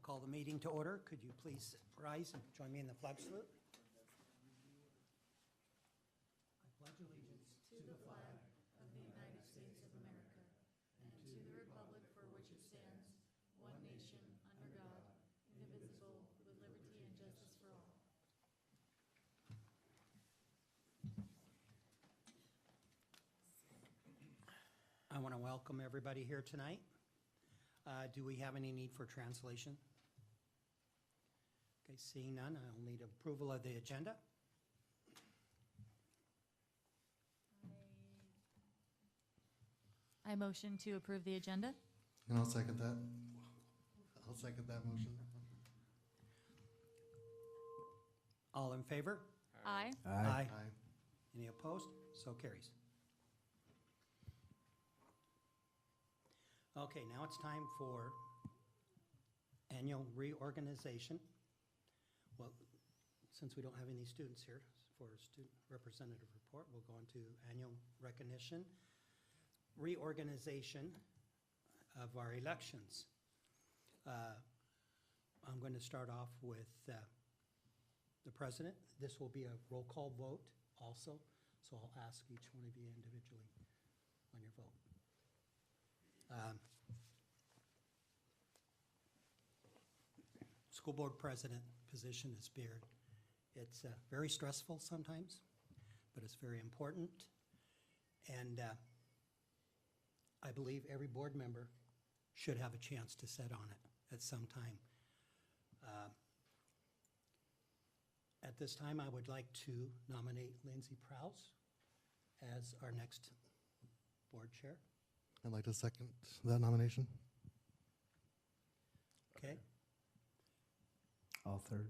Call the meeting to order. Could you please rise and join me in the flag salute? I pledge allegiance to the flag of the United States of America and to the republic for which it stands, one nation, under God, indivisible, with liberty and justice for all. I want to welcome everybody here tonight. Do we have any need for translation? Okay, seeing none, I'll need approval of the agenda. I motion to approve the agenda. And I'll second that. I'll second that motion. All in favor? Aye. Aye. Any opposed? So carries. Okay, now it's time for annual reorganization. Well, since we don't have any students here for a student representative report, we'll go on to annual recognition. Reorganization of our elections. I'm going to start off with the president. This will be a roll call vote also, so I'll ask each one of you individually on your vote. School board president position is Beard. It's very stressful sometimes, but it's very important. And I believe every board member should have a chance to sit on it at some time. At this time, I would like to nominate Lindsay Prowse as our next board chair. I'd like to second that nomination. Okay? All third.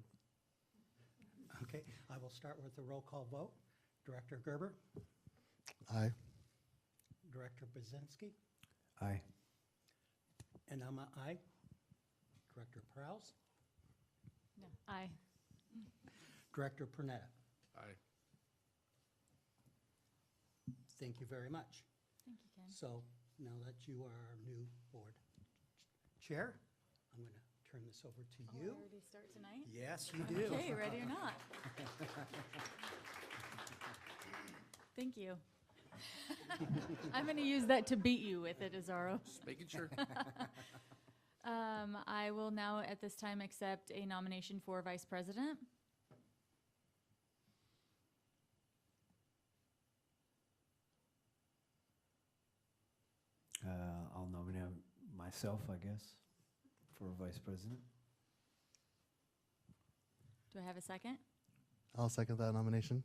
Okay, I will start with the roll call vote. Director Gerber, Aye. Director Brzezinski, Aye. and I'm a aye. Director Prowse, No. Aye. Director Pernetta. Aye. Thank you very much. Thank you, Ken. So now that you are our new board chair, I'm going to turn this over to Oh, you. I already start tonight? Yes, you do. Okay, ready or not? Thank you. I'm going to use that to beat you with it, Azaro. Just making sure. I will now at this time accept a nomination for vice president. I'll nominate myself, I guess, for vice president. Do I have a second? I'll second that nomination.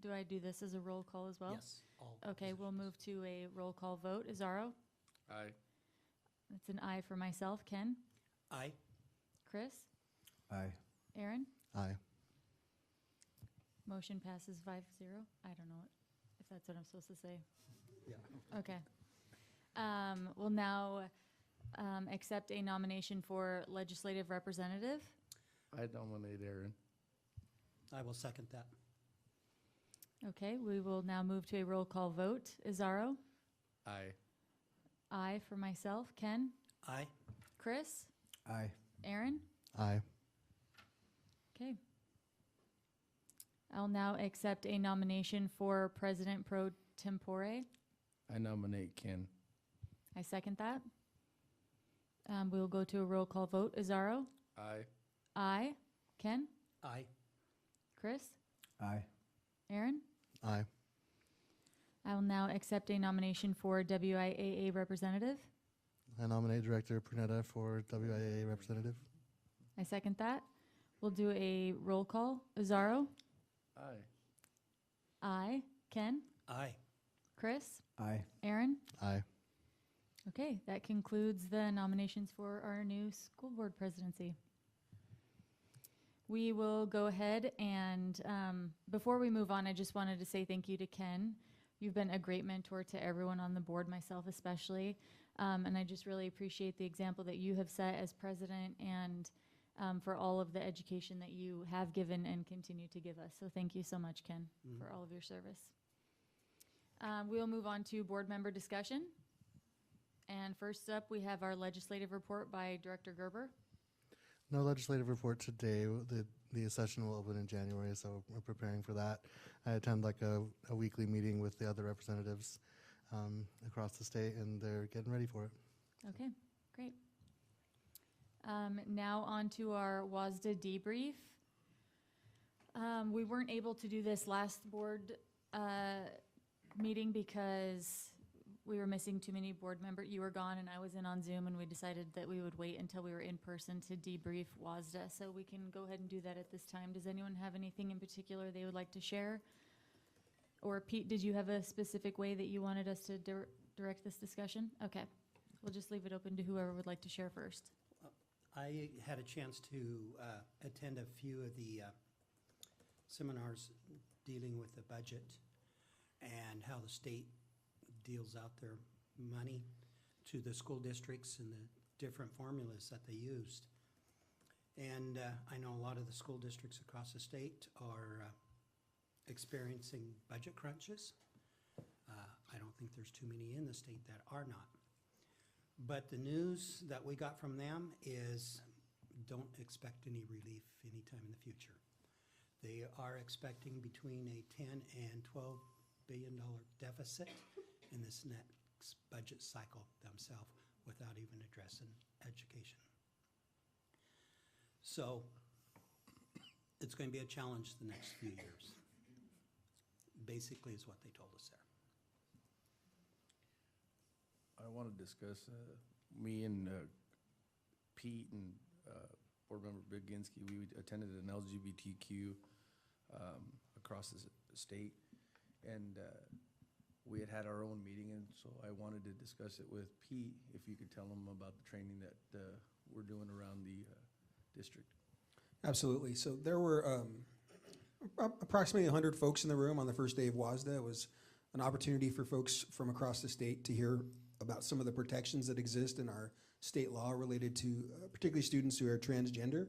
Do I do this as a roll call as well? Yes. all Okay, we'll positions. move to a roll call vote. Azaro? Aye. That's an aye for myself. Ken? Aye. Chris? Aye. Aaron? Aye. Motion passes 5-0. I don't know if that's what I'm supposed to say. Yeah. Okay. We'll now accept a nomination for legislative representative. I nominate Aaron. I will second that. Okay, we will now move to a roll call vote. Azaro? Aye. Aye for myself. Ken? Aye. Chris? Aye. Aaron? Aye. Okay. I'll now accept a nomination for president pro tempore. I nominate Ken. I second that. We'll go to a roll call vote. Azaro? Aye. Aye. Ken? Aye. Chris? Aye. Aaron? Aye. I will now accept a nomination for WIAA representative. I nominate Director Pernetta for WIAA representative. I second that. We'll do a roll call. Azaro? Aye. Aye. Ken? Aye. Chris? Aye. Aaron? Aye. Okay, that concludes the nominations for our new school board presidency. We will go ahead and, before we move on, I just wanted to say thank you to Ken. You've been a great mentor to everyone on the board, myself especially. And I just really appreciate the example that you have set as president and for all of the education that you have given and continue to give us. So thank you so much, Ken, for all of your service. We'll move on to board member discussion. And first up, we have our legislative report by Director Gerber. No legislative report today. The session will open in January, so we're preparing for that. I attend like a weekly meeting with the other representatives across the state, and they're getting ready for it. Okay, great. Now on to our WASDA debrief. We weren't able to do this last board meeting because we were missing too many board members. You were gone and I was in on Zoom, and we decided that we would wait until we were in person to debrief WASDA. So we can go ahead and do that at this time. Does anyone have anything in particular they would like to share? Or Pete, did you have a specific way that you wanted us to direct this discussion? Okay, we'll just leave it open to whoever would like to share first. I had a chance to attend a few of the seminars dealing with the budget and how the state deals out their money to the school districts and the different formulas that they used. And I know a lot of the school districts across the state are experiencing budget crunches. I don't think there's too many in the state that are not. But the news that we got from them is don't expect any relief anytime in the future. They are expecting between a $10 and $12 billion deficit in this next budget cycle themselves without even addressing education. So it's going to be a challenge the next few years, basically is what they told us there. I want to discuss, me and Pete and Board Member Biginski, we attended an LGBTQ across the state, and we had our own meeting, and so I wanted to discuss it with Pete, if you could tell him about the training that we're doing around the district. Absolutely. So there were approximately 100 folks in the room on the first day of WASDA. It was an opportunity for folks from across the state to hear about some of the protections that exist in our state law related to particularly students who are transgender.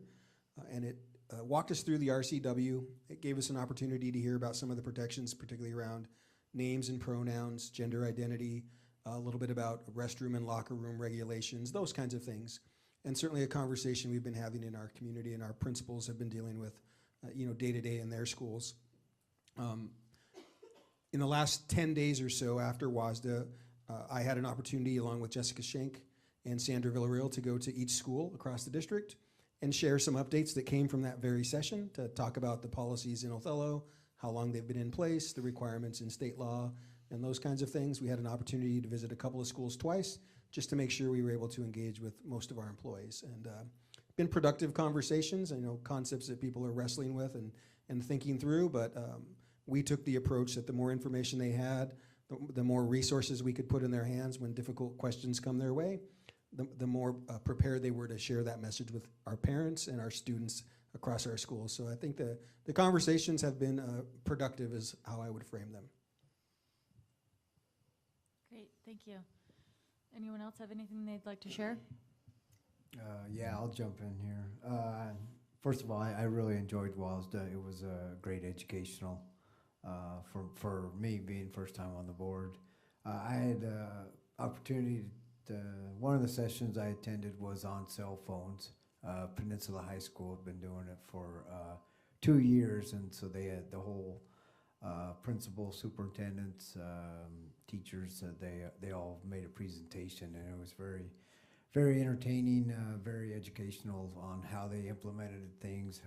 And it walked us through the RCW. It gave us an opportunity to hear about some of the protections, particularly around names and pronouns, gender identity, a little bit about restroom and locker room regulations, those kinds of things. And certainly a conversation we've been having in our community, and our principals have been dealing with day to day in their schools. In the last 10 days or so after WASDA, I had an opportunity along with Jessica Schenk and Sandra Villarreal to go to each school across the district and share some updates that came from that very session, to talk about the policies in Othello, how long they've been in place, the requirements in state law, and those kinds of things. We had an opportunity to visit a couple of schools twice just to make sure we were able to engage with most of our employees. And been productive conversations, I know concepts that people are wrestling with and thinking through, but we took the approach that the more information they had, the more resources we could put in their hands when difficult questions come their way, the more prepared they were to share that message with our parents and our students across our schools. So I think the conversations have been productive is how I would frame them. Great, thank you. Anyone else have anything they'd like to share? Yeah, I'll jump in here. First of all, I really enjoyed WASDA. It was great educational for me, being first time on the board. I had opportunity to, one of the sessions I attended was on cell phones. Peninsula High School had been doing it for 2 years, and so they had the whole principal, superintendents, teachers, they all made a presentation, and it was very, very entertaining, very educational on how they implemented things,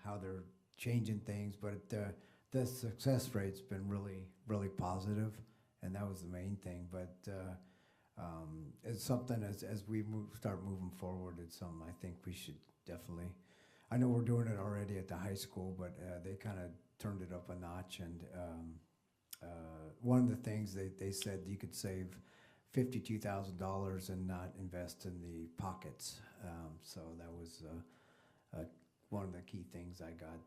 how they're changing things, but the success rate's been really, really positive, and that was the main thing. But it's something as we start moving forward, it's something I think we should definitely, I know we're doing it already at the high school, but they kind of turned it up a notch. And one of the things they said, you could save $52,000 and not invest in the pockets. So that was one of the key things I got.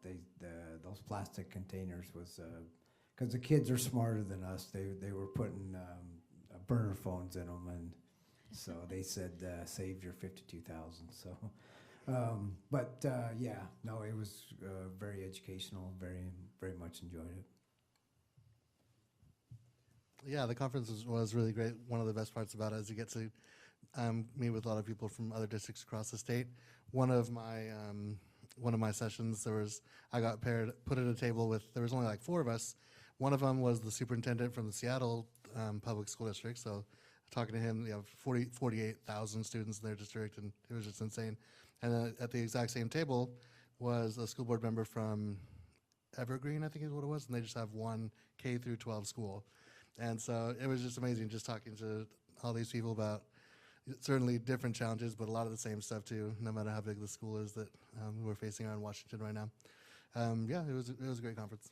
Those plastic containers was, because the kids are smarter than us, they were putting burner phones in them, and so they said save your $52,000. So, yeah, no, it was very educational, very, very much enjoyed it. Yeah, the conference was really great. One of the best parts about it is you get to meet with a lot of people from other districts across the state. One of my sessions, I got put at a table with, there was only like 4 of us. One of them was the superintendent from the Seattle Public School District. So talking to him, you have 48,000 students in their district, and it was just insane. And then at the exact same table was a school board member from Evergreen, I think is what it was, and they just have one K through 12 school. And so it was just amazing just talking to all these people about certainly different challenges, but a lot of the same stuff too, no matter how big the school is that we're facing around Washington right now. Yeah, it was a great conference.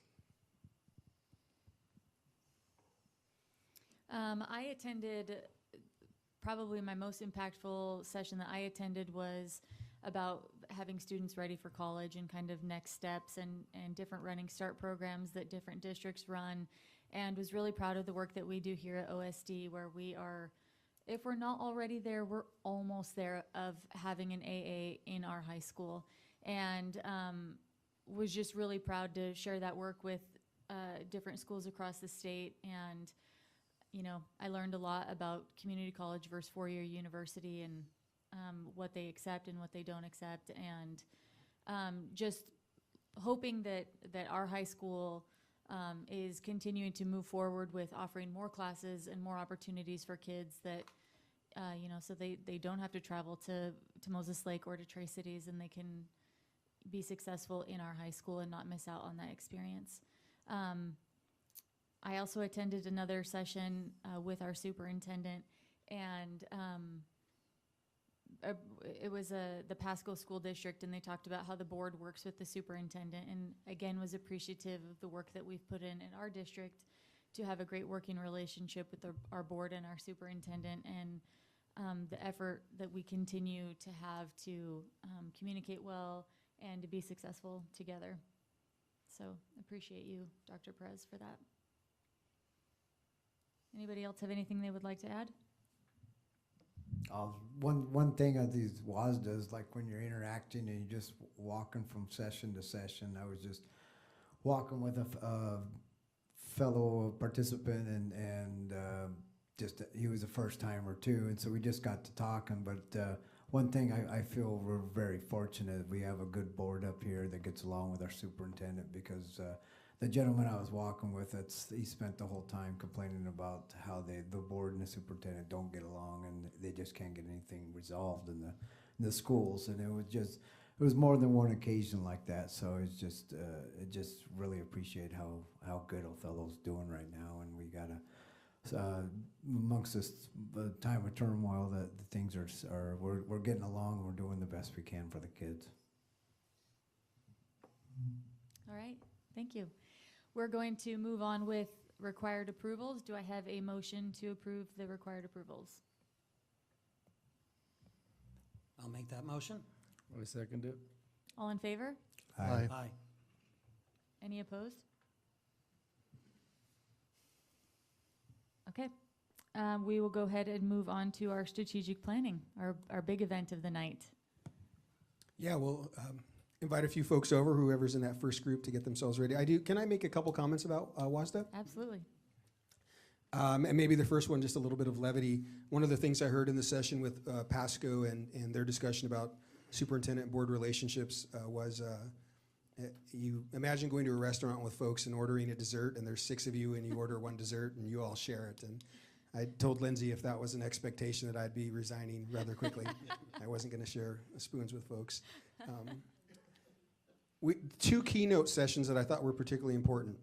I attended, probably my most impactful session that I attended was about having students ready for college and kind of next steps and different Running Start programs that different districts run, and was really proud of the work that we do here at OSD, where we are, if we're not already there, we're almost there of having an AA in our high school. And was just really proud to share that work with different schools across the state. And, you know, I learned a lot about community college versus four-year university and what they accept and what they don't accept. And just hoping that our high school is continuing to move forward with offering more classes and more opportunities for kids that, you know, so they don't have to travel to Moses Lake or to Tri-Cities, and they can be successful in our high school and not miss out on that experience. I also attended another session with our superintendent, and it was the Pasco School District, and they talked about how the board works with the superintendent, and again was appreciative of the work that we've put in our district to have a great working relationship with our board and our superintendent, and the effort that we continue to have to communicate well and to be successful together. So appreciate you, Dr. Perez, for that. Anybody else have anything they would like to add? One thing of these WASDAs, like when you're interacting and you're just walking from session to session, I was just walking with a fellow participant, and just he was a first timer too, and so we just got to talking. But one thing I feel we're very fortunate, we have a good board up here that gets along with our superintendent, because the gentleman I was walking with, he spent the whole time complaining about how the board and the superintendent don't get along, and they just can't get anything resolved in the schools. And it was more than one occasion like that. So it's just really appreciate how good Othello's doing right now, and we gotta amongst this time of turmoil that the things we're getting along, and we're doing the best we can for the kids. All right, thank you. We're going to move on with required approvals. Do I have a motion to approve the required approvals? I'll make that motion. I second it. All in favor? Aye. Aye. Any opposed? Okay. We will go ahead and move on to our strategic planning, our big event of the night. Yeah, we'll invite a few folks over, whoever's in that first group, to get themselves ready. Can I make a couple comments about WASDA? Absolutely. And maybe the first one, just a little bit of levity. One of the things I heard in the session with Pasco and their discussion about superintendent and board relationships was you imagine going to a restaurant with folks and ordering a dessert, and there's 6 of you, and you order one dessert and you all share it. And I told Lindsay if that was an expectation that I'd be resigning rather quickly. I wasn't going to share spoons with folks. 2 keynote sessions that I thought were particularly important.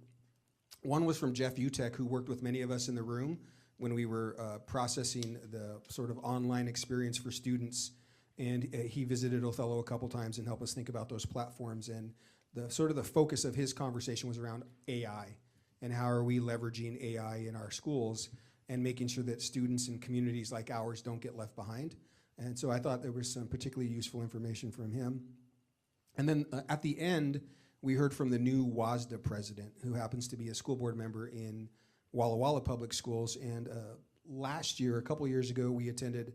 One was from Jeff Utek, who worked with many of us in the room when we were processing the sort of online experience for students. And he visited Othello a couple times and helped us think about those platforms. And the sort of the focus of his conversation was around AI and how are we leveraging AI in our schools and making sure that students in communities like ours don't get left behind. And so I thought there was some particularly useful information from him. And then at the end, we heard from the new WASDA president, who happens to be a school board member in Walla Walla Public Schools. And last year, a couple years ago, we attended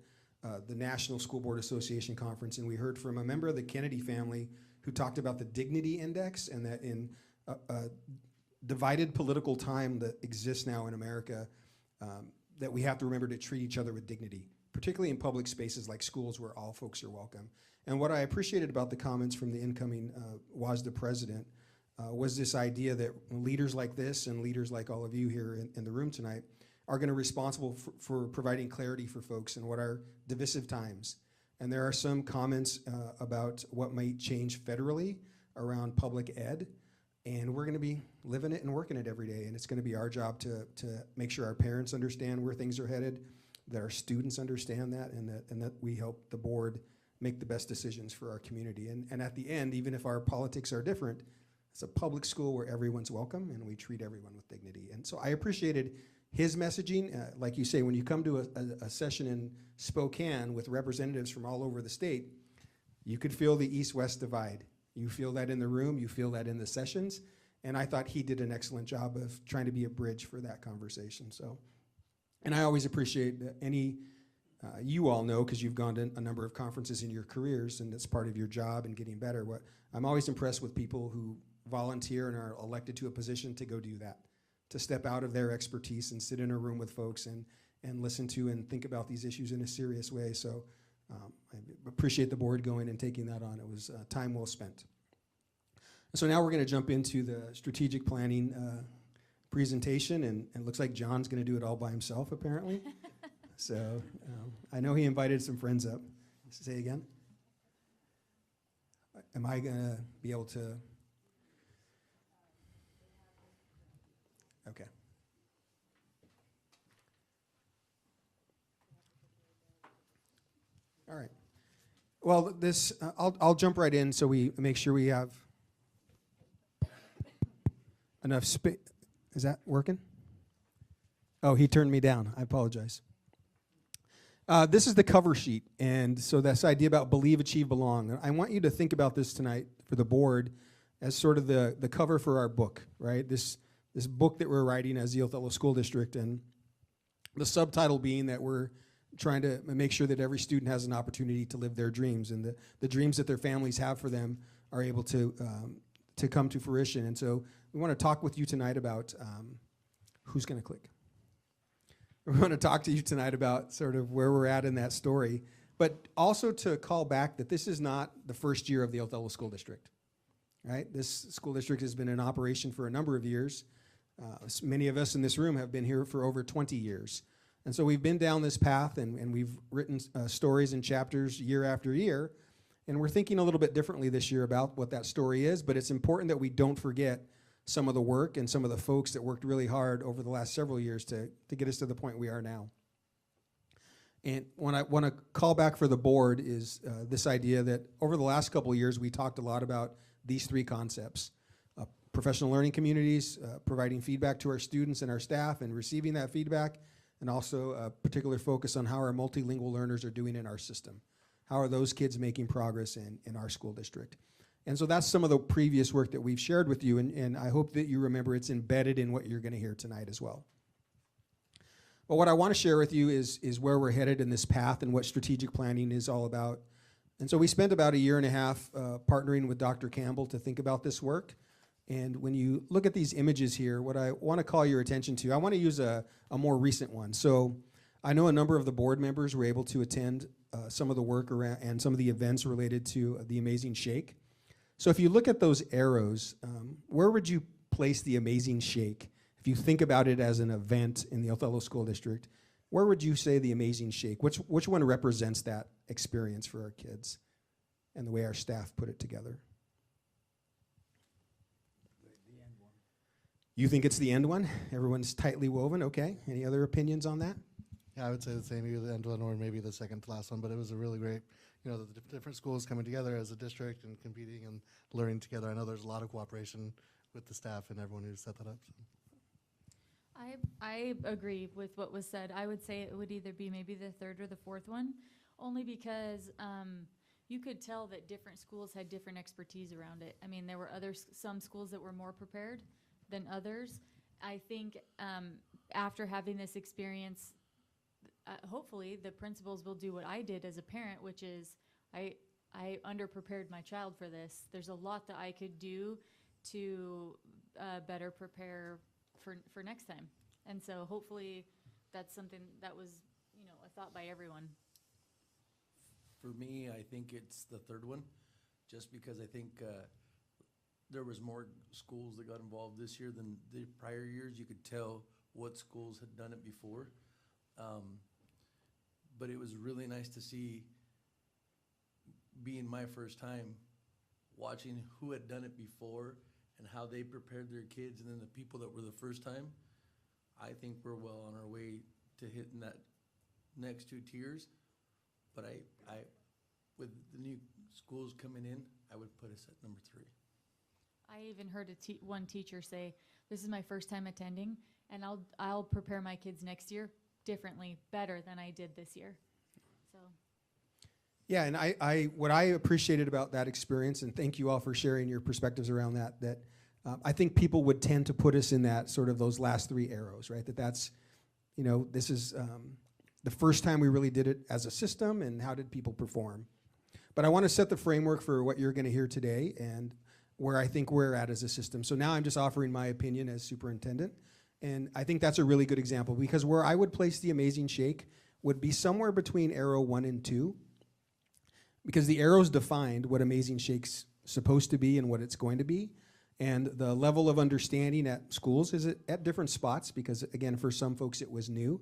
the National School Board Association Conference, and we heard from a member of the Kennedy family who talked about the Dignity Index, and that in a divided political time that exists now in America, that we have to remember to treat each other with dignity, particularly in public spaces like schools where all folks are welcome. And what I appreciated about the comments from the incoming WASDA president was this idea that leaders like this and leaders like all of you here in the room tonight are going to be responsible for providing clarity for folks in what are divisive times. And there are some comments about what might change federally around public ed. And we're going to be living it and working it every day. And it's going to be our job to make sure our parents understand where things are headed, that our students understand that, and that we help the board make the best decisions for our community. And at the end, even if our politics are different, it's a public school where everyone's welcome and we treat everyone with dignity. And so I appreciated his messaging. Like you say, when you come to a session in Spokane with representatives from all over the state, you could feel the east-west divide. You feel that in the room, you feel that in the sessions, and I thought he did an excellent job of trying to be a bridge for that conversation. So, and I always appreciate you all know, because you've gone to a number of conferences in your careers, and it's part of your job and getting better. I'm always impressed with people who volunteer and are elected to a position to go do that, to step out of their expertise and sit in a room with folks and listen to and think about these issues in a serious way. So I appreciate the board going and taking that on. It was time well spent. So now we're going to jump into the strategic planning presentation, and it looks like John's going to do it all by himself, apparently. So I know he invited some friends up. Say again? Am I going to be able to? Okay. All right. Well, this I'll jump right in so we make sure we have enough space. Is that working? Oh, he turned me down. I apologize. This is the cover sheet, and so this idea about believe, achieve, belong. I want you to think about this tonight for the board as sort of the cover for our book, right? This book that we're writing as the Othello School District, and the subtitle being that we're trying to make sure that every student has an opportunity to live their dreams, and the dreams that their families have for them are able to come to fruition. And so we want to talk with you tonight about who's going to click. We want to talk to you tonight about sort of where we're at in that story, but also to call back that this is not the first year of the Othello School District, right? This school district has been in operation for a number of years. Many of us in this room have been here for over 20 years. And so we've been down this path, and we've written stories and chapters year after year, and we're thinking a little bit differently this year about what that story is, but it's important that we don't forget some of the work and some of the folks that worked really hard over the last several years to get us to the point we are now. And when I want to call back for the board is this idea that over the last couple of years, we talked a lot about these three concepts: professional learning communities, providing feedback to our students and our staff and receiving that feedback, and also a particular focus on how our multilingual learners are doing in our system. How are those kids making progress in our school district? And so that's some of the previous work that we've shared with you, and I hope that you remember it's embedded in what you're going to hear tonight as well. But what I want to share with you is where we're headed in this path and what strategic planning is all about. And so we spent about a year and a half partnering with Dr. Campbell to think about this work. And when you look at these images here, what I want to call your attention to, I want to use a more recent one. So I know a number of the board members were able to attend some of the work around and some of the events related to the Amazing Shake. So if you look at those arrows, where would you place the Amazing Shake? If you think about it as an event in the Othello School District, where would you say the Amazing Shake? Which one represents that experience for our kids and the way our staff put it together? The end one. You think it's the end one? Everyone's tightly woven. Okay. Any other opinions on that? Yeah, I would say the same, either the end one or maybe the second to last one, but it was a really great, the different schools coming together as a district and competing and learning together. I know there's a lot of cooperation with the staff and everyone who set that up. So. I agree with what was said. I would say it would either be maybe the third or the fourth one, only because you could tell that different schools had different expertise around it. I mean, there were some schools that were more prepared than others. I think after having this experience, hopefully the principals will do what I did as a parent, which is I underprepared my child for this. There's a lot that I could do to better prepare for next time. And so hopefully that's something that was, a thought by everyone. For me, I think it's the third one, just because I think there was more schools that got involved this year than the prior years. You could tell what schools had done it before. But it was really nice to see, being my first time, watching who had done it before and how they prepared their kids, and then the people that were the first time. I think we're well on our way to hitting that next 2 tiers. But I, with the new schools coming in, I would put us at number 3. I even heard one teacher say, "This is my first time attending, and I'll prepare my kids next year differently, better than I did this year." So. Yeah, and what I appreciated about that experience, and thank you all for sharing your perspectives around that I think people would tend to put us in that sort of those last 3 arrows, right? That's, this is the first time we really did it as a system, and how did people perform? But I want to set the framework for what you're going to hear today and where I think we're at as a system. So now I'm just offering my opinion as superintendent, and I think that's a really good example, because where I would place the Amazing Shake would be somewhere between arrow 1 and 2, because the arrows defined what Amazing Shake's supposed to be and what it's going to be. And the level of understanding at schools is at different spots, because again, for some folks it was new.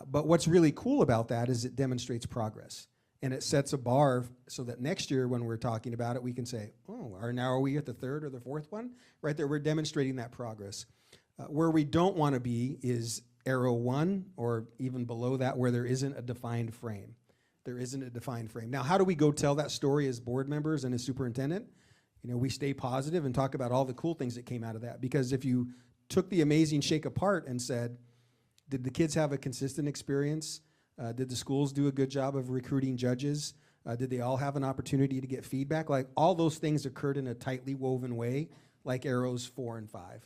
But what's really cool about that is it demonstrates progress. And it sets a bar so that next year when we're talking about it, we can say, oh, now are we at the 3rd or the 4th one? Right there, we're demonstrating that progress. Where we don't want to be is arrow 1 or even below that, where there isn't a defined frame. There isn't a defined frame. Now, how do we go tell that story as board members and as superintendent? We stay positive and talk about all the cool things that came out of that. Because if you took the Amazing Shake apart and said, did the kids have a consistent experience? Did the schools do a good job of recruiting judges? Did they all have an opportunity to get feedback? Like, all those things occurred in a tightly woven way, like arrows 4 and 5.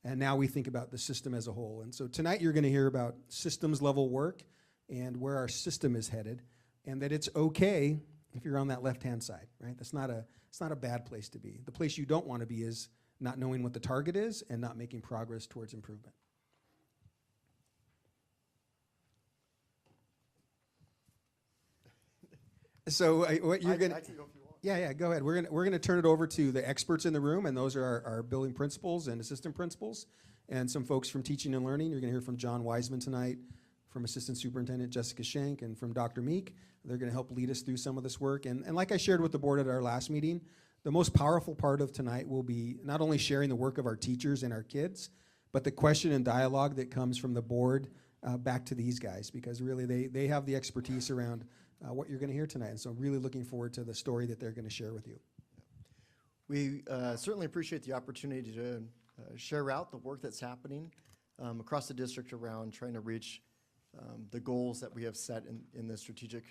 And now we think about the system as a whole. And so tonight you're going to hear about systems level work and where our system is headed, and that it's okay if you're on that left-hand side, right? It's not a bad place to be. The place you don't want to be is not knowing what the target is and not making progress towards improvement. So what you're going to, yeah, go ahead. We're going to turn it over to the experts in the room, and those are our building principals and assistant principals, and some folks from teaching and learning. You're going to hear from John Wiseman tonight, from Assistant Superintendent Jessica Schenk, and from Dr. Meek. They're going to help lead us through some of this work. And like I shared with the board at our last meeting, the most powerful part of tonight will be not only sharing the work of our teachers and our kids, but the question and dialogue that comes from the board back to these guys, because really they have the expertise around what you're going to hear tonight. And so I'm really looking forward to the story that they're going to share with you. We certainly appreciate the opportunity to share out the work that's happening across the district around trying to reach the goals that we have set in the strategic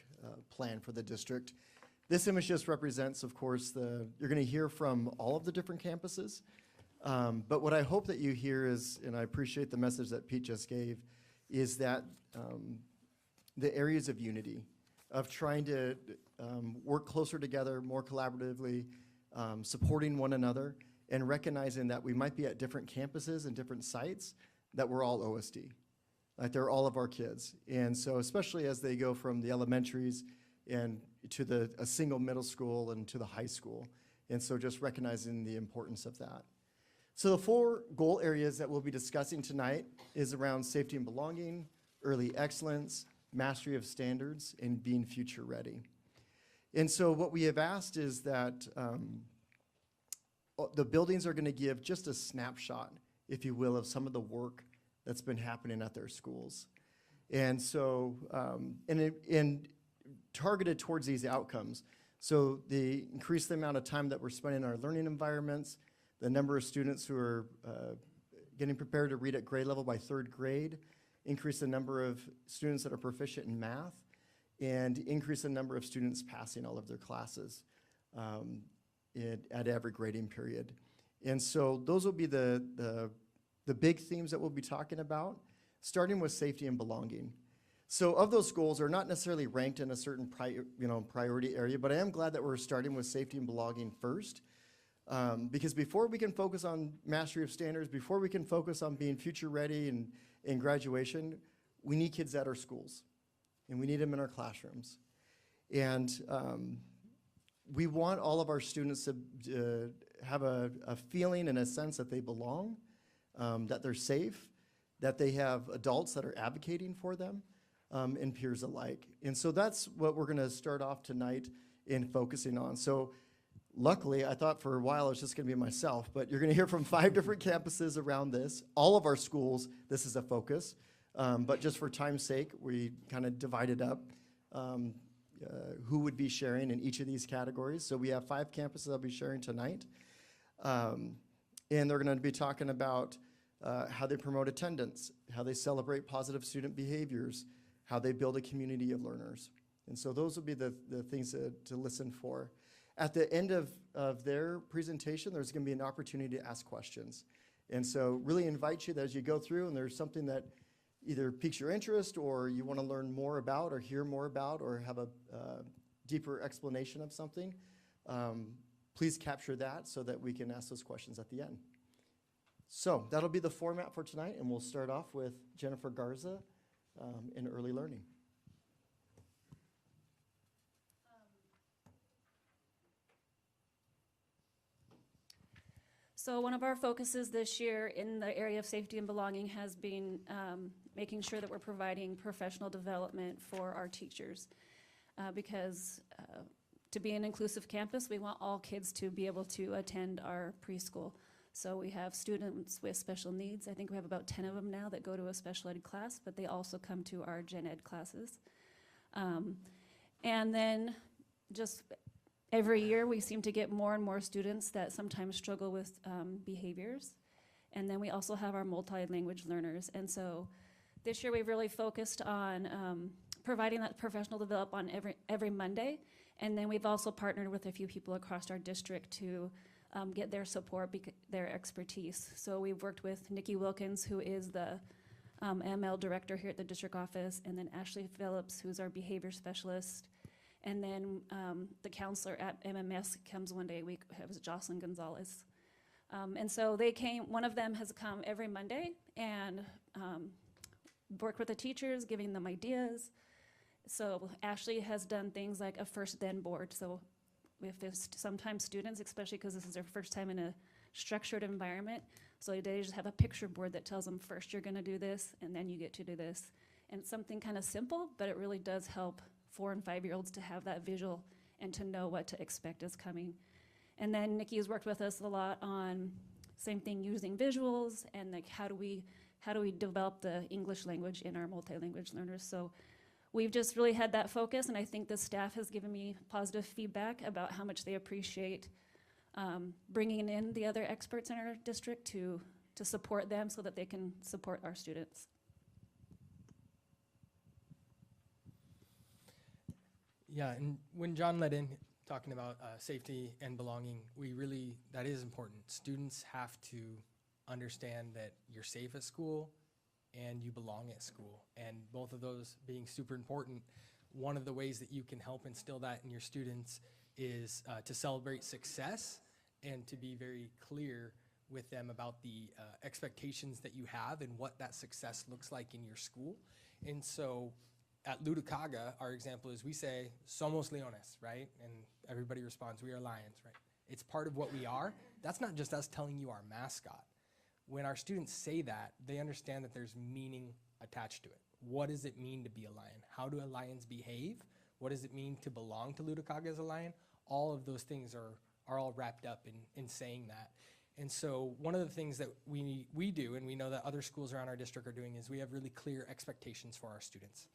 plan for the district. This image just represents, of course, you're going to hear from all of the different campuses. But what I hope that you hear is, and I appreciate the message that Pete just gave, is that the areas of unity, of trying to work closer together, more collaboratively, supporting one another, and recognizing that we might be at different campuses and different sites, that we're all OSD. Like, they're all of our kids. And so especially as they go from the elementaries and to a single middle school and to the high school. And so just recognizing the importance of that. So the 4 goal areas that we'll be discussing tonight is around safety and belonging, early excellence, mastery of standards, and being future ready. And so what we have asked is that the buildings are going to give just a snapshot, if you will, of some of the work that's been happening at their schools. And so, and targeted towards these outcomes. So they increase the amount of time that we're spending in our learning environments, the number of students who are getting prepared to read at grade level by 3rd grade, increase the number of students that are proficient in math, and increase the number of students passing all of their classes at every grading period. And so those will be the big themes that we'll be talking about, starting with safety and belonging. So of those goals are not necessarily ranked in a certain priority area, but I am glad that we're starting with safety and belonging first, because before we can focus on mastery of standards, before we can focus on being future ready and graduation, we need kids at our schools, and we need them in our classrooms. And we want all of our students to have a feeling and a sense that they belong, that they're safe, that they have adults that are advocating for them, and peers alike. And so that's what we're gonna start off tonight in focusing on. So luckily, I thought for a while it was just gonna be myself, but you're gonna hear from 5 different campuses around this. All of our schools, this is a focus. But just for time's sake, we kind of divided up who would be sharing in each of these categories. So we have 5 campuses that'll be sharing tonight. And they're gonna be talking about how they promote attendance, how they celebrate positive student behaviors, how they build a community of learners. And so those will be the things to listen for. At the end of their presentation, there's gonna be an opportunity to ask questions. And so really invite you that as you go through and there's something that either piques your interest or you wanna learn more about or hear more about or have a deeper explanation of something, please capture that so that we can ask those questions at the end. So that'll be the format for tonight, and we'll start off with Jennifer Garza in early learning. So one of our focuses this year in the area of safety and belonging has been making sure that we're providing professional development for our teachers. Because to be an inclusive campus, we want all kids to be able to attend our preschool. So we have students with special needs. I think we have about 10 of them now that go to a special ed class, but they also come to our gen ed classes. And then just every year we seem to get more and more students that sometimes struggle with behaviors. And then we also have our multi-language learners. And so this year we've really focused on providing that professional development on every Monday. And then we've also partnered with a few people across our district to get their support, their expertise. So we've worked with Nikki Wilkins, who is the ML director here at the district office, and then Ashley Phillips, who's our behavior specialist. And then the counselor at MMS comes one day a week. It was Jocelyn Gonzalez. And so they came, one of them has come every Monday and worked with the teachers, giving them ideas. So Ashley has done things like a first then board. So if there's sometimes students, especially because this is their first time in a structured environment, so they just have a picture board that tells them first you're gonna do this and then you get to do this. And it's something kind of simple, but it really does help 4- and 5-year-olds to have that visual and to know what to expect is coming. And then Nikki has worked with us a lot on same thing, using visuals and like how do we develop the English language in our multi-language learners. So we've just really had that focus, and I think the staff has given me positive feedback about how much they appreciate bringing in the other experts in our district to support them so that they can support our students. Yeah, and when John led in talking about safety and belonging, that is important. Students have to understand that you're safe at school and you belong at school. And both of those being super important, one of the ways that you can help instill that in your students is to celebrate success and to be very clear with them about the expectations that you have and what that success looks like in your school. And so at Lutucaga, our example is we say, somos leones, right? And everybody responds, we are lions, right? It's part of what we are. That's not just us telling you our mascot. When our students say that, they understand that there's meaning attached to it. What does it mean to be a lion? How do lions behave? What does it mean to belong to Lutucaga as a lion? All of those things are all wrapped up in saying that. And so one of the things that we do, and we know that other schools around our district are doing, is we have really clear expectations for our students.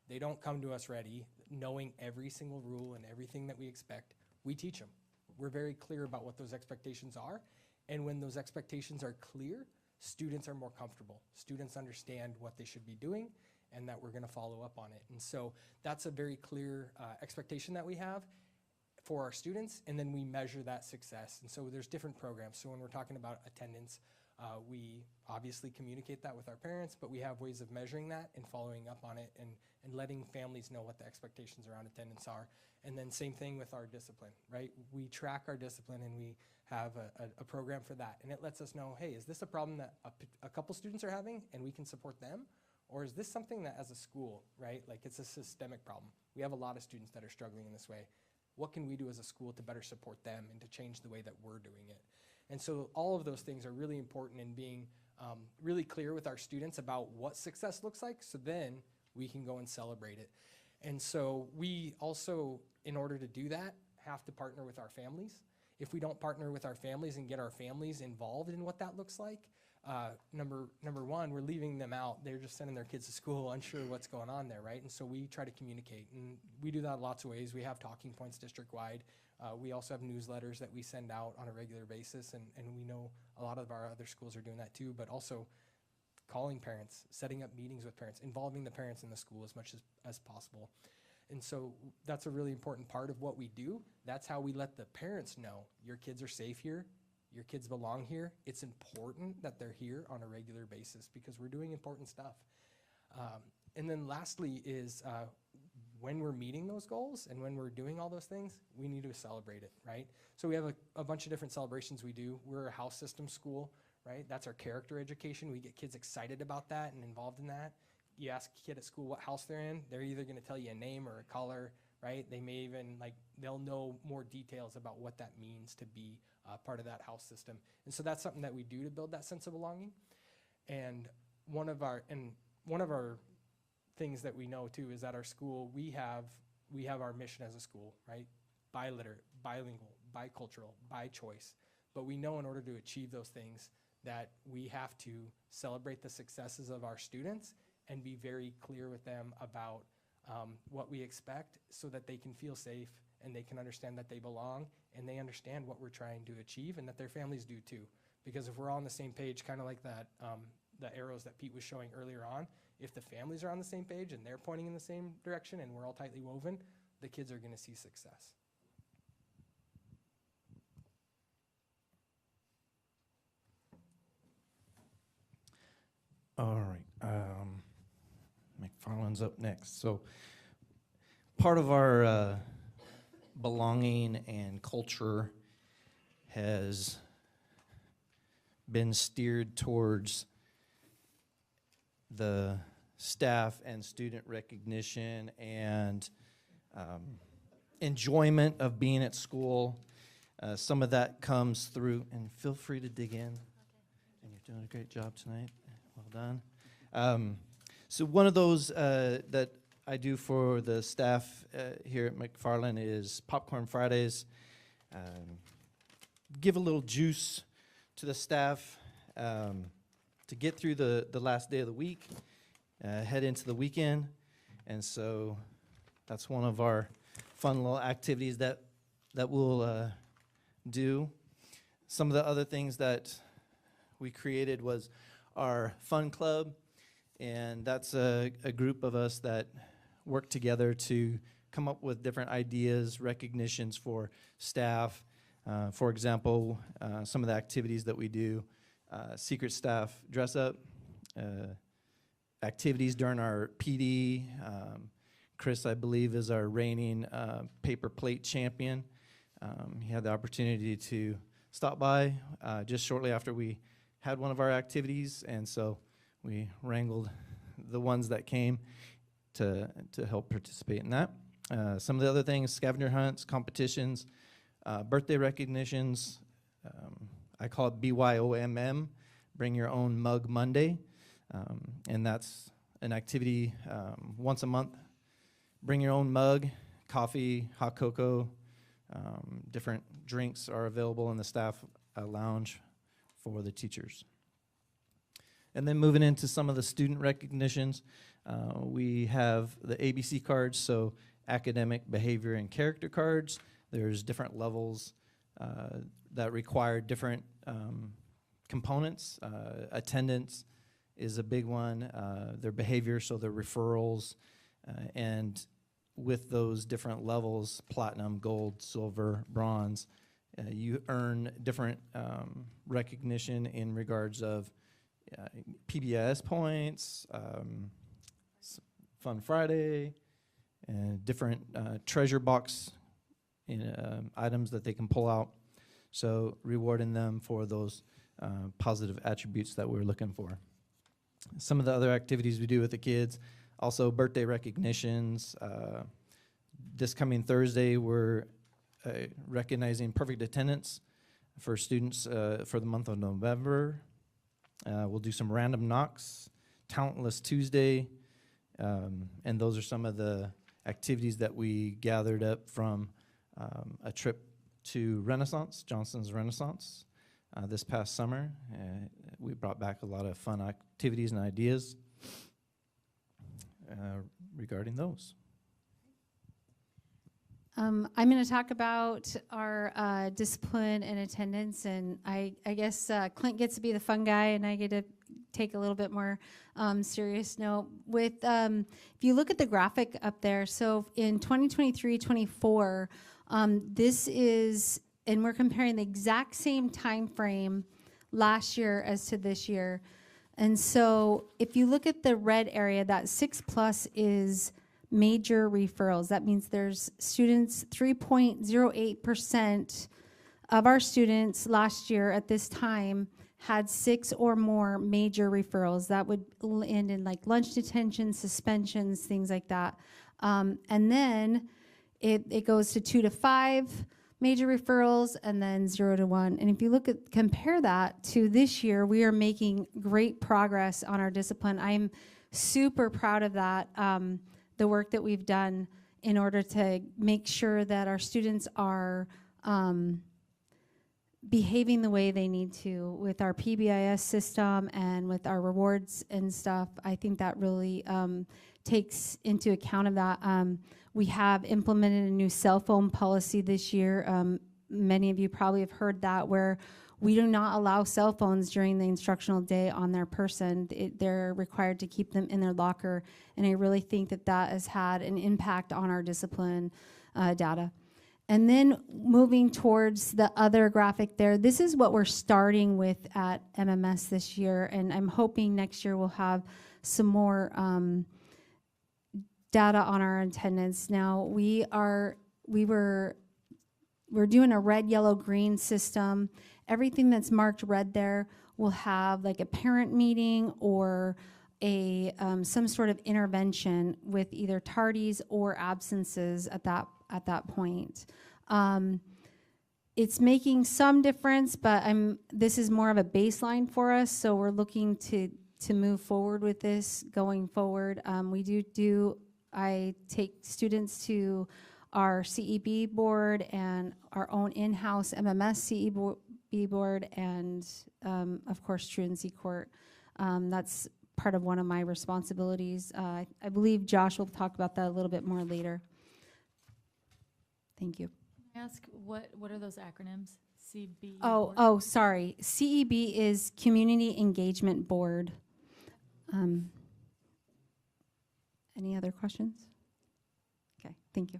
They don't come to us ready, knowing every single rule and everything that we expect. We teach them. We're very clear about what those expectations are. And when those expectations are clear, students are more comfortable. Students understand what they should be doing and that we're gonna follow up on it. And so that's a very clear expectation that we have for our students, and then we measure that success. And so there's different programs. So when we're talking about attendance, we obviously communicate that with our parents, but we have ways of measuring that and following up on it and letting families know what the expectations around attendance are. And then same thing with our discipline, right? We track our discipline and we have a program for that. And it lets us know, hey, is this a problem that a couple students are having and we can support them? Or is this something that as a school, right, like it's a systemic problem? We have a lot of students that are struggling in this way. What can we do as a school to better support them and to change the way that we're doing it? And so all of those things are really important in being really clear with our students about what success looks like, so then we can go and celebrate it. And so we also, in order to do that, have to partner with our families. If we don't partner with our families and get our families involved in what that looks like, number one, we're leaving them out. They're just sending their kids to school unsure what's going on there, right? And so we try to communicate, and we do that lots of ways. We have talking points district-wide. We also have newsletters that we send out on a regular basis, and we know a lot of our other schools are doing that too, but also calling parents, setting up meetings with parents, involving the parents in the school as much as possible. And so that's a really important part of what we do. That's how we let the parents know your kids are safe here, your kids belong here. It's important that they're here on a regular basis because we're doing important stuff. And then lastly is when we're meeting those goals and when we're doing all those things, we need to celebrate it, right? So we have a bunch of different celebrations we do. We're a house system school, right? That's our character education. We get kids excited about that and involved in that. You ask a kid at school what house they're in, they're either gonna tell you a name or a color, right? They may even, they'll know more details about what that means to be part of that house system. And so that's something that we do to build that sense of belonging. And one of our things that we know too is at our school, we have our mission as a school, right? Biliterate, bilingual, bicultural, by choice. But we know in order to achieve those things that we have to celebrate the successes of our students and be very clear with them about what we expect so that they can feel safe and they can understand that they belong and they understand what we're trying to achieve and that their families do too. Because if we're all on the same page, kind of like that, the arrows that Pete was showing earlier on, if the families are on the same page and they're pointing in the same direction and we're all tightly woven, the kids are gonna see success. All right, McFarland's up next. So part of our belonging and culture has been steered towards the staff and student recognition and enjoyment of being at school. Some of that comes through, and feel free to dig in. And you're doing a great job tonight. Well done. So one of those that I do for the staff here at McFarland is Popcorn Fridays. Give a little juice to the staff to get through the last day of the week, head into the weekend. And so that's one of our fun little activities that we'll do. Some of the other things that we created was our fun club, and that's a group of us that work together to come up with different ideas, recognitions for staff. For example, some of the activities that we do, secret staff dress up, activities during our PD. Chris, I believe, is our reigning paper plate champion. He had the opportunity to stop by just shortly after we had one of our activities, and so we wrangled the ones that came to help participate in that. Some of the other things, scavenger hunts, competitions, birthday recognitions. I call it BYOMM, Bring Your Own Mug Monday, and that's an activity once a month. Bring your own mug, coffee, hot cocoa, different drinks are available in the staff lounge for the teachers. And then moving into some of the student recognitions, we have the ABC cards, so academic, behavior, and character cards. There's different levels that require different components. Attendance is a big one, their behavior, so their referrals, and with those different levels, platinum, gold, silver, bronze, you earn different recognition in regards of PBS points, Fun Friday, and different treasure box items that they can pull out. So rewarding them for those positive attributes that we're looking for. some of the other activities we do with the kids, also birthday recognitions. This coming Thursday, we're recognizing perfect attendance for students for the month of November. We'll do some random knocks, Talentless Tuesday, and those are some of the activities that we gathered up from a trip to Renaissance, Johnson's Renaissance, this past summer. We brought back a lot of fun activities and ideas regarding those. I'm going to talk about our discipline and attendance, and I guess Clint gets to be the fun guy, and I get to take a little bit more serious note. With if you look at the graphic up there, so in 2023-24, this is, and we're comparing the exact same time frame last year as to this year. And so if you look at the red area, that 6+ is major referrals. That means there's students, 3.08% of our students last year at this time had 6 or more major referrals. That would end in like lunch detention, suspensions, things like that. And then it goes to 2 to 5 major referrals, and then 0 to 1. And if you compare that to this year, we are making great progress on our discipline. I'm super proud of that. The work that we've done in order to make sure that our students are behaving the way they need to with our PBIS system and with our rewards and stuff. I think that really takes into account of that. We have implemented a new cell phone policy this year. Many of you probably have heard that, where we do not allow cell phones during the instructional day on their person. They're required to keep them in their locker, and I really think that that has had an impact on our discipline data. And then moving towards the other graphic there, this is what we're starting with at MMS this year, and I'm hoping next year we'll have some more data on our attendance. Now we're doing a red, yellow, green system. Everything that's marked red there will have like a parent meeting or a some sort of intervention with either tardies or absences at that point. It's making some difference, but this is more of a baseline for us, so we're looking to move forward with this going forward. I take students to our CEB board and our own in-house MMS CEB board, and of course Truancy Court. That's part of one of my responsibilities. I believe Josh will talk about that a little bit more later. Thank you. Can I ask, what are those acronyms? CB? Oh, sorry. CEB is Community Engagement Board. Any other questions? Okay, thank you.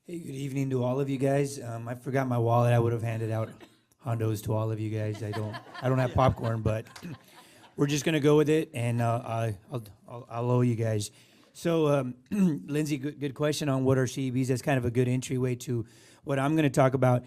Hey, good evening to all of you guys. I forgot my wallet. I would have handed out Hondos to all of you guys. I don't have popcorn, but we're just gonna go with it, and I'll owe you guys. So, Lindsay, good question on what are CEBs. That's kind of a good entryway to what I'm gonna talk about.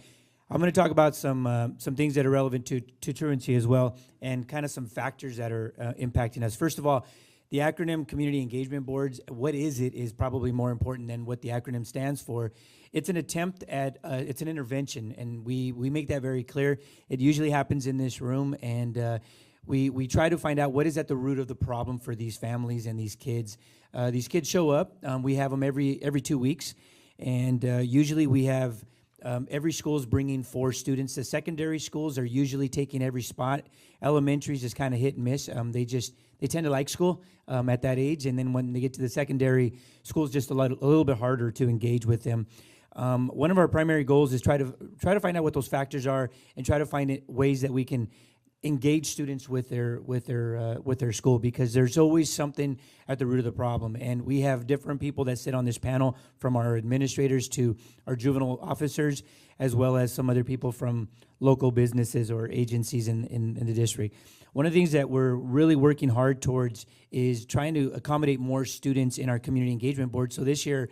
I'm gonna talk about some things that are relevant to truancy as well, and kind of some factors that are impacting us. First of all, the acronym Community Engagement Boards, what is it, is probably more important than what the acronym stands for. It's an attempt at, it's an intervention, and we make that very clear. It usually happens in this room, and we try to find out what is at the root of the problem for these families and these kids. These kids show up. We have them every 2 weeks, and usually we have every school is bringing 4 students. The secondary schools are usually taking every spot. Elementaries is kind of hit and miss. They tend to like school at that age, and then when they get to the secondary schools, just a little bit harder to engage with them. One of our primary goals is try to find out what those factors are, and try to find ways that we can engage students with their school, because there's always something at the root of the problem. And we have different people that sit on this panel, from our administrators to our juvenile officers, as well as some other people from local businesses or agencies in the district. One of the things that we're really working hard towards is trying to accommodate more students in our community engagement board. So this year,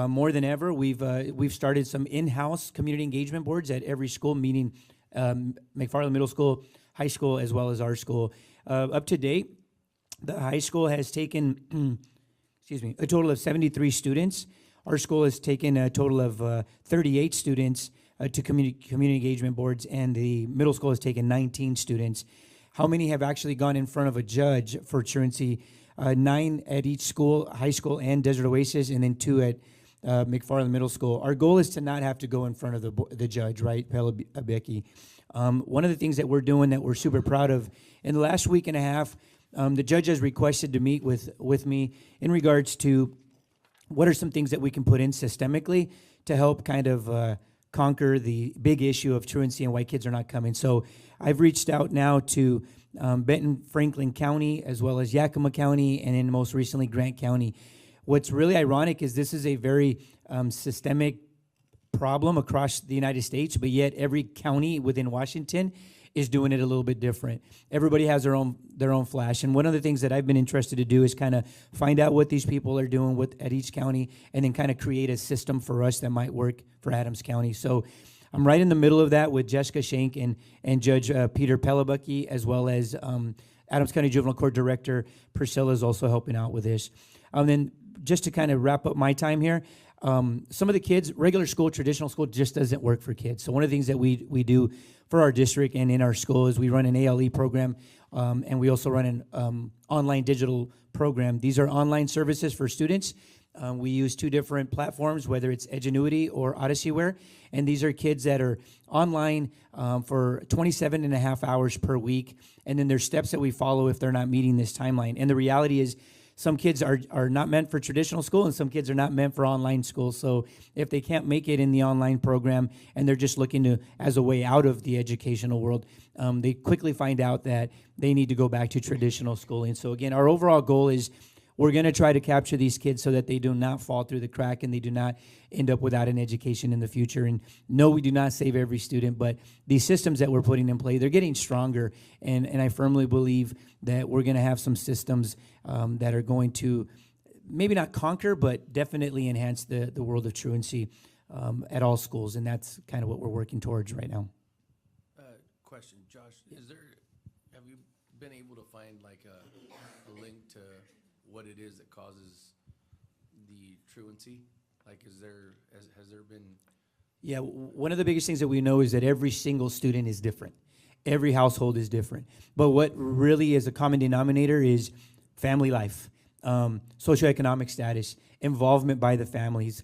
more than ever, we've started some in-house community engagement boards at every school, meaning McFarland Middle School, high school, as well as our school. Up to date, the high school has taken, a total of 73 students. Our school has taken a total of 38 students to community engagement boards, and the middle school has taken 19 students. How many have actually gone in front of a judge for truancy? 9 at each school, high school and Desert Oasis, and then 2 at McFarland Middle School. Our goal is to not have to go in front of the judge, right, Becky? One of the things that we're doing that we're super proud of, in the last week and a half, the judge has requested to meet with me in regards to what are some things that we can put in systemically to help kind of conquer the big issue of truancy and why kids are not coming. So I've reached out now to Benton, Franklin County, as well as Yakima County, and then most recently Grant County. What's really ironic is this is a very systemic problem across the United States, but yet every county within Washington is doing it a little bit different. Everybody has their own flash. And one of the things that I've been interested to do is kind of find out what these people are doing at each county, and then kind of create a system for us that might work for Adams County. So I'm right in the middle of that with Jessica Schenk and Judge Peter Pelabucky, as well as Adams County Juvenile Court Director Priscilla is also helping out with this. Then just to kind of wrap up my time here, some of the kids, regular school, traditional school just doesn't work for kids. So one of the things that we do for our district and in our school is we run an ALE program, and we also run an online digital program. These are online services for students. We use 2 different platforms, whether it's Edgenuity or Odyssey-ware, and these are kids that are online for 27 and a half hours per week, and then there's steps that we follow if they're not meeting this timeline. And the reality is some kids are not meant for traditional school, and some kids are not meant for online school. So if they can't make it in the online program and they're just looking to as a way out of the educational world, they quickly find out that they need to go back to traditional schooling. So again, our overall goal is we're going to try to capture these kids so that they do not fall through the crack and they do not end up without an education in the future. And no, we do not save every student, but these systems that we're putting in play, they're getting stronger. And I firmly believe that we're going to have some systems that are going to maybe not conquer, but definitely enhance the world of truancy at all schools. And that's kind of what we're working towards right now. Question, Josh, have you been able to find like a link to what it is that causes the truancy? Like, has there been? Yeah, one of the biggest things that we know is that every single student is different. Every household is different. But what really is a common denominator is family life, socioeconomic status, involvement by the families,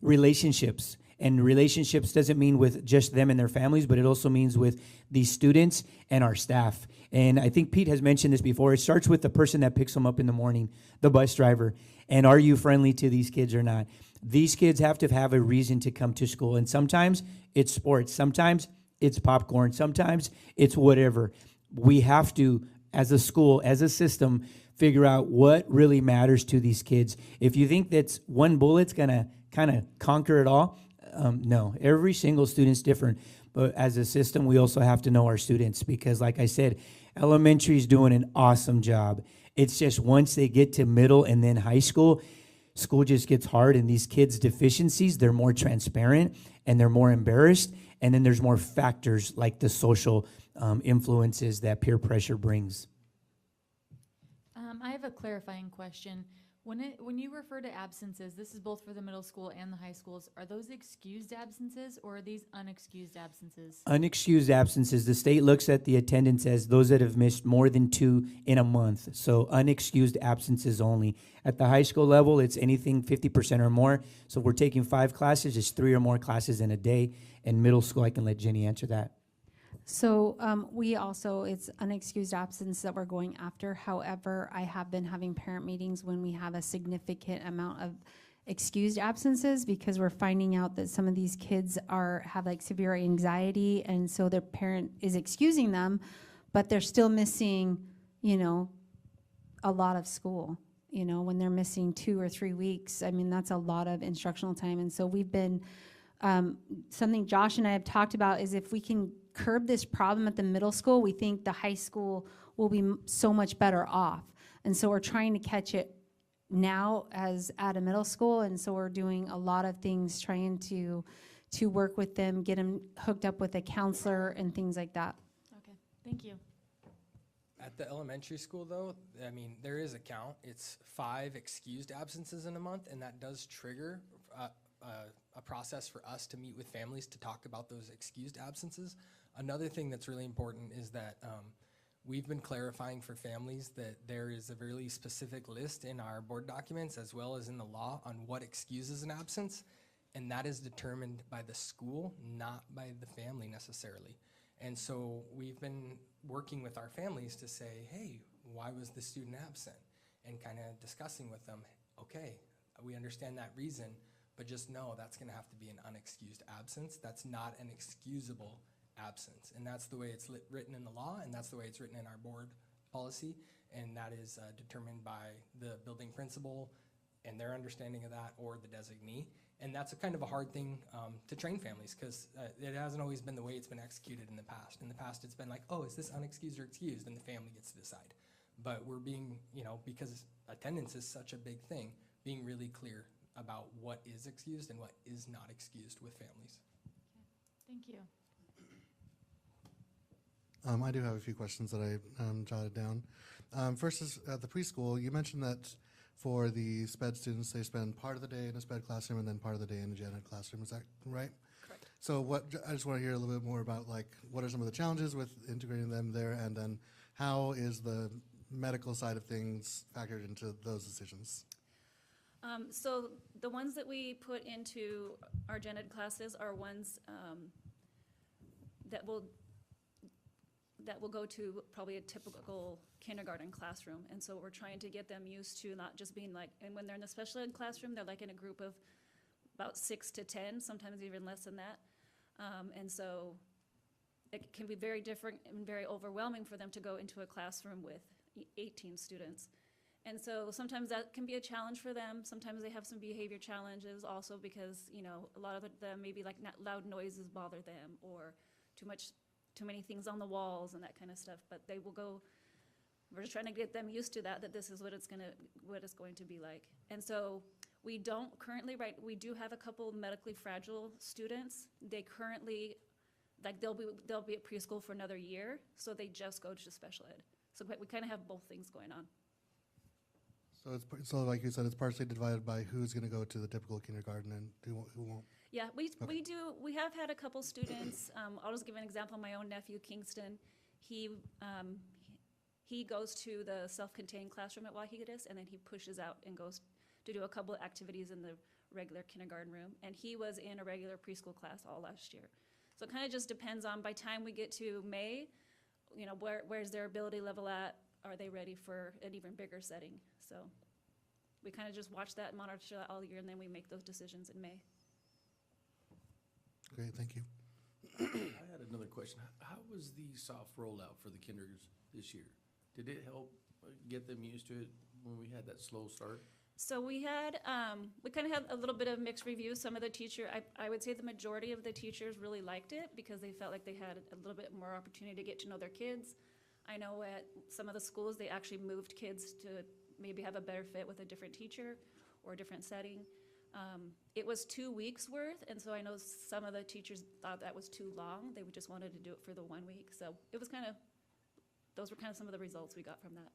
relationships. And relationships doesn't mean with just them and their families, but it also means with these students and our staff. And I think Pete has mentioned this before. It starts with the person that picks them up in the morning, the bus driver. And are you friendly to these kids or not? These kids have to have a reason to come to school. And sometimes it's sports. Sometimes it's popcorn. Sometimes it's whatever. We have to, as a school, as a system, figure out what really matters to these kids. If you think that's one bullet's going to kind of conquer it all, no. Every single student's different. But as a system, we also have to know our students because, like I said, elementary is doing an awesome job. It's just once they get to middle and then high school, school just gets hard, and these kids' deficiencies, they're more transparent and they're more embarrassed. And then there's more factors like the social influences that peer pressure brings. I have a clarifying question. When you refer to absences, this is both for the middle school and the high schools, are those excused absences or are these unexcused absences? Unexcused absences, the state looks at the attendance as those that have missed more than 2 in a month. So unexcused absences only. At the high school level, it's anything 50% or more. So if we're taking 5 classes, it's 3 or more classes in a day. In middle school, I can let Jenny answer that. So we also, it's unexcused absence that we're going after. However, I have been having parent meetings when we have a significant amount of excused absences because we're finding out that some of these kids have like severe anxiety, and so their parent is excusing them, but they're still missing, a lot of school. When they're missing 2 or 3 weeks, I mean, that's a lot of instructional time. And so we've been, something Josh and I have talked about is if we can curb this problem at the middle school, we think the high school will be so much better off. And so we're trying to catch it now as at a middle school, and so we're doing a lot of things trying to work with them, get them hooked up with a counselor and things like that. Okay, thank you. At the elementary school, though, I mean, there is a count. It's 5 excused absences in a month, and that does trigger a process for us to meet with families to talk about those excused absences. Another thing that's really important is that we've been clarifying for families that there is a really specific list in our board documents as well as in the law on what excuses an absence, and that is determined by the school, not by the family necessarily. And so we've been working with our families to say, hey, why was the student absent? And kind of discussing with them, okay, we understand that reason, but just know that's going to have to be an unexcused absence. That's not an excusable absence. And that's the way it's written in the law, and that's the way it's written in our board policy, and that is determined by the building principal and their understanding of that, or the designee. And that's a kind of a hard thing to train families, because it hasn't always been the way it's been executed in the past. In the past, it's been like, oh, is this unexcused or excused? And the family gets to decide. But we're being, because attendance is such a big thing, being really clear about what is excused and what is not excused with families. Thank you. I do have a few questions that I jotted down. First is at the preschool, you mentioned that for the SPED students, they spend part of the day in a SPED classroom and then part of the day in a gen ed classroom. Is that right? Correct. So I just want to hear a little bit more about, like, what are some of the challenges with integrating them there, and then how is the medical side of things factored into those decisions? So the ones that we put into our gen ed classes are ones that will go to probably a typical kindergarten classroom. And so we're trying to get them used to not just being like, and when they're in the special ed classroom, they're like in a group of about 6 to 10, sometimes even less than that. And so it can be very different and very overwhelming for them to go into a classroom with 18 students. And so sometimes that can be a challenge for them. Sometimes they have some behavior challenges also because, a lot of them maybe like loud noises bother them, or too many things on the walls and that kind of stuff. But they will go, we're just trying to get them used to that this is what it's going to be like. And so we don't currently, we do have a couple medically fragile students. They currently, they'll be at preschool for another year, so they just go to special ed. So we kind of have both things going on. So like you said, it's partially divided by who's going to go to the typical kindergarten and who won't. Yeah, we have had a couple students. I'll just give an example. My own nephew, Kingston, he goes to the self-contained classroom at Wahigatus, and then he pushes out and goes to do a couple of activities in the regular kindergarten room. And he was in a regular preschool class all last year. So it kind of just depends on, by time we get to May, where's their ability level at? Are they ready for an even bigger setting? So we kind of just watch that and monitor that all year, and then we make those decisions in May. Great, thank you. I had another question. How was the soft rollout for the kinders this year? Did it help get them used to it when we had that slow start? So we had, we kind of had a little bit of mixed reviews. Some of the I would say the majority of the teachers really liked it because they felt like they had a little bit more opportunity to get to know their kids. I know at some of the schools, they actually moved kids to maybe have a better fit with a different teacher or a different setting. It was 2 weeks worth, and so I know some of the teachers thought that was too long. They just wanted to do it for the 1 week. So it was those were kind of some of the results we got from that.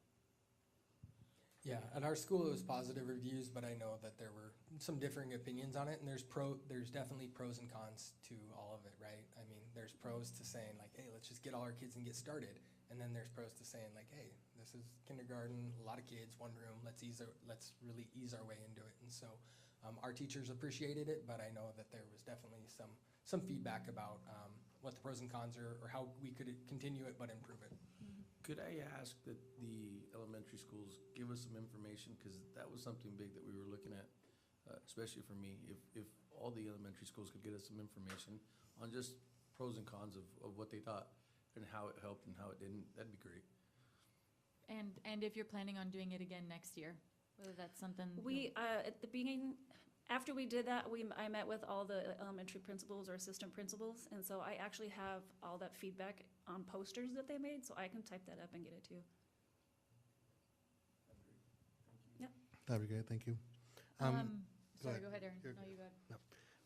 Yeah, at our school it was positive reviews, but I know that there were some differing opinions on it, and there's definitely pros and cons to all of it, right? I mean, there's pros to saying like, hey, let's just get all our kids and get started, and then there's pros to saying like, hey, this is kindergarten, a lot of kids, one room, let's really ease our way into it. And so our teachers appreciated it, but I know that there was definitely some feedback about what the pros and cons are, or how we could continue it but improve it. Could I ask that the elementary schools give us some information, because that was something big that we were looking at, especially for me. If all the elementary schools could get us some information on just pros and cons of what they thought and how it helped and how it didn't, that'd be great. And if you're planning on doing it again next year, whether that's something. We, at the beginning, after we did that, I met with all the elementary principals or assistant principals, and so I actually have all that feedback on posters that they made, so I can type that up and get it to you. Yep. That'd be great, thank you. Sorry, ahead. go ahead, Erin. You're No, you go ahead.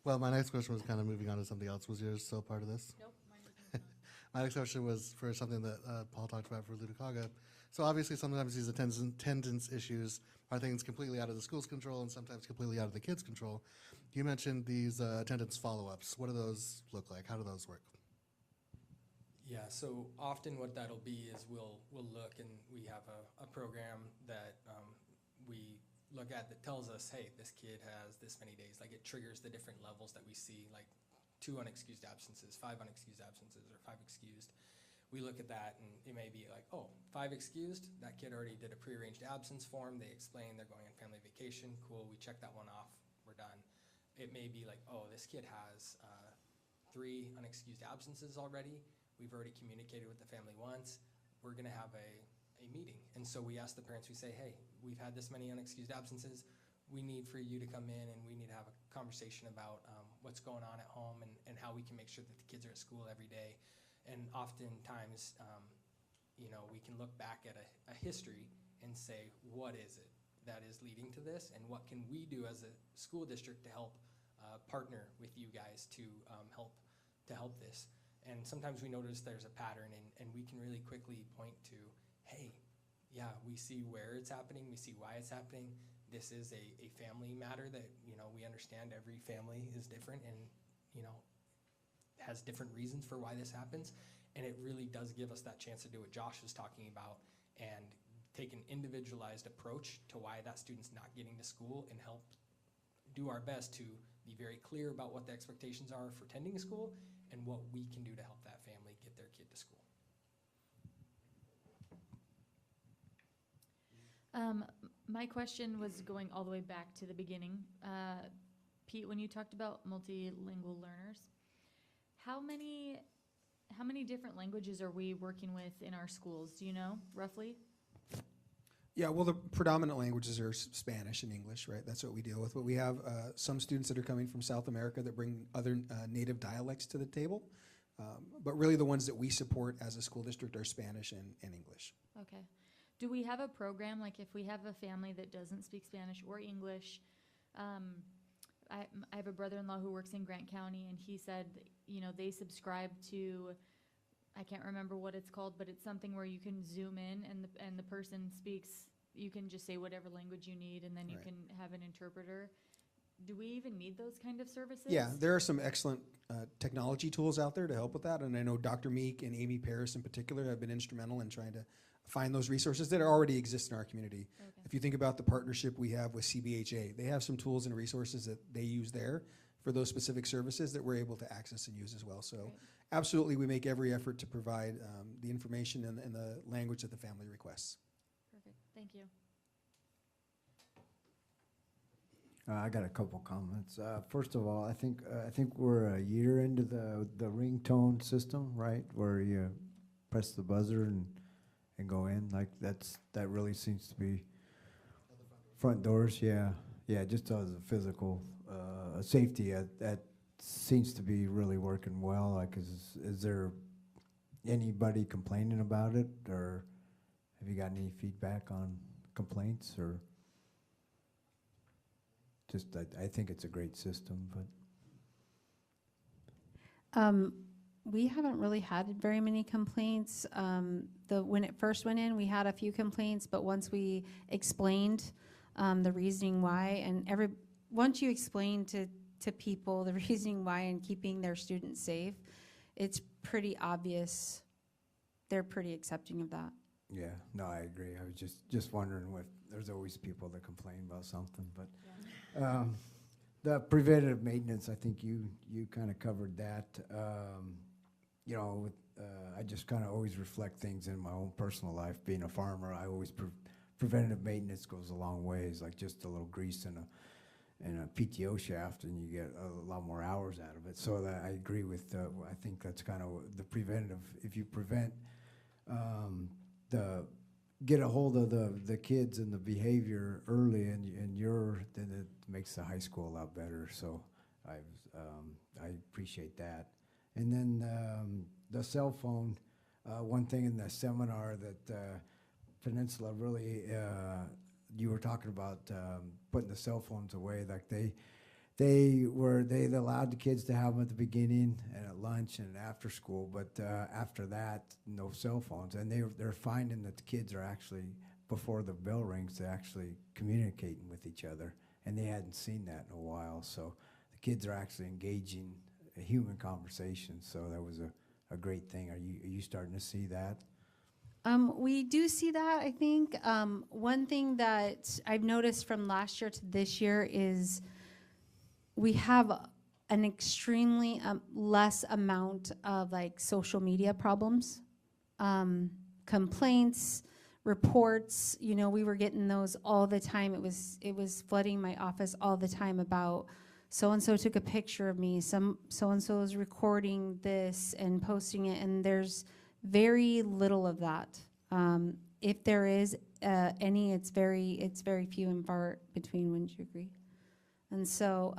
Well, my next question was kind of moving on to something else. Was yours still part of this? Nope, mine is moving on. My next question was for something that Paul talked about for Ludokaga. So obviously, sometimes these attendance issues are things completely out of the school's control and sometimes completely out of the kids' control. You mentioned these attendance follow-ups. What do those look like? How do those work? Yeah, so often what that'll be is we'll look and we have a program that we look at that tells us, hey, this kid has this many days. Like it triggers the different levels that we see, like 2 unexcused absences, 5 unexcused absences, or 5 excused. We look at that and it may be like, oh, 5 excused, that kid already did a prearranged absence form. They explain they're going on family vacation. Cool, we check that one off, we're done. It may be like, oh, this kid has 3 unexcused absences already. We've already communicated with the family once. We're gonna have a meeting. And so we ask the parents, we say, hey, we've had this many unexcused absences. We need for you to come in and we need to have a conversation about what's going on at home and how we can make sure that the kids are at school every day. And oftentimes, you know, we can look back at a history and say, what is it that is leading to this? And what can we do as a school district to help partner with you guys to help this? And sometimes we notice there's a pattern and we can really quickly point to, hey, yeah, we see where it's happening, we see why it's happening. This is a family matter that, you know, we understand every family is different and, you know, has different reasons for why this happens. And it really does give us that chance to do what Josh was talking about and take an individualized approach to why that student's not getting to school and help do our best to be very clear about what the expectations are for attending school and what we can do to help that family get their kid to school. My question was going all the way back to the beginning. Pete, when you talked about multilingual learners, how many different languages are we working with in our schools? Do you know, roughly? Yeah, well, the predominant languages are Spanish and English, right? That's what we deal with. But we have some students that are coming from South America that bring other native dialects to the table. But really the ones that we support as a school district are Spanish and English. Okay. Do we have a program, like if we have a family that doesn't speak Spanish or English? I have a brother-in-law who works in Grant County, and he said, you know, they subscribe to, I can't remember what it's called, but it's something where you can zoom in and the person speaks, you can just say whatever language you need, and then you Right. can have an interpreter. Do we even need those kind of services? Yeah, there are some excellent technology tools out there to help with that. And I know Dr. Meek and Amy Paris in particular have been instrumental in trying to find those resources that already exist in our community. Okay. If you think about the partnership we have with CBHA, they have some tools and resources that they use there for those specific services that we're able to access and use as well. So Great. absolutely, we make every effort to provide the information and the language that the family requests. Perfect. Thank you. I got a couple comments. First of all, I think we're a year into the ringtone system, right? Where you press the buzzer and go in. Like that really seems to be front doors. Yeah, just as a physical safety. That seems to be really working well. Like, is there anybody complaining about it, or have you got any feedback on complaints or? Just, I think it's a great system, but. We haven't really had very many complaints. When it first went in, we had a few complaints, but once we explained the reasoning why, and once you explain to people the reasoning why and keeping their students safe, it's pretty obvious. They're pretty accepting of that. Yeah, no, I agree. I was just wondering what, there's always people that complain about something, but. The preventative maintenance, I think you kind of covered that. You know, I just kind of always reflect things in my own personal life. Being a farmer, I always preventative maintenance goes a long ways. Like just a little grease in a PTO shaft, and you get a lot more hours out of it. So that I agree with. I think that's kind of the preventative. If you prevent get a hold of the kids and the behavior early, then it makes the high school a lot better. So I appreciate that. And then the cell phone, one thing in the seminar that Peninsula really you were talking about putting the cell phones away. Like they allowed the kids to have them at the beginning and at lunch and after school, but after that, no cell phones. And they're finding that the kids are actually, before the bell rings, they're actually communicating with each other, and they hadn't seen that in a while. So the kids are actually engaging a human conversation. So that was a great thing. Are you starting to see that? We do see that, I think. One thing that I've noticed from last year to this year is we have an extremely less amount of like social media problems, complaints, reports. You know, we were getting those all the time. It was flooding my office all the time about so-and-so took a picture of me, so-and-so is recording this and posting it, and there's very little of that. If there is any, it's very few and far between. Wouldn't you agree? And so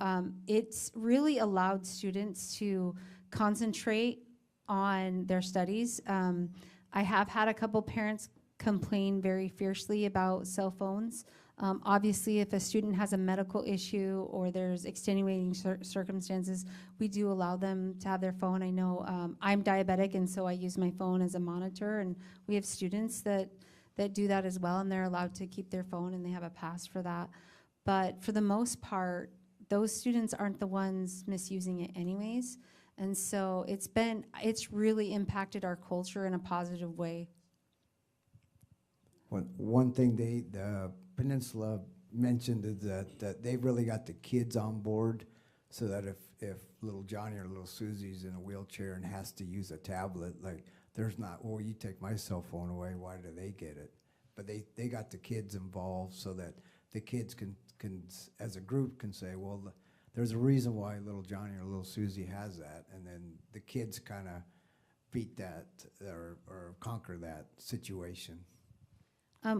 it's really allowed students to concentrate on their studies. I have had a couple parents complain very fiercely about cell phones. Obviously, if a student has a medical issue or there's extenuating circumstances, we do allow them to have their phone. I know I'm diabetic, and so I use my phone as a monitor, and we have students that do that as well, and they're allowed to keep their phone, and they have a pass for that. But for the most part, those students aren't the ones misusing it anyways. And so it's really impacted our culture in a positive way. One thing the Peninsula mentioned is that they really got the kids on board, so that if little Johnny or little Susie's in a wheelchair and has to use a tablet, like there's not, well, you take my cell phone away, why do they get it? But they got the kids involved so that the kids can as a group can say, well, there's a reason why little Johnny or little Susie has that, and then the kids kind of beat that or conquer that situation.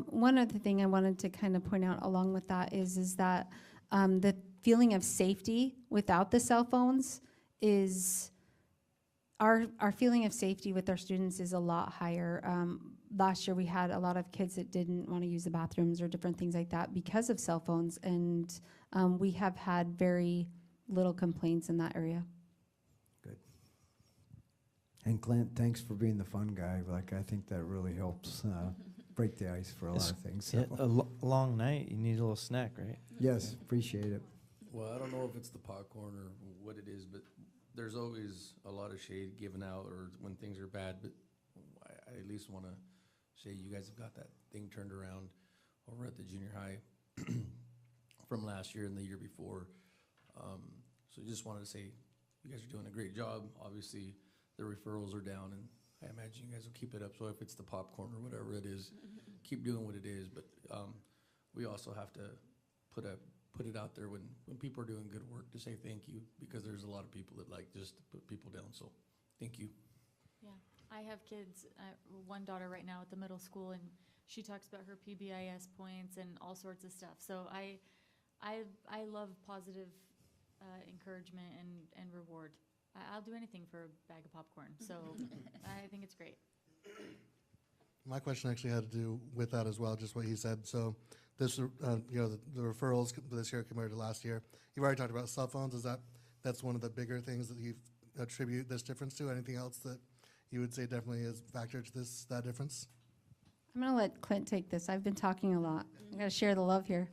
One other thing I wanted to kind of point out along with that is that the feeling of safety without the cell phones is our feeling of safety with our students is a lot higher. Last year we had a lot of kids that didn't want to use the bathrooms or different things like that because of cell phones, and we have had very little complaints in that area. Good. And Clint, thanks for being the fun guy. Like, I think that really helps break the ice for a lot of things. So. Yeah, long night, you need a little snack, right? Yes, appreciate it. Well, I don't know if it's the popcorn or what it is, but there's always a lot of shade given out or when things are bad, but I at least want to say you guys have got that thing turned around over at the junior high from last year and the year before. So just wanted to say you guys are doing a great job. Obviously, the referrals are down, and I imagine you guys will keep it up. So if it's the popcorn or whatever it is, keep doing what it is. But we also have to put it out there when people are doing good work to say thank you, because there's a lot of people that like just to put people down. So thank you. Yeah, I have kids, one daughter right now at the middle school, and she talks about her PBIS points and all sorts of stuff. So I love positive encouragement and reward. I'll do anything for a bag of popcorn. So I think it's great. My question actually had to do with that as well, just what he said. So this, the referrals this year compared to last year, you've already talked about cell phones. That's one of the bigger things that you attribute this difference to? Anything else that you would say definitely is factor to that difference? I'm going to let Clint take this. I've been talking a lot. I got to share the love here.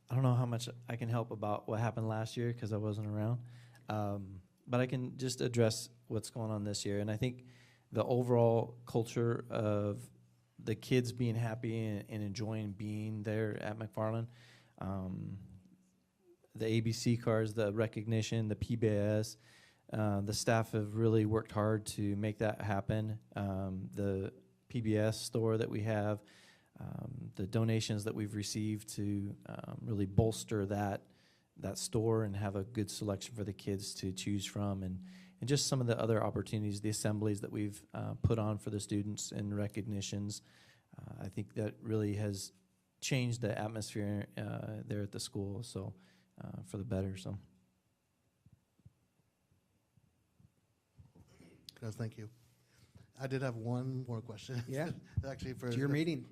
I don't know how much I can help about what happened last year because I wasn't around. But I can just address what's going on this year. And I think the overall culture of the kids being happy and enjoying being there at McFarland, the ABC cards, the recognition, the PBIS, the staff have really worked hard to make that happen. The PBS store that we have, the donations that we've received to really bolster that store and have a good selection for the kids to choose from, and just some of the other opportunities, the assemblies that we've put on for the students and recognitions. I think that really has changed the atmosphere there at the school, so for the better. So, Guys, thank you. I did have one more question. Yeah. Actually, for It's your meeting.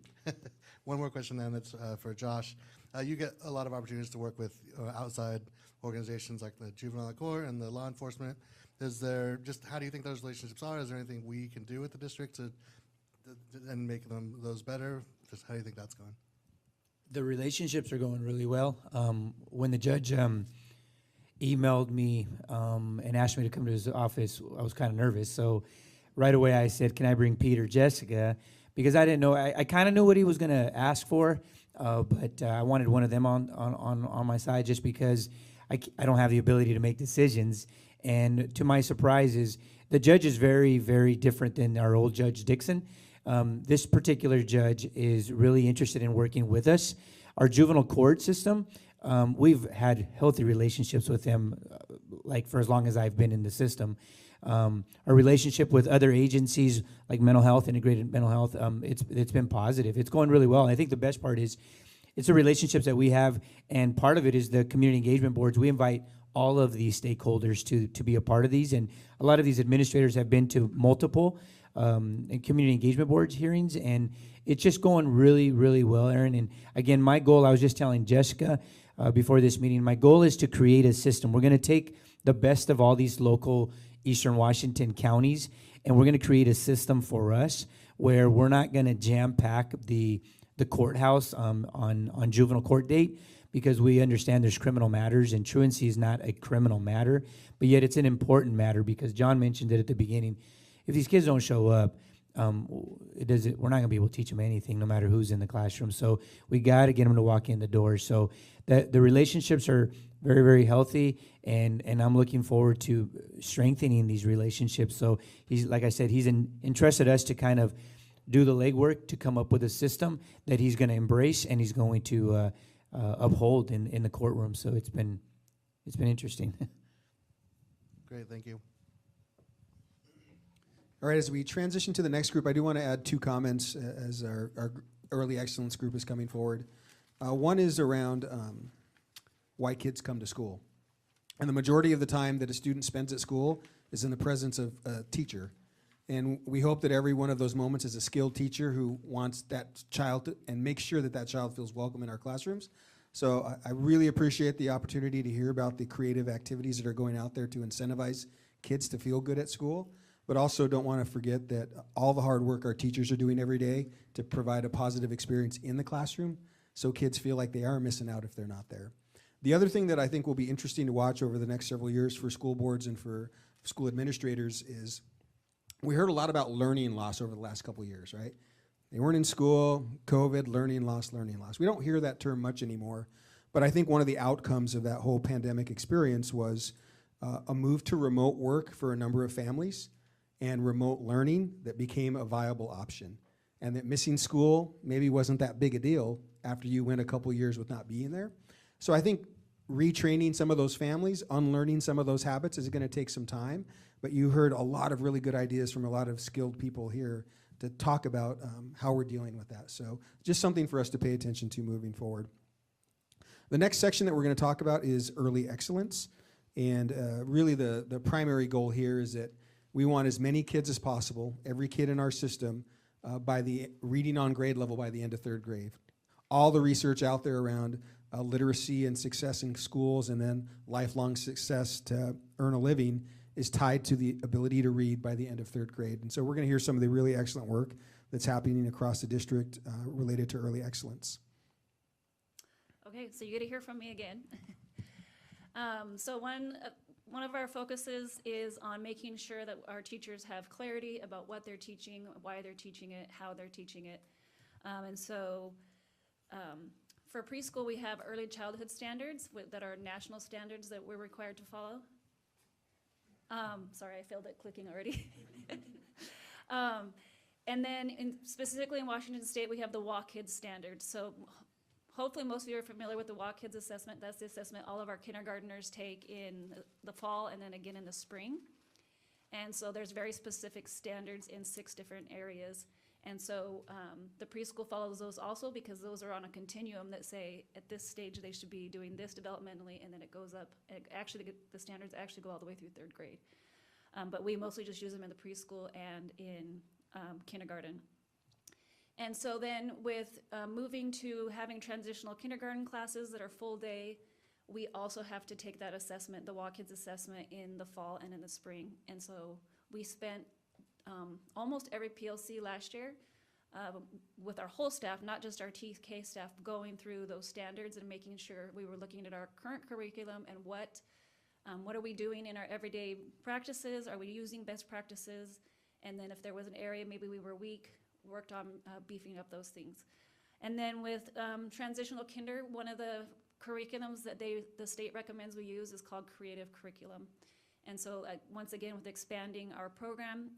one more question, then it's for Josh. You get a lot of opportunities to work with outside organizations like the Juvenile Court and the law enforcement. Is there just how do you think those relationships are? Is there anything we can do with the district to and make those better? Just how do you think that's going? The relationships are going really well. When the judge emailed me and asked me to come to his office, I was kind of nervous. So right away I said, can I bring Pete or Jessica? Because I didn't know, I kind of knew what he was going to ask for, but I wanted one of them on my side just because I don't have the ability to make decisions. And to my surprise is the judge is very, very different than our old Judge Dixon. This particular judge is really interested in working with us. Our juvenile court system, we've had healthy relationships with them like for as long as I've been in the system. Our relationship with other agencies like mental health, integrated mental health, it's been positive. It's going really well. I think the best part is it's the relationships that we have, and part of it is the community engagement boards. We invite all of these stakeholders to be a part of these, and a lot of these administrators have been to multiple community engagement boards hearings, and it's just going really, really well, Aaron. And again, my goal, I was just telling Jessica before this meeting, my goal is to create a system. We're going to take the best of all these local Eastern Washington counties, and we're going to create a system for us where we're not going to jam pack the courthouse on juvenile court date, because we understand there's criminal matters, and truancy is not a criminal matter, but yet it's an important matter because John mentioned it at the beginning. If these kids don't show up, we're not going to be able to teach them anything, no matter who's in the classroom. So we got to get them to walk in the door. So the relationships are very, very healthy, and I'm looking forward to strengthening these relationships. So he's, like I said, he's entrusted us to kind of do the legwork to come up with a system that he's going to embrace and he's going to uphold in the courtroom. So it's been interesting. Great, thank you. All right, as we transition to the next group, I do want to add two comments as our early excellence group is coming forward. One is around why kids come to school. And the majority of the time that a student spends at school is in the presence of a teacher. And we hope that every one of those moments is a skilled teacher who wants that child to, and makes sure that that child feels welcome in our classrooms. So I really appreciate the opportunity to hear about the creative activities that are going out there to incentivize kids to feel good at school, but also don't want to forget that all the hard work our teachers are doing every day to provide a positive experience in the classroom so kids feel like they are missing out if they're not there. The other thing that I think will be interesting to watch over the next several years for school boards and for school administrators is we heard a lot about learning loss over the last couple of years, right? They weren't in school, COVID, learning loss, learning loss. We don't hear that term much anymore, but I think one of the outcomes of that whole pandemic experience was a move to remote work for a number of families and remote learning that became a viable option. And that missing school maybe wasn't that big a deal after you went a couple years with not being there. So I think retraining some of those families, unlearning some of those habits is going to take some time, but you heard a lot of really good ideas from a lot of skilled people here to talk about how we're dealing with that. So just something for us to pay attention to moving forward. The next section that we're going to talk about is early excellence. And really the primary goal here is that we want as many kids as possible, every kid in our system, by the reading on grade level by the end of third grade. All the research out there around literacy and success in schools and then lifelong success to earn a living is tied to the ability to read by the end of third grade. And so we're going to hear some of the really excellent work that's happening across the district related to early excellence. Okay, so you get to hear from me again. So one of our focuses is on making sure that our teachers have clarity about what they're teaching, why they're teaching it, how they're teaching it. And so for preschool, we have early childhood standards that are national standards that we're required to follow. Sorry, I failed at clicking already. And then specifically in Washington State, we have the Walk Kids standards. So hopefully most of you are familiar with the Walk Kids assessment. That's the assessment all of our kindergartners take in the fall and then again in the spring. And so there's very specific standards in 6 different areas. And so the preschool follows those also because those are on a continuum that say at this stage they should be doing this developmentally, and then it goes up. Actually, the standards actually go all the way through third grade. But we mostly just use them in the preschool and in kindergarten. And so then with moving to having transitional kindergarten classes that are full day, we also have to take that assessment, the WAKIDS assessment, in the fall and in the spring. And so we spent almost every PLC last year with our whole staff, not just our TK staff, going through those standards and making sure we were looking at our current curriculum and what are we doing in our everyday practices? Are we using best practices? And then if there was an area maybe we were weak, worked on beefing up those things. And then with transitional kinder, one of the curriculums that the state recommends we use is called creative curriculum. And so once again, with expanding our program,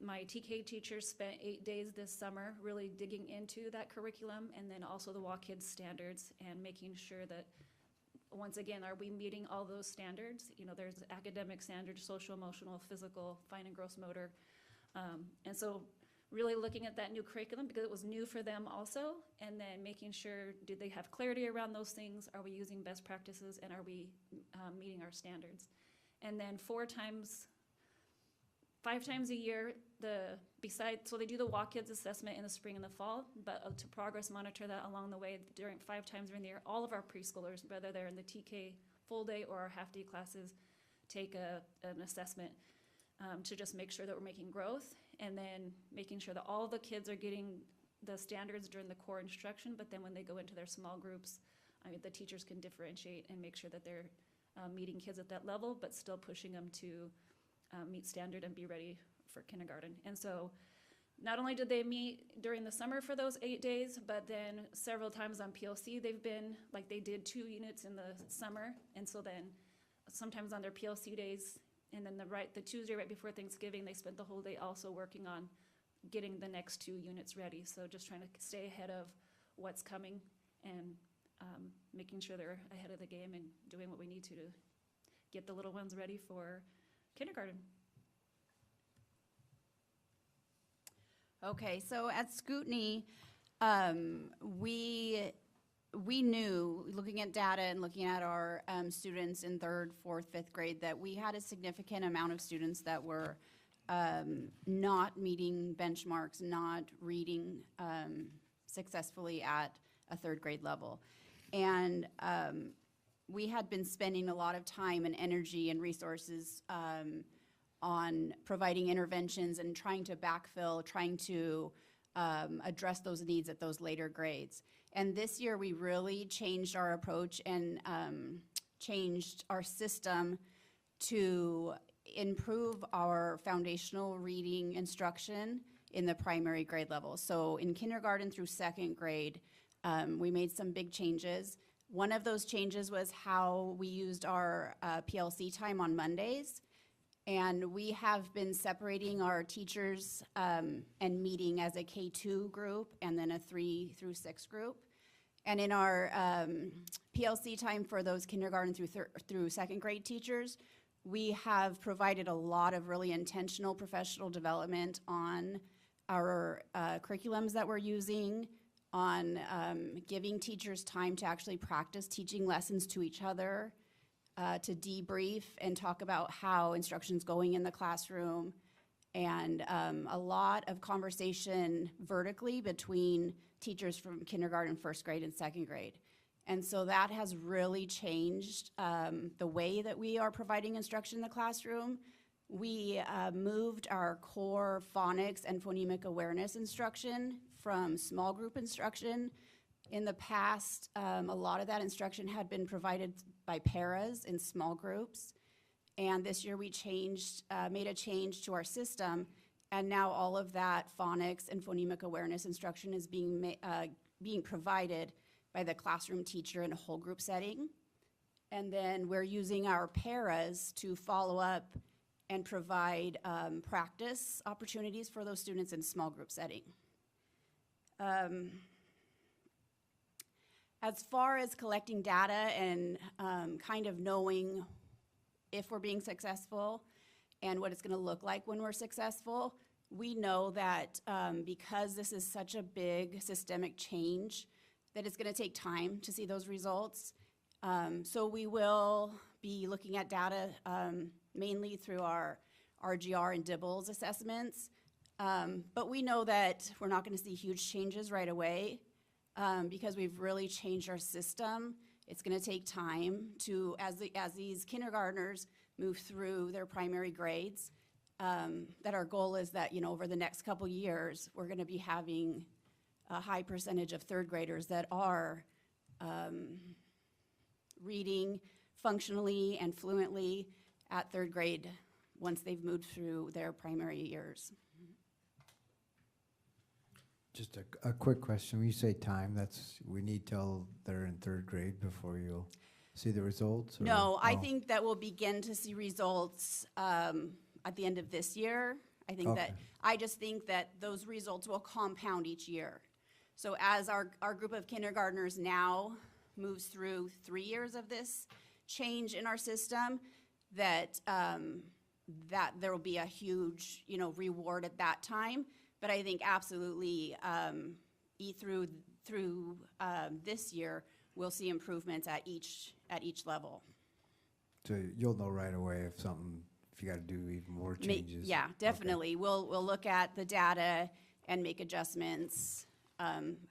my TK teachers spent 8 days this summer really digging into that curriculum, and then also the WAKIDS standards and making sure that, once again, are we meeting all those standards? You know, there's academic standards, social, emotional, physical, fine and gross motor. And so really looking at that new curriculum because it was new for them also, and then making sure, do they have clarity around those things? Are we using best practices, and are we meeting our standards? And then 5 times a year, so they do the WAKIDS assessment in the spring and the fall, but to progress monitor that along the way during 5 times during the year, all of our preschoolers, whether they're in the TK full day or our half day classes, take an assessment to just make sure that we're making growth, and then making sure that all the kids are getting the standards during the core instruction, but then when they go into their small groups, the teachers can differentiate and make sure that they're meeting kids at that level, but still pushing them to meet standard and be ready for kindergarten. And so not only did they meet during the summer for those 8 days, but then several times on PLC they've been, like they did 2 units in the summer, and so then sometimes on their PLC days, and then the Tuesday right before Thanksgiving, they spent the whole day also working on getting the next 2 units ready. So just trying to stay ahead of what's coming and making sure they're ahead of the game and doing what we need to get the little ones ready for kindergarten. Okay, so at Scootney, we knew, looking at data and looking at our students in 3rd, 4th, 5th grade, that we had a significant amount of students that were not meeting benchmarks, not reading successfully at a 3rd grade level. And we had been spending a lot of time and energy and resources on providing interventions and trying to backfill, trying to address those needs at those later grades. And this year we really changed our approach and changed our system to improve our foundational reading instruction in the primary grade level. So in kindergarten through 2nd grade, we made some big changes. One of those changes was how we used our PLC time on Mondays. And we have been separating our teachers and meeting as a K2 group and then a 3 through 6 group. And in our PLC time for those kindergarten through 2nd grade teachers, we have provided a lot of really intentional professional development on our curriculums that we're using, on giving teachers time to actually practice teaching lessons to each other, to debrief and talk about how instruction's going in the classroom, and a lot of conversation vertically between teachers from kindergarten, 1st grade, and 2nd grade. And so that has really changed the way that we are providing instruction in the classroom. We moved our core phonics and phonemic awareness instruction from small group instruction. In the past, a lot of that instruction had been provided by paras in small groups. And this year we changed, made a change to our system, and now all of that phonics and phonemic awareness instruction is being provided by the classroom teacher in a whole group setting. And then we're using our paras to follow up and provide practice opportunities for those students in small group setting. As far as collecting data and kind of knowing if we're being successful and what it's going to look like when we're successful, we know that because this is such a big systemic change, that it's going to take time to see those results. So we will be looking at data mainly through our RGR and DIBELS assessments. But we know that we're not going to see huge changes right away because we've really changed our system. It's going to take time to, as these kindergartners move through their primary grades, that our goal is that, over the next couple years, we're going to be having a high percentage of third graders that are reading functionally and fluently at third grade once they've moved through their primary years. Just a quick question. When you say time, we need till they're in third grade before you'll see the results? Or? No, I think that we'll begin to see results at the end of this year. I just think that those results will compound each year. So as our group of kindergartners now moves through 3 years of this change in our system, that there will be a huge, reward at that time. But I think absolutely through this year, we'll see improvements at each level. So you'll know right away if you got to do even more changes. Yeah, definitely. Okay. We'll look at the data and make adjustments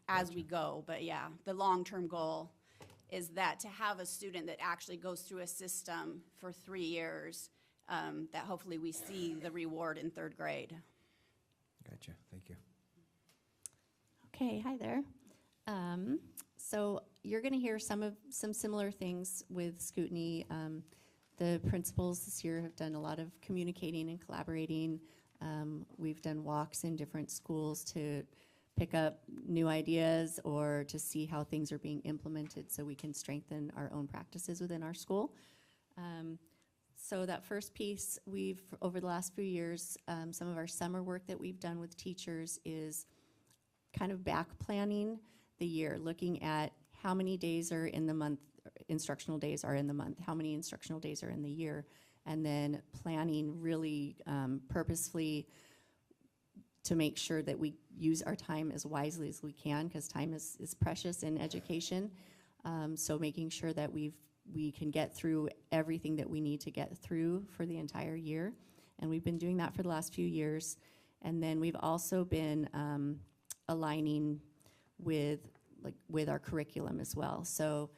as we go. But yeah, the long-term goal is that to have a student that actually goes through a system for 3 years, that hopefully we see the reward in third grade. Gotcha. Thank you. Okay, hi there. So you're going to hear some similar things with Scootney. The principals this year have done a lot of communicating and collaborating. We've done walks in different schools to pick up new ideas or to see how things are being implemented so we can strengthen our own practices within our school. So that first piece, over the last few years, some of our summer work that we've done with teachers is kind of back planning the year, looking at how many days are in the month, instructional days are in the month, how many instructional days are in the year, and then planning really purposefully to make sure that we use our time as wisely as we can, because time is precious in education. So making sure that we can get through everything that we need to get through for the entire year. And we've been doing that for the last few years. And then we've also been aligning with our curriculum as well. So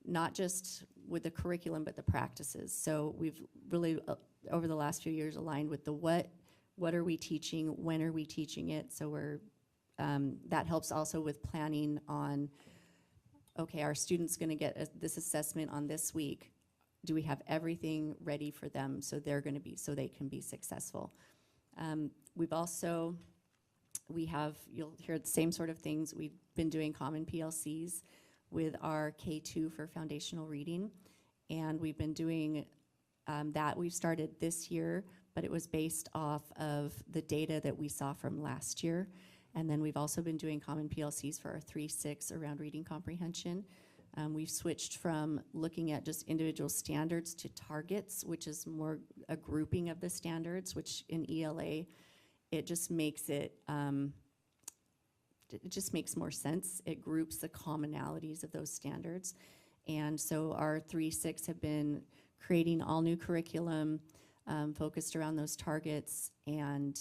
not just with the curriculum, but the practices. So we've really, over the last few years, aligned with the what are we teaching, when are we teaching it? So that helps also with planning on, okay, our student's gonna get this assessment on this week. Do we have everything ready for them so they can be successful? You'll hear the same sort of things. We've been doing common PLCs with our K2 for foundational reading. And we've been doing that. We've started this year, but it was based off of the data that we saw from last year. And then we've also been doing common PLCs for our 3-6 around reading comprehension. We've switched from looking at just individual standards to targets, which is more a grouping of the standards, which in ELA, it just makes more sense. It groups the commonalities of those standards. And so our 3-6 have been creating all new curriculum focused around those targets, and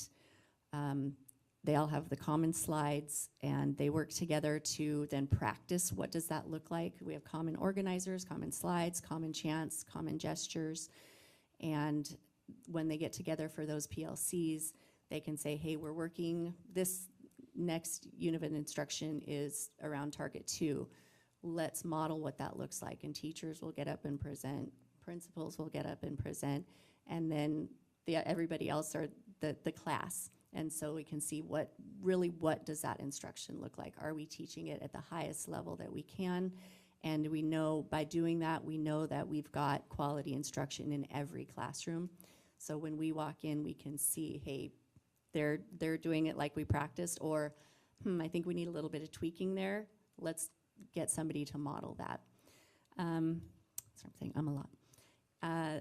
they all have the common slides, and they work together to then practice what does that look like. We have common organizers, common slides, common chants, common gestures, and when they get together for those PLCs, they can say, hey, we're working, this next unit of instruction is around target 2. Let's model what that looks like, and teachers will get up and present, principals will get up and present, and then everybody else are the class. And so we can see what does that instruction look like? Are we teaching it at the highest level that we can? And we know by doing that, we know that we've got quality instruction in every classroom. So when we walk in, we can see, hey, they're doing it like we practiced, or I think we need a little bit of tweaking there. Let's get somebody to model that. Sorry, I'm saying a lot.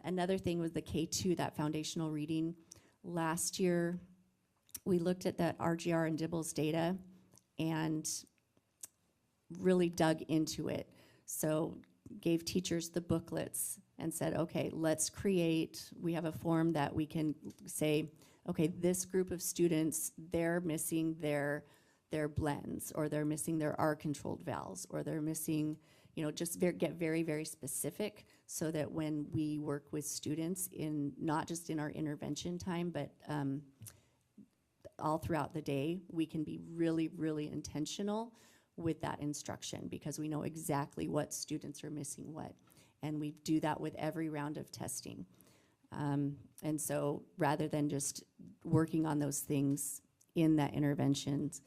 Another thing was the K2, that foundational reading. Last year, we looked at that RGR and DIBELS data and really dug into it. So gave teachers the booklets and said, okay, we have a form that we can say, okay, this group of students, they're missing their blends, or they're missing their R-controlled valves, or they're missing, just get very, very specific, so that when we work with students not just in our intervention time, but all throughout the day, we can be really, really intentional with that instruction, because we know exactly what students are missing what. And we do that with every round of testing. And so rather than just working on those things in that interventions,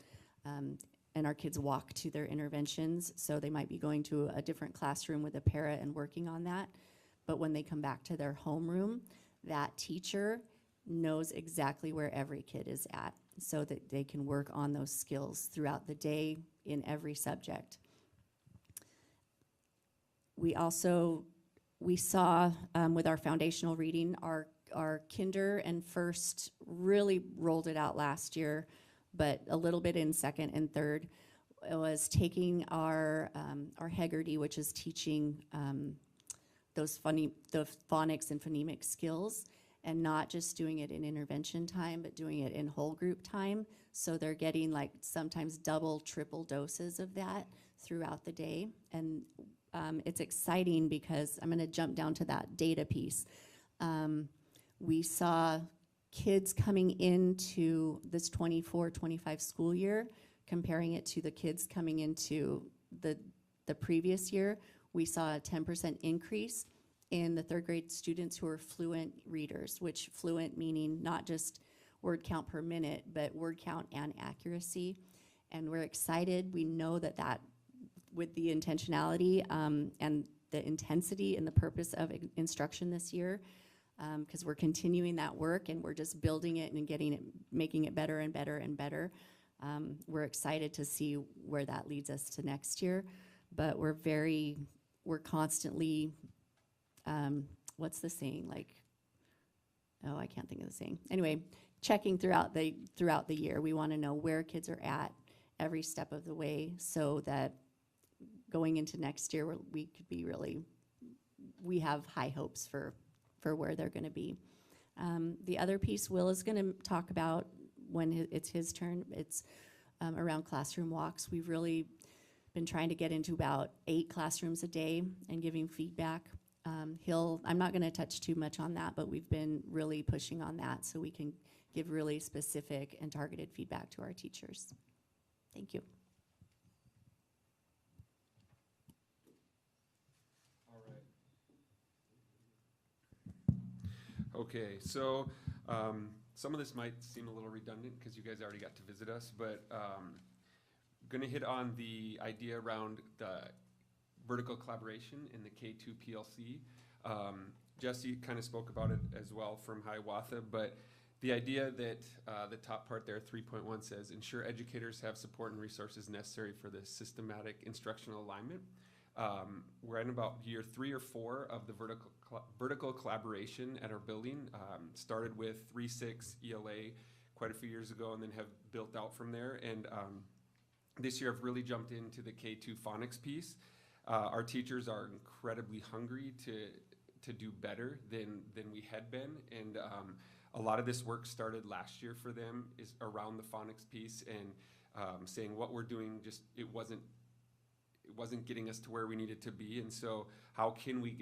and our kids walk to their interventions, so they might be going to a different classroom with a para and working on that. But when they come back to their homeroom, that teacher knows exactly where every kid is at, so that they can work on those skills throughout the day in every subject. We saw with our foundational reading, our kinder and first really rolled it out last year, but a little bit in second and third. It was taking our Hegarty, which is teaching the phonics and phonemic skills, and not just doing it in intervention time, but doing it in whole group time. So they're getting like sometimes double, triple doses of that throughout the day. And it's exciting because I'm gonna jump down to that data piece. We saw kids coming into this 24-25 school year, comparing it to the kids coming into the previous year. We saw a 10% increase in the third grade students who are fluent readers, which fluent meaning not just word count per minute, but word count and accuracy. And we're excited. We know that with the intentionality and the intensity and the purpose of instruction this year, because we're continuing that work and we're just building it and making it better and better and better. We're excited to see where that leads us to next year, but we're constantly, what's the saying? I can't think of the saying. Anyway, checking throughout the year. We want to know where kids are at every step of the way, so that going into next year, we have high hopes for where they're going to be. The other piece Will is going to talk about when it's his turn. It's around classroom walks. We've really been trying to get into about 8 classrooms a day and giving feedback. I'm not going to touch too much on that, but we've been really pushing on that so we can give really specific and targeted feedback to our teachers. Thank you. Okay, so some of this might seem a little redundant because you guys already got to visit us, but going to hit on the idea around the vertical collaboration in the K2 PLC. Jesse kind of spoke about it as well from Hiawatha, but the idea that the top part there, 3.1, says, ensure educators have support and resources necessary for the systematic instructional alignment. We're in about year 3 or 4 of the vertical collaboration at our building. Started with 3-6 ELA quite a few years ago and then have built out from there. And this year I've really jumped into the K2 phonics piece. Our teachers are incredibly hungry to do better than we had been. And a lot of this work started last year for them is around the phonics piece and saying what we're doing it wasn't getting us to where we needed to be, and so how can we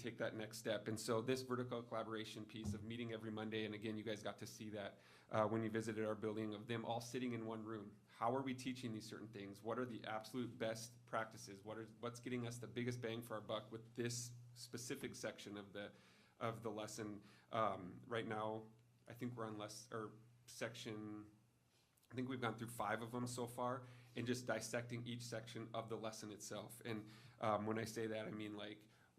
take that next step? And so this vertical collaboration piece of meeting every Monday, and again, you guys got to see that when you visited our building, of them all sitting in one room. How are we teaching these certain things? What are the absolute best practices? What's getting us the biggest bang for our buck with this specific section of the lesson? Right now, I think we're on section. I think we've gone through 5 of them so far, and just dissecting each section of the lesson itself. And when I say that, I mean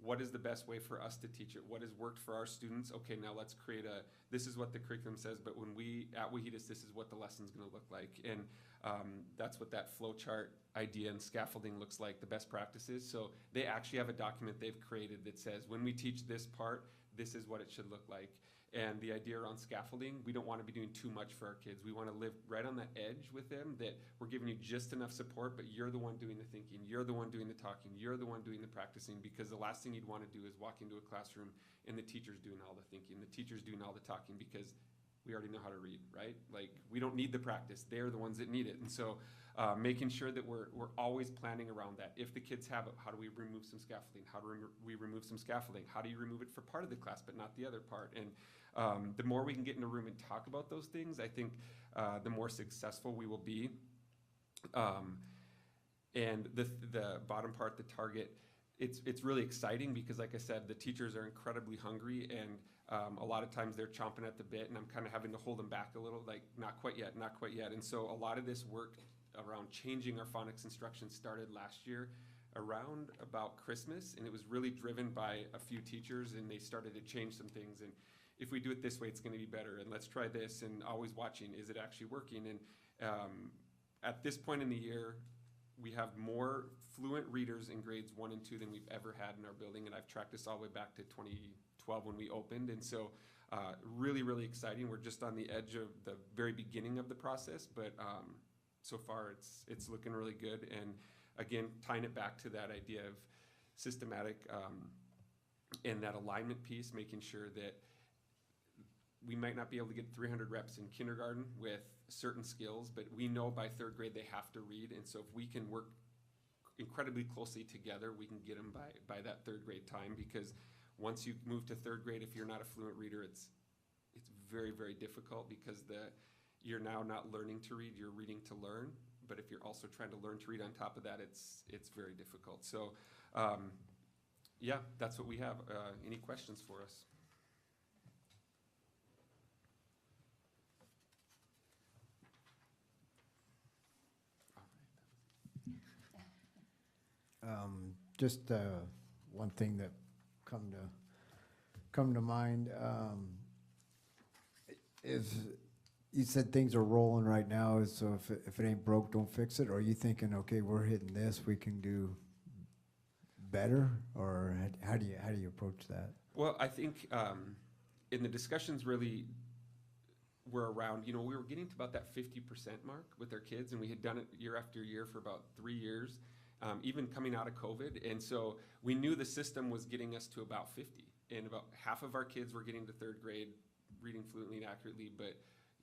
what is the best way for us to teach it? What has worked for our students? Okay, now let's create this is what the curriculum says, but at WAHEDIS, this is what the lesson's gonna look like. And that's what that flow chart idea and scaffolding looks like, the best practices. So they actually have a document they've created that says, when we teach this part, this is what it should look like. And the idea around scaffolding, we don't want to be doing too much for our kids. We want to live right on the edge with them, that we're giving you just enough support, but you're the one doing the thinking, you're the one doing the talking, you're the one doing the practicing, because the last thing you'd want to do is walk into a classroom and the teacher's doing all the thinking, the teacher's doing all the talking, because we already know how to read, right? Like, we don't need the practice. They're the ones that need it. And so making sure that we're always planning around that. If the kids have it, how do we remove some scaffolding? How do we remove some scaffolding? How do you remove it for part of the class but not the other part? And the more we can get in a room and talk about those things, I think the more successful we will be. And the bottom part, the target, it's really exciting because, like I said, the teachers are incredibly hungry, and a lot of times they're chomping at the bit, and I'm kind of having to hold them back a little, like, not quite yet, not quite yet. And so a lot of this work around changing our phonics instruction started last year around about Christmas, and it was really driven by a few teachers, and they started to change some things. And if we do it this way, it's going to be better, and let's try this, and always watching, is it actually working? And at this point in the year, we have more fluent readers in grades 1 and 2 than we've ever had in our building, and I've tracked this all the way back to 2012 when we opened. And so really, really exciting. We're just on the edge of the very beginning of the process, but so far it's looking really good. And again, tying it back to that idea of systematic and that alignment piece, making sure that we might not be able to get 300 reps in kindergarten with certain skills, but we know by 3rd grade they have to read. And so if we can work incredibly closely together, we can get them by that 3rd grade time, because once you move to 3rd grade, if you're not a fluent reader, it's very, very difficult, because you're now not learning to read, you're reading to learn. But if you're also trying to learn to read on top of that, it's very difficult. So yeah, that's what we have. Any questions for us? Just one thing that come to mind is, you said things are rolling right now, so if it ain't broke, don't fix it. Or are you thinking, okay, we're hitting this, we can do better? Or how do you approach that? Well, I think in the discussions really were around, we were getting to about that 50% mark with our kids, and we had done it year after year for about 3 years. Even coming out of COVID. And so we knew the system was getting us to about 50. And about half of our kids were getting to 3rd grade reading fluently and accurately. But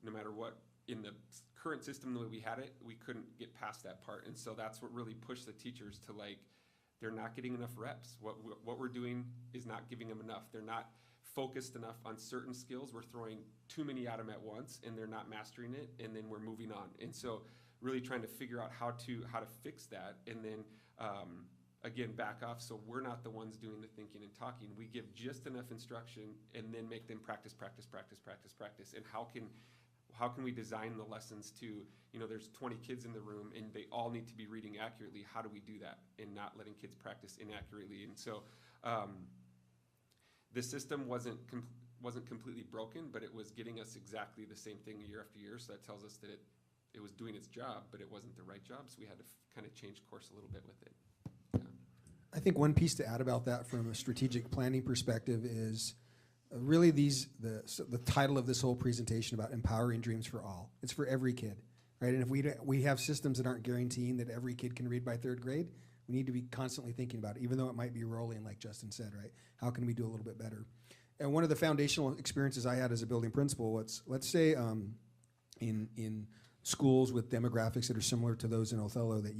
no matter what, in the current system, the way we had it, we couldn't get past that part. And so that's what really pushed the teachers to, like, they're not getting enough reps. What we're doing is not giving them enough. They're not focused enough on certain skills. We're throwing too many at them at once, and they're not mastering it. And then we're moving on. And so really trying to figure out how to fix that, and then again, back off, so we're not the ones doing the thinking and talking. We give just enough instruction and then make them practice. And how can we design the lessons to, there's 20 kids in the room and they all need to be reading accurately. How do we do that and not letting kids practice inaccurately? And so the system wasn't completely broken, but it was getting us exactly the same thing year after year. So that tells us that it was doing its job, but it wasn't the right job, so we had to kind of change course a little bit with it. Yeah. I think one piece to add about that from a strategic planning perspective is really the title of this whole presentation about empowering dreams for all. It's for every kid, right? And if we have systems that aren't guaranteeing that every kid can read by 3rd grade, we need to be constantly thinking about it, even though it might be rolling, like Justin said, right? How can we do a little bit better? And one of the foundational experiences I had as a building principal, let's say in schools with demographics that are similar to those in Othello, that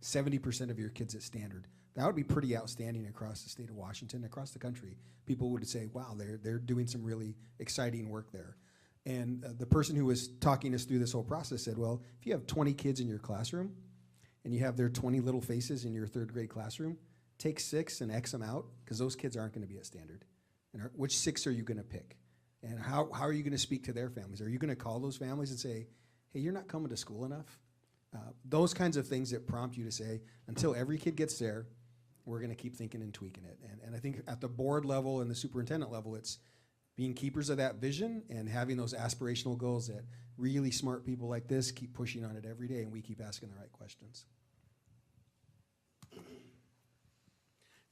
70% of your kids at standard. That would be pretty outstanding across the state of Washington, across the country. People would say, wow, they're doing some really exciting work there. And the person who was talking us through this whole process said, well, if you have 20 kids in your classroom and you have their 20 little faces in your 3rd grade classroom, take 6 and X them out, because those kids aren't going to be at standard. And which 6 are you going to pick? And how are you going to speak to their families? Are you going to call those families and say, hey, you're not coming to school enough? Those kinds of things that prompt you to say, until every kid gets there, we're going to keep thinking and tweaking it. And I think at the board level and the superintendent level, it's being keepers of that vision and having those aspirational goals that really smart people like this keep pushing on it every day, and we keep asking the right questions.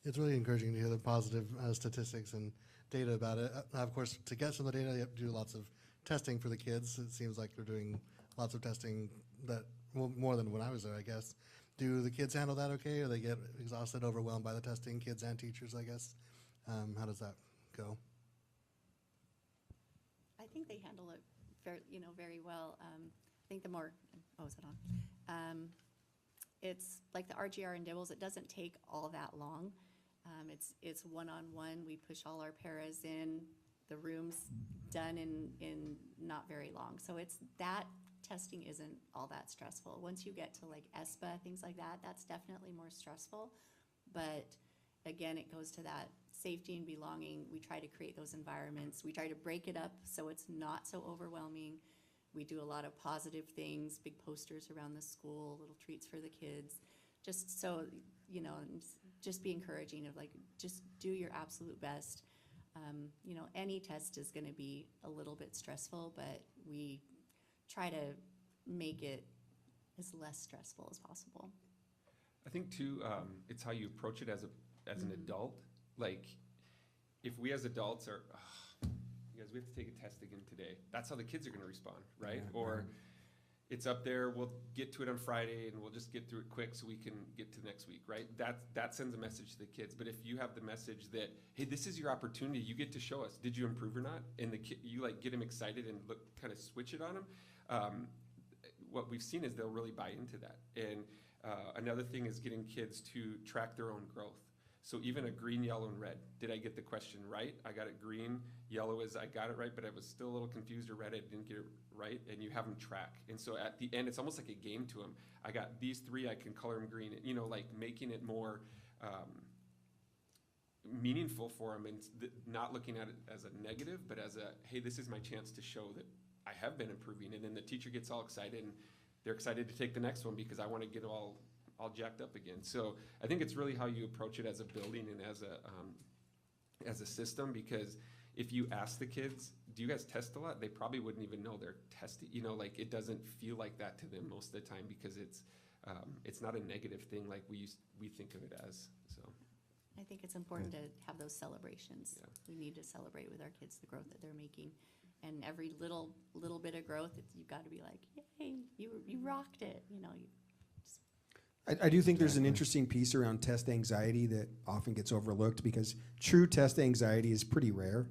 It's really encouraging to hear the positive statistics and data about it. Of course, to get some of the data, you have to do lots of testing for the kids. It seems like they're doing lots of testing more than when I was there, I guess. Do the kids handle that okay, or they get exhausted, overwhelmed by the testing, kids and teachers, I guess? How does that go? I think they handle it very well. I think the more, oh, is it on? It's like the RGR and Dibbles, it doesn't take all that long. It's one-on-one. We push all our paras in. The room's done in not very long. So that testing isn't all that stressful. Once you get to like ESPA, things like that, that's definitely more stressful. But again, it goes to that safety and belonging. We try to create those environments. We try to break it up so it's not so overwhelming. We do a lot of positive things, big posters around the school, little treats for the kids, just so, and just be encouraging of like, just do your absolute best. Any test is going to be a little bit stressful, but we try to make it as less stressful as possible. I think too, it's how you approach it as an adult. Like, if we as adults are, you guys, we have to take a test again today. That's how the kids are going to respond, right? Yeah, or it's up there, we'll get to it on Friday and we'll just get through it quick so we can get to next week, right? That sends a message to the kids. But if you have the message that, hey, this is your opportunity, you get to show us, did you improve or not? And you like get them excited and kind of switch it on them. What we've seen is they'll really buy into that. And another thing is getting kids to track their own growth. So even a green, yellow, and red. Did I get the question right? I got it green. Yellow is I got it right, but I was still a little confused, or red, I didn't get it right. And you have them track. And so at the end, it's almost like a game to them. I got these three, I can color them green. Like making it more meaningful for them, and not looking at it as a negative, but as a, hey, this is my chance to show that I have been improving. And then the teacher gets all excited, and they're excited to take the next one because I want to get all jacked up again. So I think it's really how you approach it as a building and as a system, because if you ask the kids, do you guys test a lot? They probably wouldn't even know they're testing, like it doesn't feel like that to them most of the time, because it's not a negative thing like we think of it as. So I think it's important to have those celebrations. Yeah. We need to celebrate with our kids the growth that they're making. And every little bit of growth, you've got to be like, yay, you rocked it, I do think there's an interesting piece around test anxiety that often gets overlooked, because true test anxiety is pretty rare.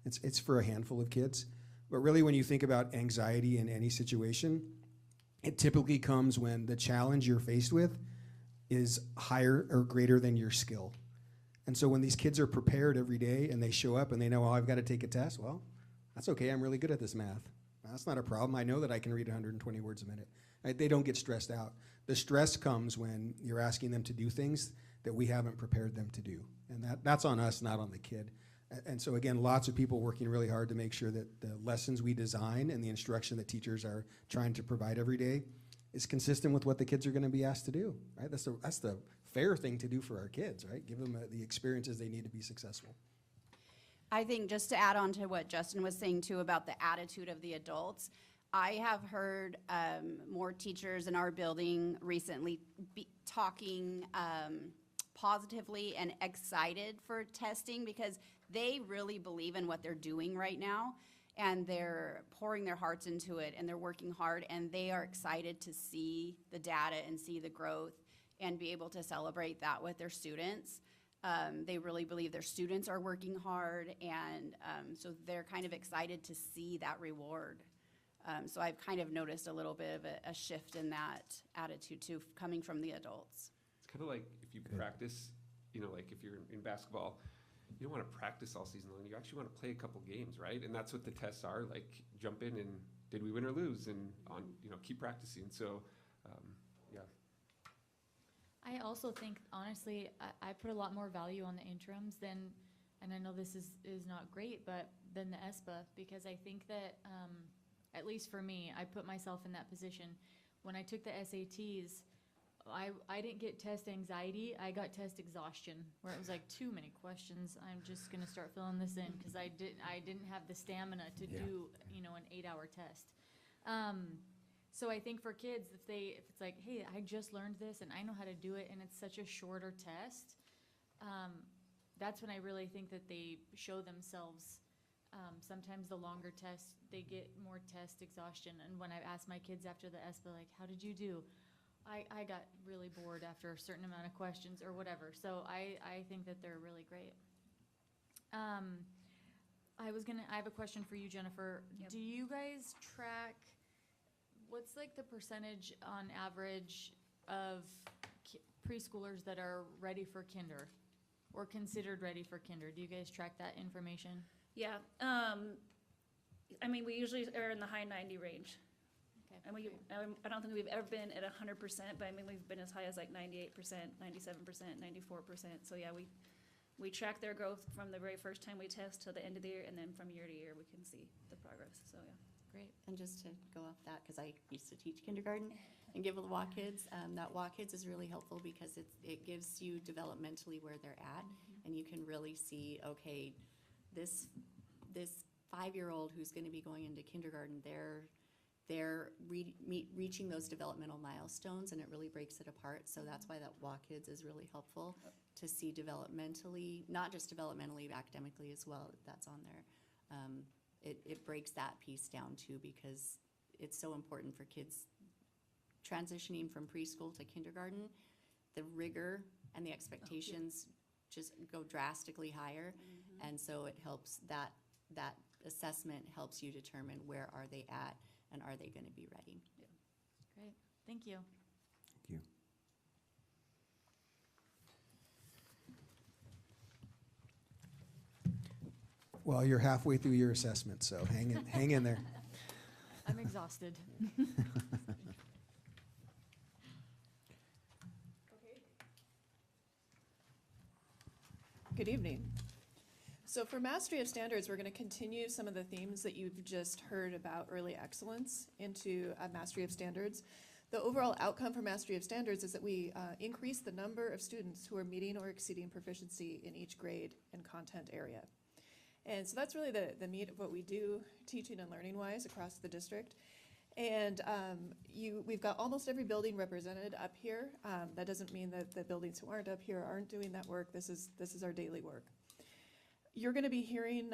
It's for a handful of kids. But really, when you think about anxiety in any situation, it typically comes when the challenge you're faced with is higher or greater than your skill. And so when these kids are prepared every day and they show up and they know, oh, I've got to take a test, well, that's okay, I'm really good at this math. That's not a problem. I know that I can read 120 words a minute. They don't get stressed out. The stress comes when you're asking them to do things that we haven't prepared them to do. And that's on us, not on the kid. And so again, lots of people working really hard to make sure that the lessons we design and the instruction that teachers are trying to provide every day is consistent with what the kids are going to be asked to do, right? That's the fair thing to do for our kids, right? Give them the experiences they need to be successful. I think just to add on to what Justin was saying too about the attitude of the adults, I have heard more teachers in our building recently talking positively and excited for testing, because they really believe in what they're doing right now, and they're pouring their hearts into it, and they're working hard, and they are excited to see the data and see the growth and be able to celebrate that with their students. They really believe their students are working hard, and so they're kind of excited to see that reward. So I've kind of noticed a little bit of a shift in that attitude too, coming from the adults. it's kind of like if you practice, like if you're in basketball, you don't want to practice all season long. You actually want to play a couple games, right? And that's what the tests are. Like, jump in and did we win or lose, and keep practicing. So, yeah. I also think, honestly, I put a lot more value on the interims than, and I know this is not great, but than the ESPA, because I think that, at least for me, I put myself in that position. When I took the SATs, I didn't get test anxiety, I got test exhaustion, where it was like too many questions. I'm just gonna start filling this in, because I didn't have the stamina to do, an 8-hour test. So I think for kids, if it's like, hey, I just learned this and I know how to do it, and it's such a shorter test, that's when I really think that they show themselves. Sometimes the longer tests, they get more test exhaustion. And when I asked my kids after the ESPA, like, how did you do? I got really bored after a certain amount of questions or whatever. So I think that they're really great. I have a question for you, Jennifer. Yep. Do you guys track, what's like the percentage on average of preschoolers that are ready for kinder or considered ready for kinder? Do you guys track that information? Yeah, I mean, we usually are in the high 90 range. Okay. And I don't think we've ever been at 100%, but I mean, we've been as high as like 98%, 97%, 94%. So yeah, we track their growth from the very first time we test till the end of the year, and then from year to year, we can see the progress, so yeah. Great. And just to go off that, because I used to teach kindergarten and give with Walk Kids, that Walk Kids is really helpful because it gives you developmentally where they're at, and you can really see, okay, this 5-year-old who's going to be going into kindergarten, they're reaching those developmental milestones, and it really breaks it apart. So that's why that Walk Kids is really helpful to see developmentally, not just developmentally, academically as well. That's on there. It breaks that piece down too, because it's so important for kids transitioning from preschool to kindergarten. The rigor and the expectations just go drastically higher, and so it helps that assessment helps you determine where are they at and are they going to be ready. Great. Thank you. Thank you. Well, you're halfway through your assessment, so hang in there. I'm exhausted. Good evening. So for Mastery of Standards, we're going to continue some of the themes that you've just heard about early excellence into Mastery of Standards. The overall outcome for Mastery of Standards is that we increase the number of students who are meeting or exceeding proficiency in each grade and content area. And so that's really the meat of what we do, teaching and learning-wise, across the district. And we've got almost every building represented up here. That doesn't mean that the buildings who aren't up here aren't doing that work. This is our daily work. You're going to be hearing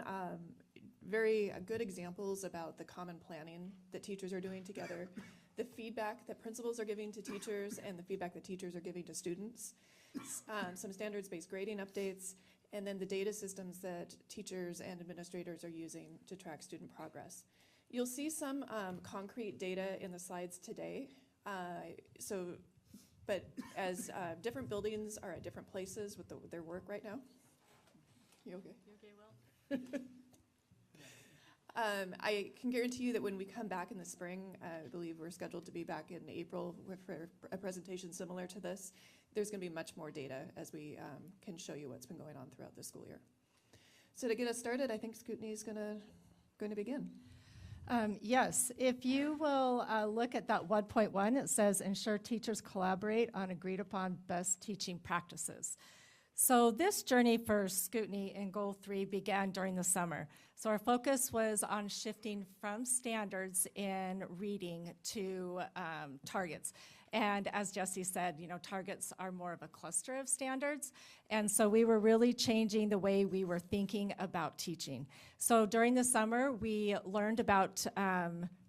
very good examples about the common planning that teachers are doing together, the feedback that principals are giving to teachers, and the feedback that teachers are giving to students, some standards-based grading updates, and then the data systems that teachers and administrators are using to track student progress. You'll see some concrete data in the slides today. But as different buildings are at different places with their work right now. You okay? You okay, Will? I can guarantee you that when we come back in the spring, I believe we're scheduled to be back in April for a presentation similar to this. There's going to be much more data as we can show you what's been going on throughout the school year. So to get us started, I think Scootney is going to begin. Yes, if you will look at that 1.1, it says ensure teachers collaborate on agreed upon best teaching practices. So this journey for Scootney in Goal 3 began during the summer. So our focus was on shifting from standards in reading to targets. And as Jesse said, targets are more of a cluster of standards. And so we were really changing the way we were thinking about teaching. So during the summer, we learned about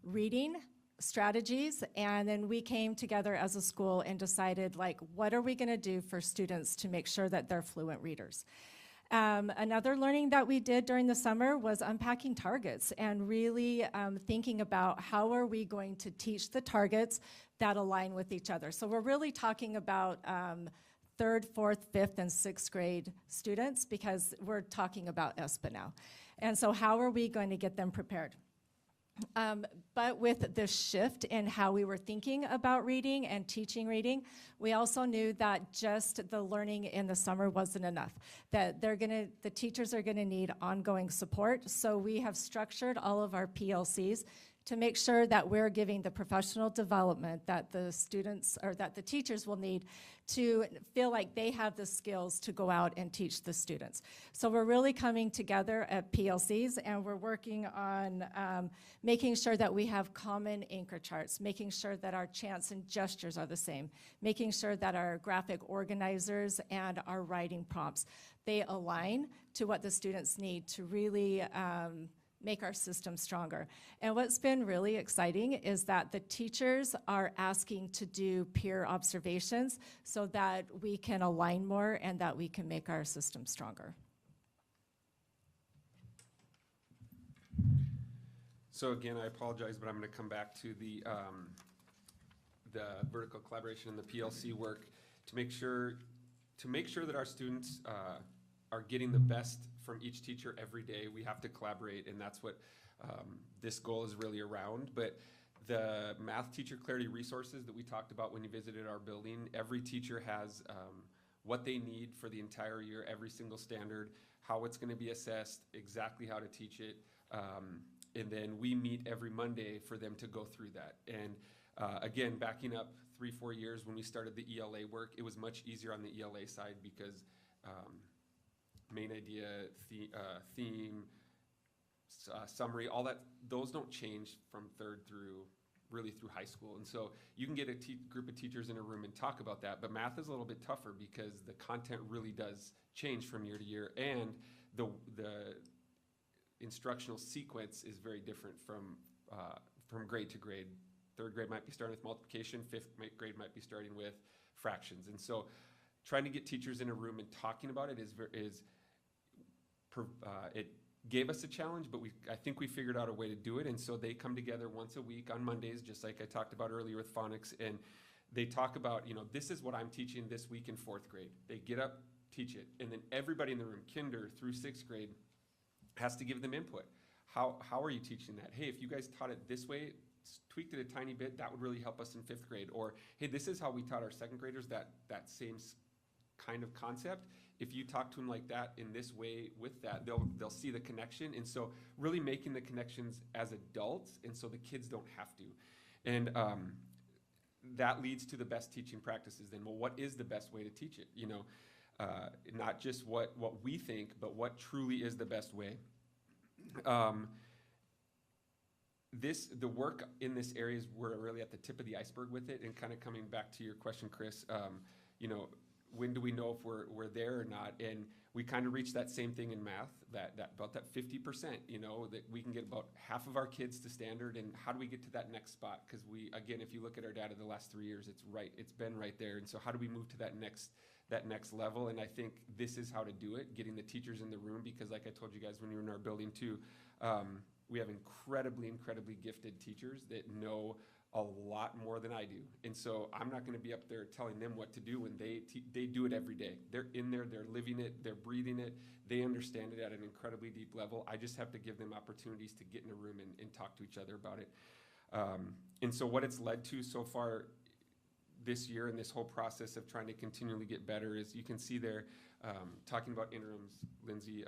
reading strategies, and then we came together as a school and decided, what are we going to do for students to make sure that they're fluent readers? Another learning that we did during the summer was unpacking targets and really thinking about how are we going to teach the targets that align with each other. So we're really talking about 3rd, 4th, 5th, and 6th grade students because we're talking about ESPA now. And so how are we going to get them prepared? But with the shift in how we were thinking about reading and teaching reading, we also knew that just the learning in the summer wasn't enough, that the teachers are gonna need ongoing support. So we have structured all of our PLCs to make sure that we're giving the professional development that the students or that the teachers will need to feel like they have the skills to go out and teach the students. So we're really coming together at PLCs, and we're working on making sure that we have common anchor charts, making sure that our chants and gestures are the same, making sure that our graphic organizers and our writing prompts, they align to what the students need to really make our system stronger. And what's been really exciting is that the teachers are asking to do peer observations so that we can align more and that we can make our system stronger. So again, I apologize, but I'm going to come back to the vertical collaboration and the PLC work to make sure that our students are getting the best from each teacher every day. We have to collaborate, and that's what this goal is really around. But the math teacher clarity resources that we talked about when you visited our building, every teacher has what they need for the entire year, every single standard, how it's going to be assessed, exactly how to teach it. And then we meet every Monday for them to go through that. And again, backing up 3-4 years when we started the ELA work, it was much easier on the ELA side because main idea, theme, summary, all that, those don't change from third through high school. And so you can get a group of teachers in a room and talk about that, but math is a little bit tougher because the content really does change from year to year, and the instructional sequence is very different from grade to grade. Third grade might be starting with multiplication, fifth grade might be starting with fractions. And so trying to get teachers in a room and talking about it it gave us a challenge, but I think we figured out a way to do it. And so they come together once a week on Mondays, just like I talked about earlier with phonics, and they talk about, this is what I'm teaching this week in 4th grade. They get up, teach it, and then everybody in the room, kinder through 6th grade, has to give them input. How are you teaching that? Hey, if you guys taught it this way, tweaked it a tiny bit, that would really help us in 5th grade. Or, hey, this is how we taught our 2nd graders that same kind of concept. If you talk to them like that in this way with that, they'll see the connection. And so really making the connections as adults, and so the kids don't have to. And that leads to the best teaching practices. Then, well, what is the best way to teach it? Not just what we think, but what truly is the best way. The work in this area is we're really at the tip of the iceberg with it. And kind of coming back to your question, Chris, when do we know if we're there or not? And we kind of reached that same thing in math, that about that 50%, that we can get about half of our kids to standard. And how do we get to that next spot? Because again, if you look at our data the last 3 years, it's been right there. And so how do we move to that next level? And I think this is how to do it, getting the teachers in the room, because like I told you guys when you were in our building too, we have incredibly, incredibly gifted teachers that know a lot more than I do. And so I'm not going to be up there telling them what to do when they do it every day. They're in there, they're living it, they're breathing it, they understand it at an incredibly deep level. I just have to give them opportunities to get in a room and talk to each other about it. And so what it's led to so far this year and this whole process of trying to continually get better is, you can see there, talking about interims, Lindsay,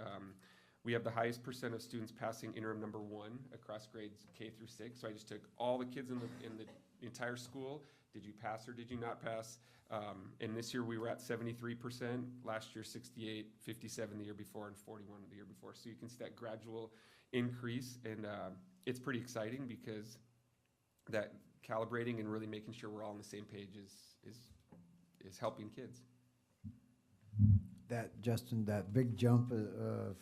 we have the highest % of students passing interim number 1 across grades K through 6. So I just took all the kids in the entire school. Did you pass or did you not pass? And this year we were at 73%, last year 68, 57 the year before, and 41 the year before. So you can see that gradual increase, and it's pretty exciting because that calibrating and really making sure we're all on the same page is helping kids. That, Justin, that big jump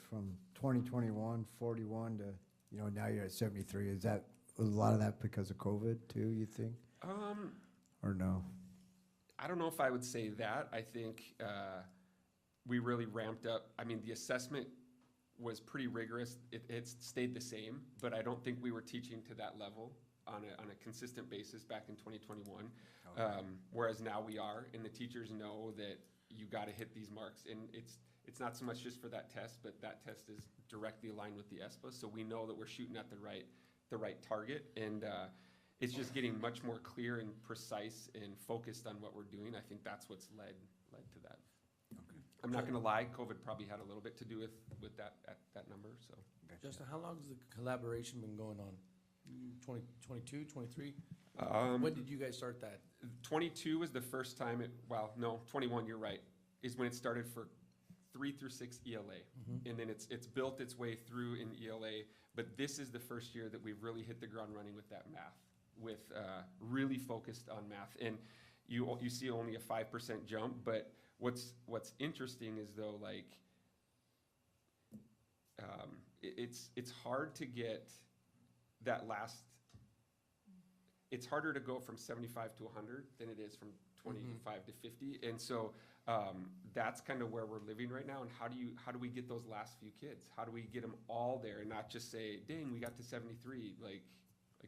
from 2021, 41 to, now you're at 73, is that a lot of that because of COVID too, you think? Or no? I don't know if I would say that. I think we really ramped up. I mean, the assessment was pretty rigorous. It stayed the same, but I don't think we were teaching to that level on a consistent basis back in 2021. Okay. Whereas now we are, and the teachers know that you got to hit these marks, and it's not so much just for that test, but that test is directly aligned with the ESPA, so we know that we're shooting at the right target, and it's just getting much more clear and precise and focused on what we're doing. I think that's what's led to that. Okay. I'm not going to lie, COVID probably had a little bit to do with that number. So, Justin, how long has the collaboration been going on? 2022, 23? When did you guys start that? 22 was the first time 21, you're right, is when it started for 3 through 6 ELA. Mm-hmm. And then it's built its way through in ELA, but this is the first year that we've really hit the ground running with that math, with really focused on math. And you see only a 5% jump, but what's interesting is though, like, it's hard to get that last. It's harder to go from 75 to 100 than it is from 25 to 50. And so That's kind of where we're living right now. And how do we get those last few kids? How do we get them all there and not just say, dang, we got to 73. Like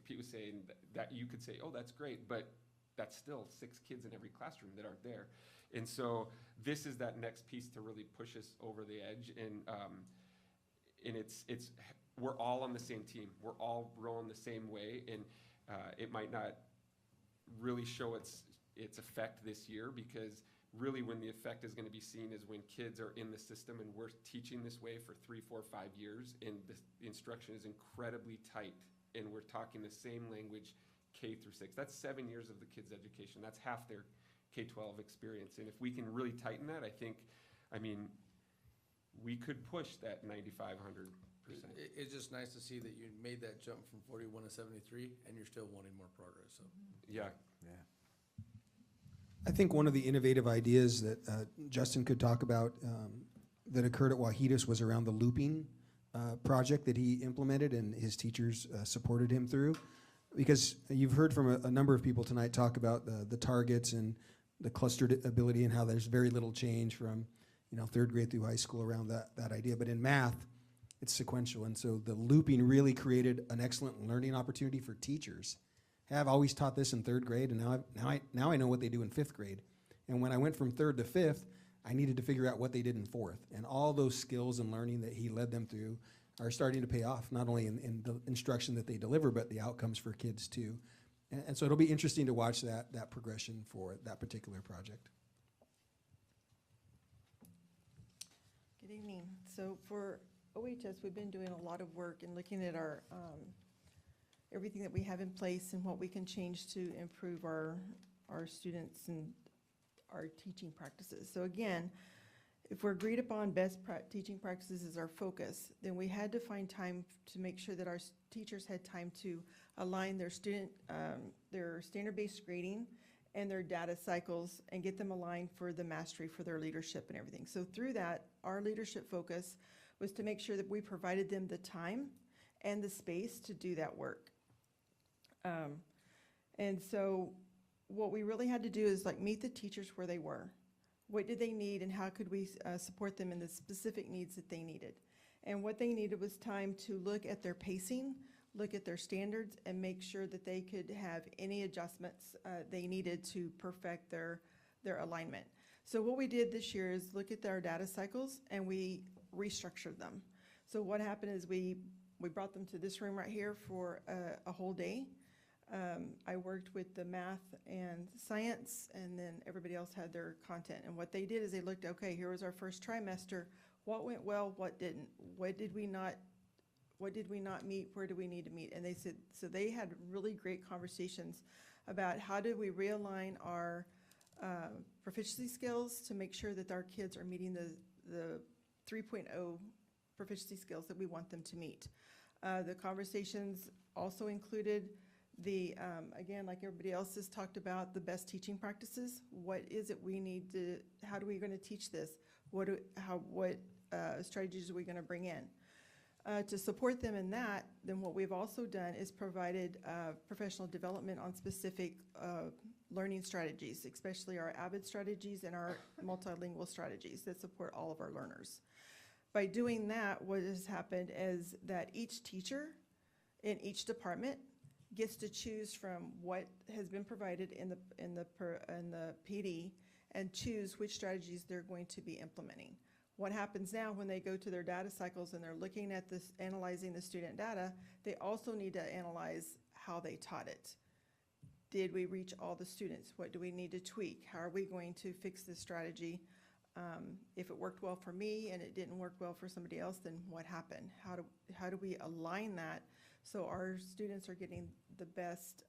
Pete was saying, that you could say, oh, that's great, but that's still 6 kids in every classroom that aren't there. And so this is that next piece to really push us over the edge. And it's we're all on the same team. We're all rowing the same way. And it might not really show its effect this year, because really when the effect is going to be seen is when kids are in the system and we're teaching this way for 3, 4, 5 years, and the instruction is incredibly tight, and we're talking the same language K through 6. That's 7 years of the kids' education. That's half their K-12 experience. And if we can really tighten that, I mean, we could push that 9,500%. It's just nice to see that you made that jump from 41 to 73, and you're still wanting more progress, so. Yeah. I think one of the innovative ideas that Justin could talk about that occurred at Wajitos was around the looping project that he implemented, and his teachers supported him through. Because you've heard from a number of people tonight talk about the targets and the clustered ability, and how there's very little change from 3rd grade through high school around that idea. But in math, it's sequential, and so the looping really created an excellent learning opportunity for teachers. I've always taught this in 3rd grade, and now I know what they do in 5th grade. And when I went from 3rd to 5th, I needed to figure out what they did in 4th. And all those skills and learning that he led them through are starting to pay off, not only in the instruction that they deliver, but the outcomes for kids too. And so it'll be interesting to watch that progression for that particular project. Good evening. So for OHS, we've been doing a lot of work and looking at our everything that we have in place and what we can change to improve our students and our teaching practices. So again, if we're agreed upon best teaching practices as our focus, then we had to find time to make sure that our teachers had time to align their their standard-based grading and their data cycles and get them aligned for the mastery for their leadership and everything. So through that, our leadership focus was to make sure that we provided them the time and the space to do that work. And so what we really had to do is meet the teachers where they were. What did they need, and how could we support them in the specific needs that they needed? And what they needed was time to look at their pacing, look at their standards, and make sure that they could have any adjustments they needed to perfect their alignment. So what we did this year is look at our data cycles, and we restructured them. So what happened is we brought them to this room right here for a whole day. I worked with the math and science, and then everybody else had their content. And what they did is they looked, okay, here was our first trimester. What went well, what didn't? What did we not meet? Where do we need to meet? And they said, so they had really great conversations about how do we realign our proficiency skills to make sure that our kids are meeting the 3.0 proficiency skills that we want them to meet. The conversations also included again, like everybody else has talked about, the best teaching practices. What is it we need to, how are we going to teach this? What strategies are we going to bring in? To support them in that, then what we've also done is provided professional development on specific learning strategies, especially our AVID strategies and our multilingual strategies that support all of our learners. By doing that, what has happened is that each teacher in each department gets to choose from what has been provided in the PD and choose which strategies they're going to be implementing. What happens now when they go to their data cycles and they're looking at this, analyzing the student data, they also need to analyze how they taught it. Did we reach all the students? What do we need to tweak? How are we going to fix this strategy? If it worked well for me and it didn't work well for somebody else, then what happened? How do we align that so our students are getting the best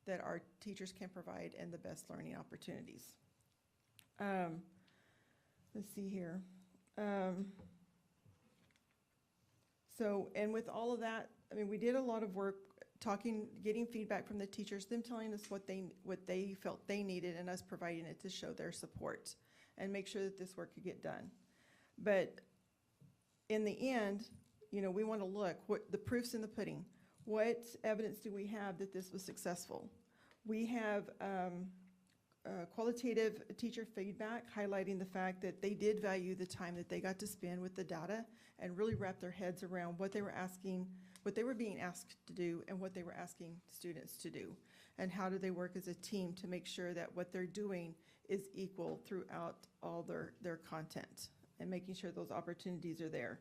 that our teachers can provide and the best learning opportunities? Let's see here. And with all of that, I mean, we did a lot of work getting feedback from the teachers, them telling us what they felt they needed, and us providing it to show their support and make sure that this work could get done. But in the end, we want to look, the proof's in the pudding. What evidence do we have that this was successful? We have qualitative teacher feedback highlighting the fact that they did value the time that they got to spend with the data and really wrap their heads around what they were asking, what they were being asked to do and what they were asking students to do. And how do they work as a team to make sure that what they're doing is equal throughout all their content and making sure those opportunities are there.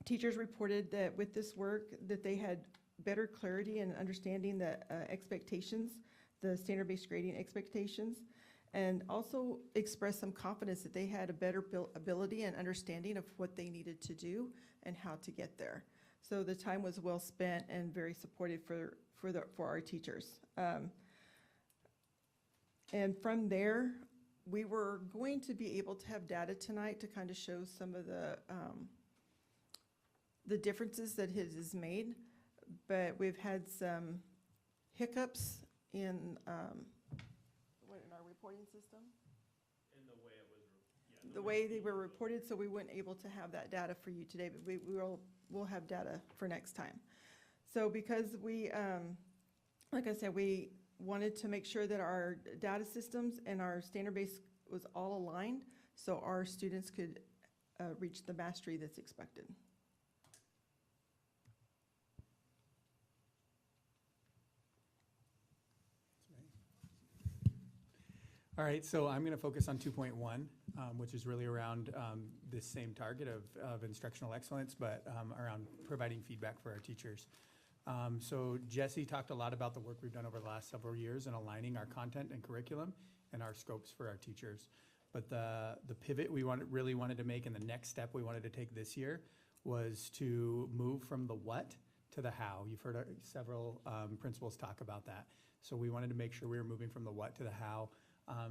Teachers reported that with this work that they had better clarity and understanding the expectations, the standard-based grading expectations, and also expressed some confidence that they had a better ability and understanding of what they needed to do and how to get there. So the time was well spent and very supportive for our teachers. And from there, we were going to be able to have data tonight to kind of show some of the differences that it has made, but we've had some hiccups in our reporting system. In the way it was, the way they were reported, so we weren't able to have that data for you today, but we'll have data for next time. So because we, like I said, we wanted to make sure that our data systems and our standard base was all aligned so our students could reach the mastery that's expected. All right, so I'm going to focus on 2.1, which is really around this same target of instructional excellence, but around providing feedback for our teachers. So Jesse talked a lot about the work we've done over the last several years in aligning our content and curriculum and our scopes for our teachers. But the pivot we really wanted to make and the next step we wanted to take this year was to move from the what to the how. You've heard several principals talk about that. So we wanted to make sure we were moving from the what to the how.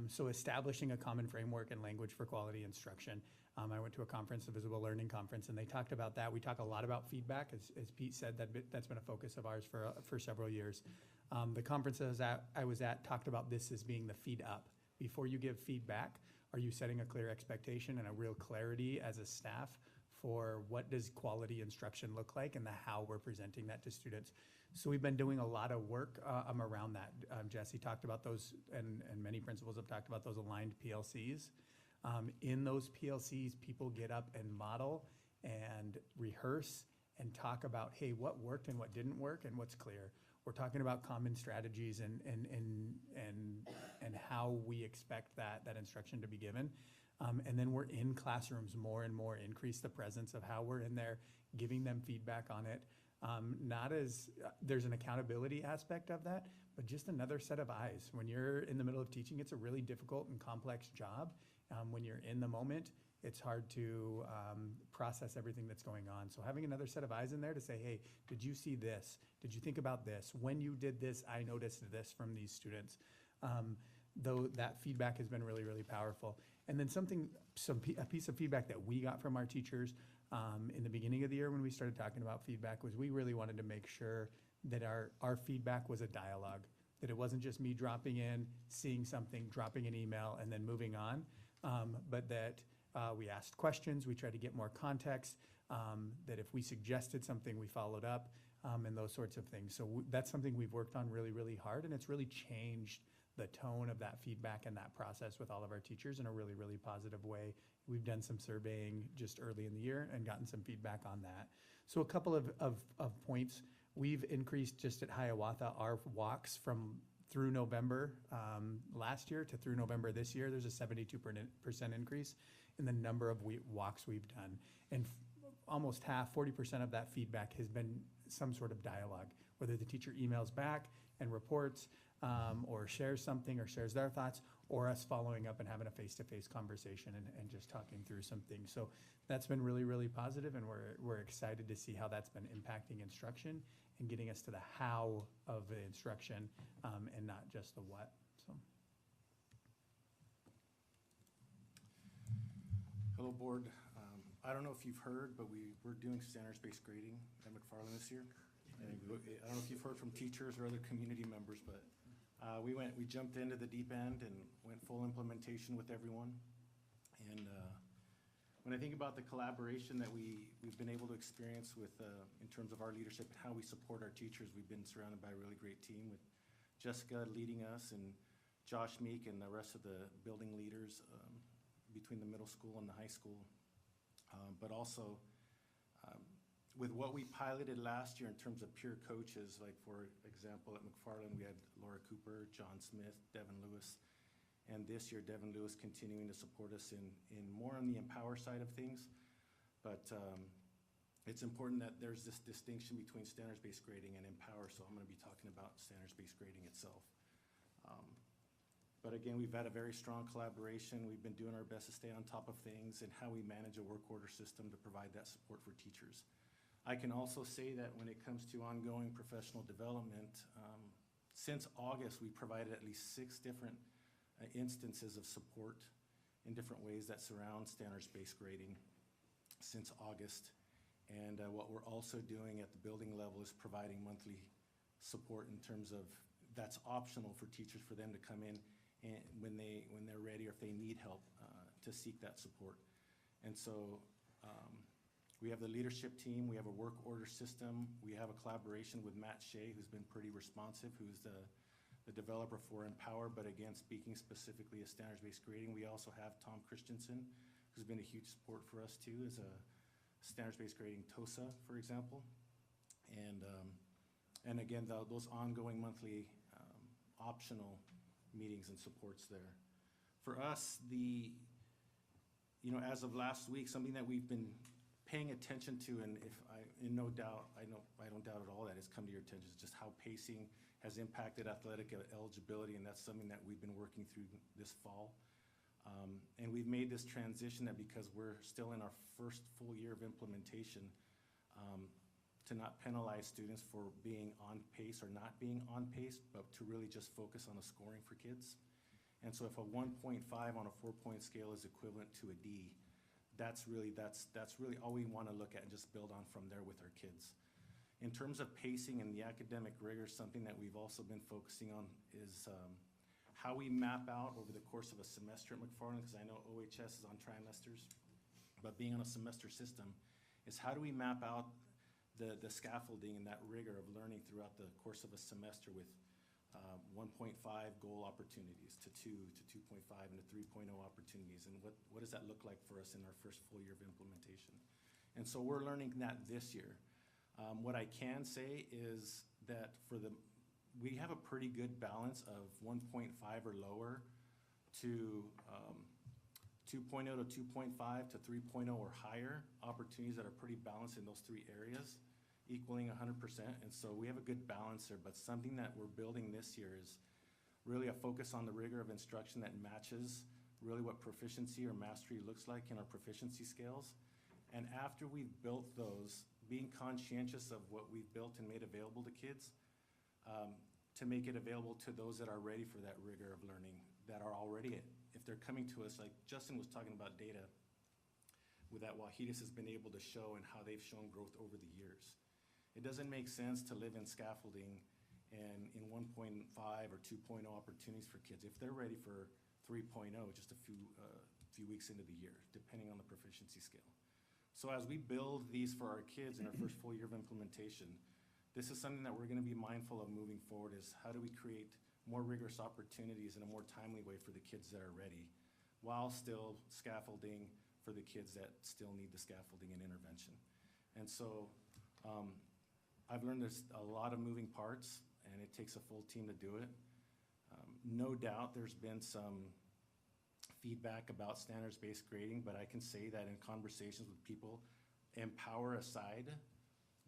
So establishing a common framework and language for quality instruction. I went to a conference, the Visible Learning Conference, and they talked about that. We talk a lot about feedback. As Pete said, that's been a focus of ours for several years. The conference I was at talked about this as being the feed up. Before you give feedback, are you setting a clear expectation and a real clarity as a staff for what does quality instruction look like and the how we're presenting that to students? So we've been doing a lot of work around that. Jesse talked about those, and many principals have talked about those aligned PLCs. In those PLCs, people get up and model and rehearse and talk about, hey, what worked and what didn't work and what's clear. We're talking about common strategies and how we expect that instruction to be given. And then we're in classrooms more and more, increase the presence of how we're in there, giving them feedback on it. Not as, there's an accountability aspect of that, but just another set of eyes. When you're in the middle of teaching, it's a really difficult and complex job. When you're in the moment, it's hard to process everything that's going on. So having another set of eyes in there to say, hey, did you see this? Did you think about this? When you did this, I noticed this from these students. Though that feedback has been really, really powerful. And then a piece of feedback that we got from our teachers in the beginning of the year when we started talking about feedback was we really wanted to make sure that our feedback was a dialogue, that it wasn't just me dropping in, seeing something, dropping an email, and then moving on, but that we asked questions, we tried to get more context, that if we suggested something, we followed up, and those sorts of things. So that's something we've worked on really, really hard, and it's really changed the tone of that feedback and that process with all of our teachers in a really, really positive way. We've done some surveying just early in the year and gotten some feedback on that. So a couple of points. We've increased just at Hiawatha our walks through November last year to through November this year. There's a 72% increase in the number of walks we've done. And almost half, 40% of that feedback has been some sort of dialogue, whether the teacher emails back and reports, or shares something or shares their thoughts, or us following up and having a face-to-face conversation and just talking through some things. So that's been really, really positive, and we're excited to see how that's been impacting instruction and getting us to the how of the instruction and not just the what. So. Hello, board. I don't know if you've heard, but we're doing standards-based grading at McFarland this year. And I don't know if you've heard from teachers or other community members, but we jumped into the deep end and went full implementation with everyone. And when I think about the collaboration that we've been able to experience with in terms of our leadership and how we support our teachers, we've been surrounded by a really great team with Jessica leading us and Josh Meek and the rest of the building leaders between the middle school and the high school. But also, with what we piloted last year in terms of peer coaches, like for example, at McFarland, we had Laura Cooper, John Smith, Devin Lewis, and this year Devin Lewis continuing to support us in more on the Empower side of things. But it's important that there's this distinction between standards-based grading and Empower, so I'm gonna be talking about standards-based grading itself. But again, we've had a very strong collaboration. We've been doing our best to stay on top of things and how we manage a work order system to provide that support for teachers. I can also say that when it comes to ongoing professional development, since August, we provided at least 6 different instances of support in different ways that surround standards-based grading since August. And what we're also doing at the building level is providing monthly support in terms of that's optional for teachers for them to come in and when they're ready or if they need help to seek that support. And so we have the leadership team, we have a work order system, we have a collaboration with Matt Shea, who's been pretty responsive, who's the developer for Empower, but again, speaking specifically of standards-based grading, we also have Tom Christensen, who's been a huge support for us too, as a standards-based grading TOSA, for example. And again, those ongoing monthly optional meetings and supports there. For us, as of last week, something that we've been paying attention to, and no doubt, I don't doubt at all that it's come to your attention, is just how pacing has impacted athletic eligibility, and that's something that we've been working through this fall. And we've made this transition that because we're still in our first full year of implementation, to not penalize students for being on pace or not being on pace, but to really just focus on the scoring for kids. And so if a 1.5 on a 4-point scale is equivalent to a D, that's really all we want to look at and just build on from there with our kids. In terms of pacing and the academic rigor, something that we've also been focusing on is how we map out over the course of a semester at McFarland, because I know OHS is on trimesters, but being on a semester system, is how do we map out the scaffolding and that rigor of learning throughout the course of a semester with 1.5 goal opportunities to 2 to 2.5 and to 3.0 opportunities, and what does that look like for us in our first full year of implementation? And so we're learning that this year. What I can say is that we have a pretty good balance of 1.5 or lower to 2.0 to 2.5 to 3.0 or higher opportunities that are pretty balanced in those 3 areas, equaling 100%. And so we have a good balance there, but something that we're building this year is really a focus on the rigor of instruction that matches really what proficiency or mastery looks like in our proficiency scales. And after we've built those, being conscientious of what we've built and made available to kids, to make it available to those that are ready for that rigor of learning, that are already, if they're coming to us, like Justin was talking about data, with that Wahidas has been able to show and how they've shown growth over the years. It doesn't make sense to live in scaffolding and in 1.5 or 2.0 opportunities for kids if they're ready for 3.0 just a few weeks into the year, depending on the proficiency scale. So as we build these for our kids in our first full year of implementation, this is something that we're going to be mindful of moving forward, is how do we create more rigorous opportunities in a more timely way for the kids that are ready, while still scaffolding for the kids that still need the scaffolding and intervention. And so I've learned there's a lot of moving parts, and it takes a full team to do it. No doubt there's been some feedback about standards-based grading, but I can say that in conversations with people, Empower aside,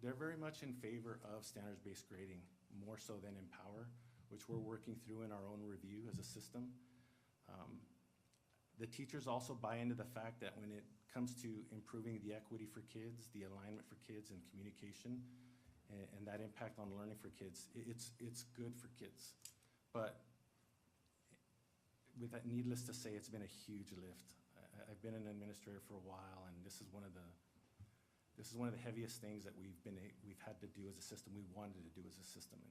they're very much in favor of standards-based grading, more so than Empower, which we're working through in our own review as a system. The teachers also buy into the fact that when it comes to improving the equity for kids, the alignment for kids, and communication, and that impact on learning for kids, it's good for kids. But with that, needless to say, it's been a huge lift. I've been an administrator for a while, and this is one of the heaviest things that we've had to do as a system, we wanted to do as a system.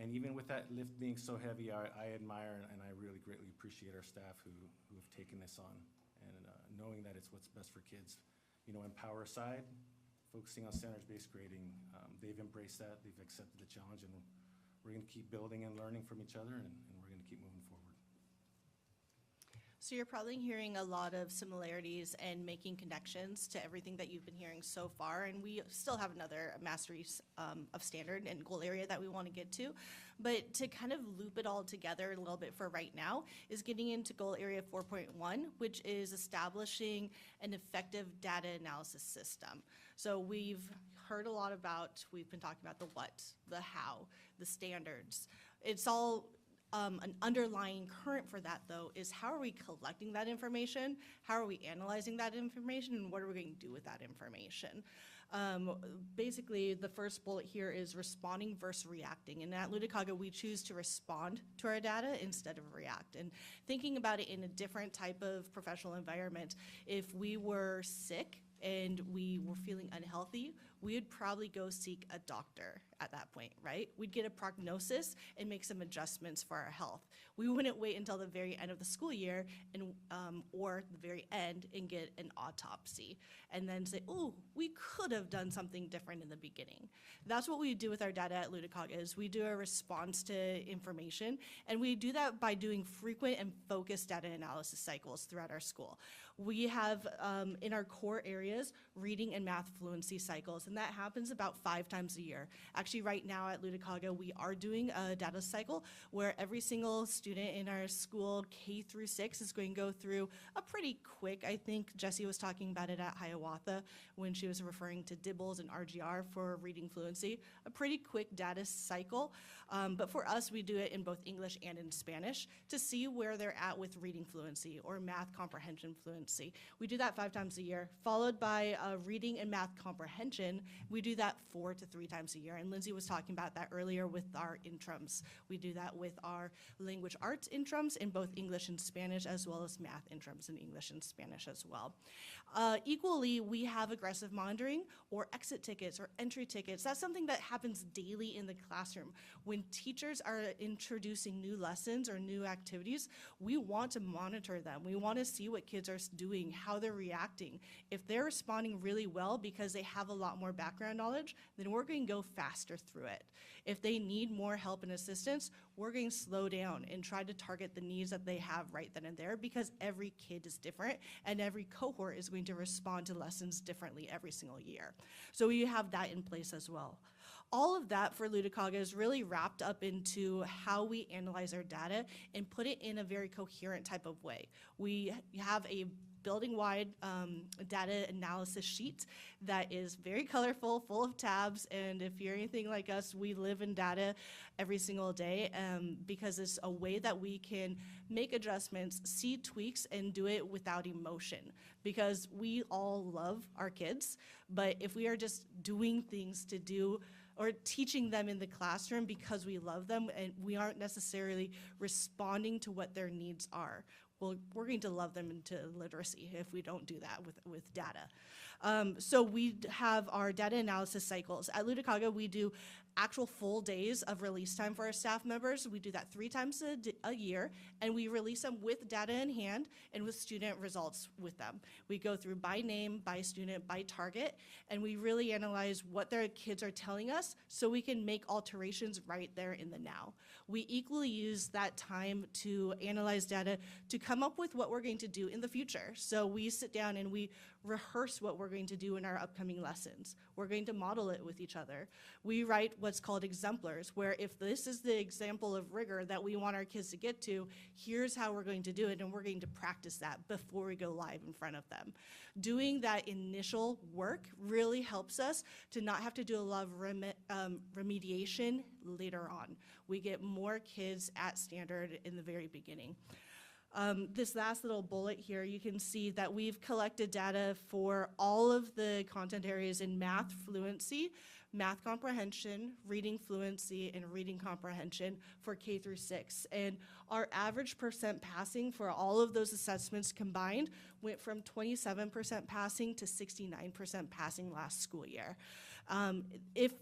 And even with that lift being so heavy, I admire and I really greatly appreciate our staff who have taken this on, and knowing that it's what's best for kids. Empower aside, focusing on standards-based grading, they've embraced that, they've accepted the challenge, and we're gonna keep building and learning from each other, and we're gonna keep moving forward. So you're probably hearing a lot of similarities and making connections to everything that you've been hearing so far. And we still have another mastery of standard and goal area that we want to get to. But to kind of loop it all together a little bit for right now is getting into goal area 4.1, which is establishing an effective data analysis system. So we've heard a lot about, we've been talking about the what, the how, the standards. It's all an underlying current for that, though, is how are we collecting that information? How are we analyzing that information? And what are we going to do with that information? Basically, the first bullet here is responding versus reacting. And at Luticaga, we choose to respond to our data instead of react. And thinking about it in a different type of professional environment, if we were sick and we were feeling unhealthy, we would probably go seek a doctor at that point, right? We'd get a prognosis and make some adjustments for our health. We wouldn't wait until the very end of the school year and or the very end and get an autopsy and then say, oh, we could have done something different in the beginning. That's what we do with our data at Luticaga is we do a response to information, and we do that by doing frequent and focused data analysis cycles throughout our school. We have in our core areas reading and math fluency cycles, and that happens about 5 times a year. Actually, right now at Luticaga, we are doing a data cycle where every single student in our school, K through 6, is going to go through a pretty quick, I think Jessie was talking about it at Hiawatha when she was referring to DIBELS and RGR for reading fluency, a pretty quick data cycle. But for us, we do it in both English and in Spanish to see where they're at with reading fluency or math comprehension fluency. We do that 5 times a year, followed by reading and math comprehension. We do that 4 to 3 times a year. And Lindsay was talking about that earlier with our intrams. We do that with our language arts intrams in both English and Spanish, as well as math intrams in English and Spanish as well. Equally, we have aggressive monitoring or exit tickets or entry tickets. That's something that happens daily in the classroom. When teachers are introducing new lessons or new activities, we want to monitor them. We want to see what kids are doing, how they're reacting. If they're responding really well because they have a lot more background knowledge, then we're going to go faster through it. If they need more help and assistance, we're going to slow down and try to target the needs that they have right then and there, because every kid is different and every cohort is going to respond to lessons differently every single year. So we have that in place as well. All of that for Luticaga is really wrapped up into how we analyze our data and put it in a very coherent type of way. We have a building-wide data analysis sheet that is very colorful, full of tabs, and if you're anything like us, we live in data every single day because it's a way that we can make adjustments, see tweaks, and do it without emotion, because we all love our kids, but if we are just doing things to do or teaching them in the classroom because we love them and we aren't necessarily responding to what their needs are, well, we're going to love them into literacy if we don't do that with data. So we have our data analysis cycles. At Luticaga, we do actual full days of release time for our staff members. We do that 3 times a year, and we release them with data in hand and with student results with them. We go through by name, by student, by target, and we really analyze what their kids are telling us so we can make alterations right there in the now. We equally use that time to analyze data to come up with what we're going to do in the future. So we sit down and we rehearse what we're going to do in our upcoming lessons. We're going to model it with each other. We write what's called exemplars, where if this is the example of rigor that we want our kids to get to, here's how we're going to do it, and we're going to practice that before we go live in front of them. Doing that initial work really helps us to not have to do a lot of remediation later on. We get more kids at standard in the very beginning. This last little bullet here, you can see that we've collected data for all of the content areas in math fluency, math comprehension, reading fluency, and reading comprehension for K through 6. And our average percent passing for all of those assessments combined went from 27% passing to 69% passing last school year. If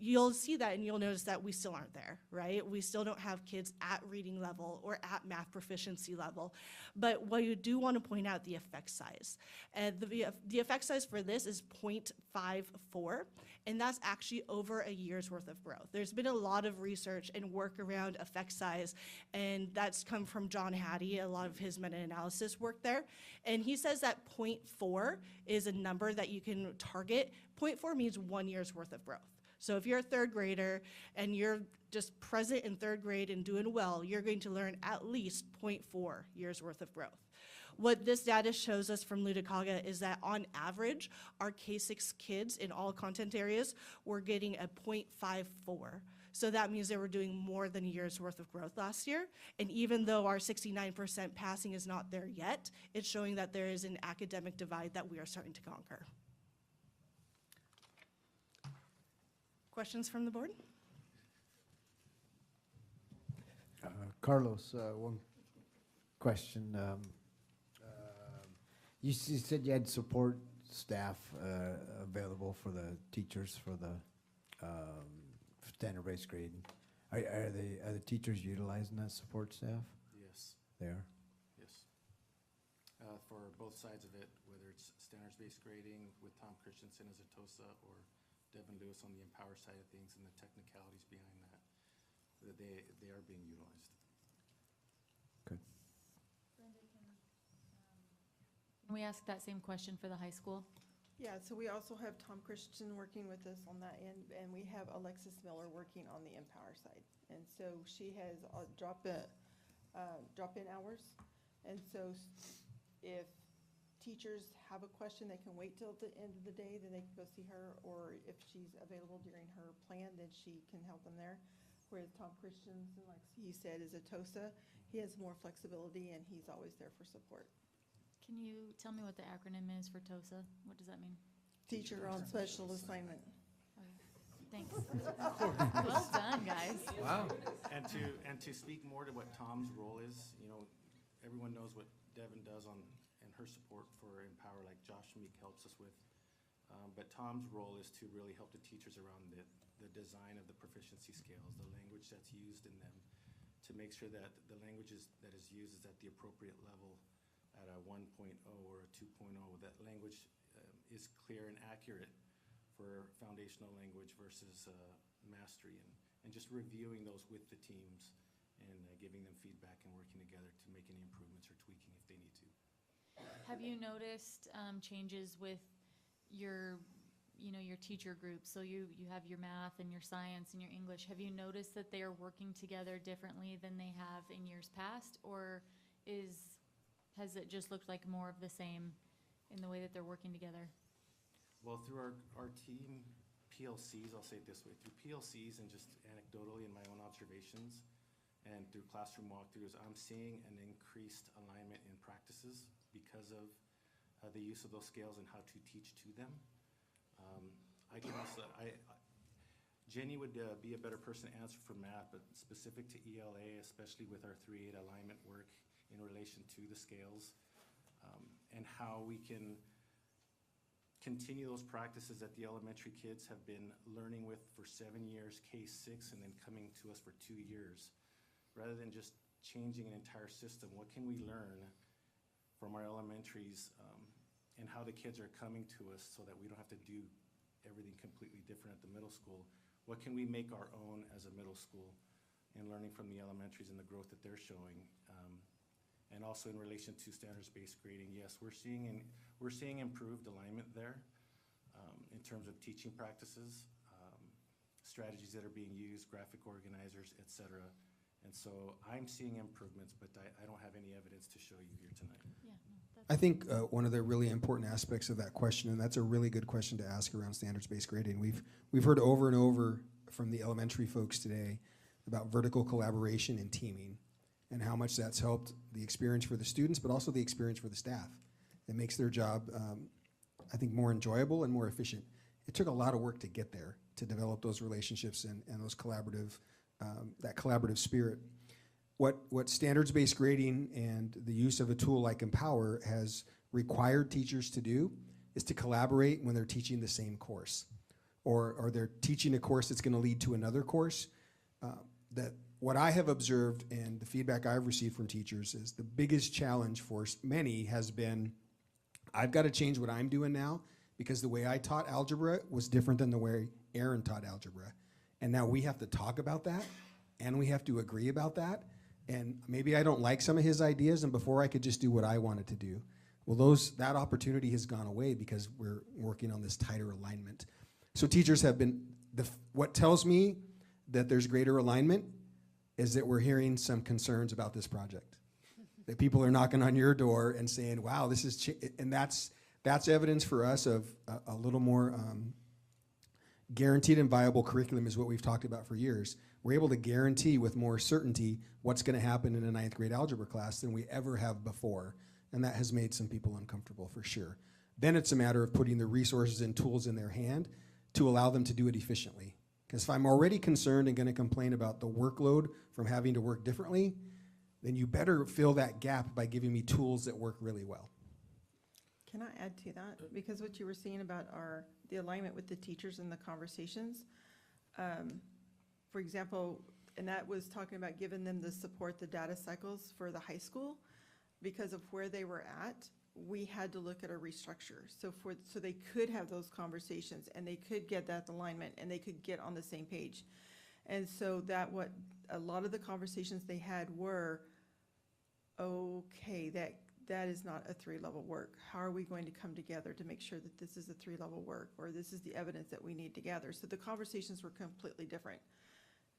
you'll see that and you'll notice that we still aren't there, right? We still don't have kids at reading level or at math proficiency level. But what you do want to point out the effect size. And the effect size for this is 0.54, and that's actually over a year's worth of growth. There's been a lot of research and work around effect size, and that's come from John Hattie, a lot of his meta-analysis work there. And he says that 0.4 is a number that you can target. 0.4 means 1 year's worth of growth. So if you're a third grader and you're just present in third grade and doing well, you're going to learn at least 0.4 years worth of growth. What this data shows us from Ludwikaga is that on average, our K-6 kids in all content areas were getting a 0.54. So that means they were doing more than a year's worth of growth last year. And even though our 69% passing is not there yet, it's showing that there is an academic divide that we are starting to conquer. Questions from the board? Carlos, one question. You said you had support staff available for the teachers for the standard-based grading. Are the teachers utilizing that support staff? Yes. They are? Yes. For both sides of it, whether it's standards-based grading with Tom Christensen as a TOSA or Devin Lewis on the Empower side of things and the technicalities behind that they are being utilized. Good. Can we ask that same question for the high school? Yeah, so we also have Tom Christian working with us on that end, and we have Alexis Miller working on the Empower side. And so she has drop-in hours. And so if teachers have a question, they can wait till the end of the day, then they can go see her, or if she's available during her plan, then she can help them there. Whereas Tom Christensen, like he said, is a TOSA. He has more flexibility, and he's always there for support. Can you tell me what the acronym is for TOSA? What does that mean? Teacher on special assignment. Thanks. Well done, guys. Wow. And to speak more to what Tom's role is, you know, everyone knows what Devin does and her support for Empower, like Josh Meek helps us with. But Tom's role is to really help the teachers around the design of the proficiency scales, the language that's used in them, to make sure that the language that is used is at the appropriate level at a 1.0 or a 2.0. That language is clear and accurate for foundational language versus mastery, and just reviewing those with the teams and giving them feedback and working together to make any improvements or tweaking if they need to. Have you noticed changes with your teacher groups? So you have your math and your science and your English. Have you noticed that they are working together differently than they have in years past, or has it just looked like more of the same in the way that they're working together? Well, through our team PLCs, I'll say it this way, through PLCs and just anecdotally in my own observations and through classroom walkthroughs, I'm seeing an increased alignment in practices because of the use of those scales and how to teach to them. I can also, Jenny would be a better person to answer for math, but specific to ELA, especially with our 3-8 alignment work in relation to the scales, and how we can continue those practices that the elementary kids have been learning with for 7 years, K-6, and then coming to us for 2 years. Rather than just changing an entire system, what can we learn from our elementaries and how the kids are coming to us so that we don't have to do everything completely different at the middle school? What can we make our own as a middle school and learning from the elementaries and the growth that they're showing? And also in relation to standards-based grading, yes, we're seeing improved alignment there in terms of teaching practices, strategies that are being used, graphic organizers, et cetera. And so I'm seeing improvements, but I don't have any evidence to show you here tonight. Yeah, no, I think one of the really important aspects of that question, and that's a really good question to ask around standards-based grading. We've heard over and over from the elementary folks today about vertical collaboration and teaming, and how much that's helped the experience for the students, but also the experience for the staff. It makes their job, I think, more enjoyable and more efficient. It took a lot of work to get there, to develop those relationships and those collaborative, that collaborative spirit. What standards-based grading and the use of a tool like Empower has required teachers to do is to collaborate when they're teaching the same course. or they're teaching a course that's going to lead to another course. That what I have observed and the feedback I've received from teachers is the biggest challenge for many has been, I've got to change what I'm doing now because the way I taught algebra was different than the way Aaron taught algebra. And now we have to talk about that, and we have to agree about that. And maybe I don't like some of his ideas, and before I could just do what I wanted to do. Well, that opportunity has gone away because we're working on this tighter alignment. So teachers have been, what tells me that there's greater alignment is that we're hearing some concerns about this project. That people are knocking on your door and saying, wow, this is, and that's evidence for us of a little more guaranteed and viable curriculum is what we've talked about for years. We're able to guarantee with more certainty what's going to happen in a 9th grade algebra class than we ever have before. And that has made some people uncomfortable for sure. Then it's a matter of putting the resources and tools in their hand to allow them to do it efficiently. Because if I'm already concerned and going to complain about the workload from having to work differently, then you better fill that gap by giving me tools that work really well. Can I add to that? Because what you were saying about the alignment with the teachers and the conversations, for example, and that was talking about giving them the support, the data cycles for the high school, because of where they were at, we had to look at a restructure. So they could have those conversations and they could get that alignment and they could get on the same page. And so what a lot of the conversations they had were, okay, that is not a 3-level work. How are we going to come together to make sure that this is a 3-level work, or this is the evidence that we need to gather? So the conversations were completely different.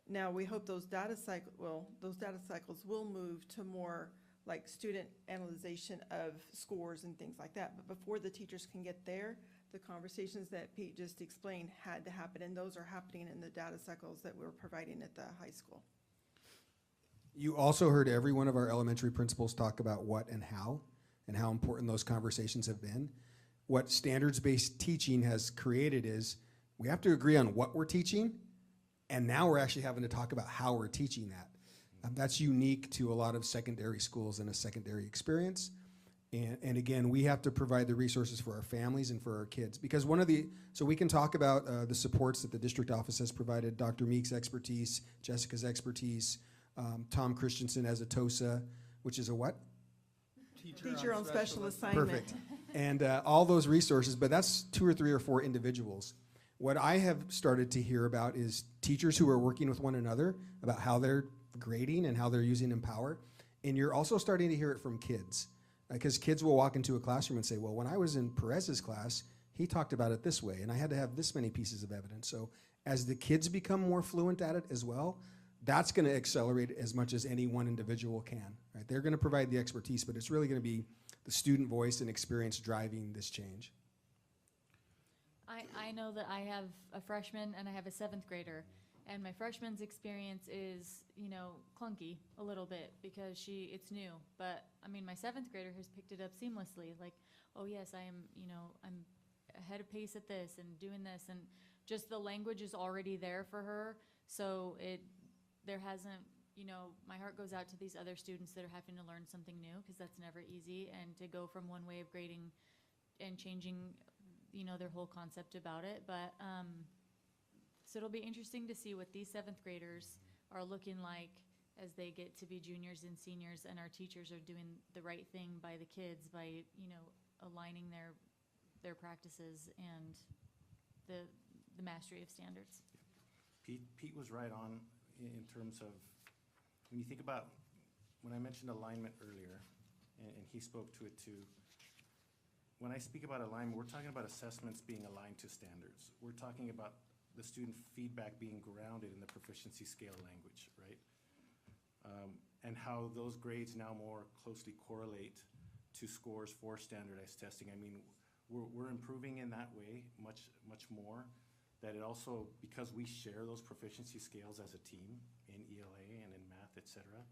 Now we hope those data cycles will move to more like student analyzation of scores and things like that. But before the teachers can get there, the conversations that Pete just explained had to happen, and those are happening in the data cycles that we're providing at the high school. You also heard every one of our elementary principals talk about what and how important those conversations have been. What standards-based teaching has created is we have to agree on what we're teaching, and now we're actually having to talk about how we're teaching that. That's unique to a lot of secondary schools and a secondary experience. And again, we have to provide the resources for our families and for our kids. Because so we can talk about the supports that the district office has provided, Dr. Meek's expertise, Jessica's expertise, Tom Christensen as a TOSA, which is a what? Teacher on special assignment. Perfect. And all those resources, but that's 2 or 3 or 4 individuals. What I have started to hear about is teachers who are working with one another about how they're grading and how they're using Empower. And you're also starting to hear it from kids. Because kids will walk into a classroom and say, well, when I was in Perez's class, he talked about it this way, and I had to have this many pieces of evidence. So as the kids become more fluent at it as well, that's going to accelerate as much as any one individual can. Right? They're going to provide the expertise, but it's really going to be the student voice and experience driving this change. I know that I have a freshman and I have a 7th grader. And my freshman's experience is, clunky a little bit because it's new. But I mean, my 7th grader has picked it up seamlessly. Like, oh yes, I'm ahead of pace at this and doing this, and just the language is already there for her. So there hasn't, my heart goes out to these other students that are having to learn something new, because that's never easy. And to go from one way of grading and changing, their whole concept about it. But so it'll be interesting to see what these 7th graders are looking like as they get to be juniors and seniors, and our teachers are doing the right thing by the kids by, aligning their practices and the mastery of standards. Pete was right on in terms of, when you think about, when I mentioned alignment earlier, and he spoke to it too, when I speak about alignment, we're talking about assessments being aligned to standards. We're talking about the student feedback being grounded in the proficiency scale language, right? And how those grades now more closely correlate to scores for standardized testing. I mean, we're improving in that way much more. That it also, because we share those proficiency scales as a team in ELA and in math, et cetera,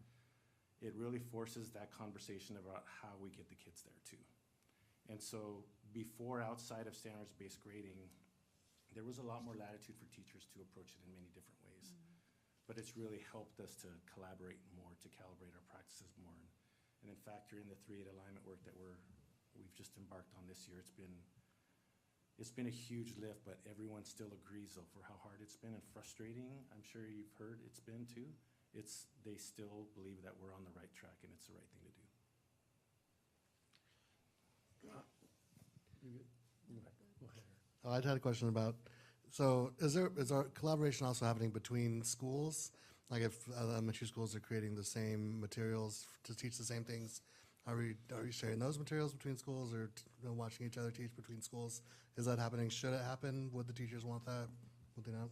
it really forces that conversation about how we get the kids there too. And so before, outside of standards-based grading, there was a lot more latitude for teachers to approach it in many different ways. But it's really helped us to collaborate more, to calibrate our practices more, and then factor in the 3-8 alignment work that we've just embarked on this year. It's been a huge lift, but everyone still agrees though for how hard it's been and frustrating. I'm sure you've heard it's been too. They still believe that we're on the right track and it's the right thing to do. Oh, I had a question about, so is our collaboration also happening between schools? Like if elementary schools are creating the same materials to teach the same things, are we sharing those materials between schools or watching each other teach between schools? Is that happening? Should it happen? Would the teachers want that? Would they not?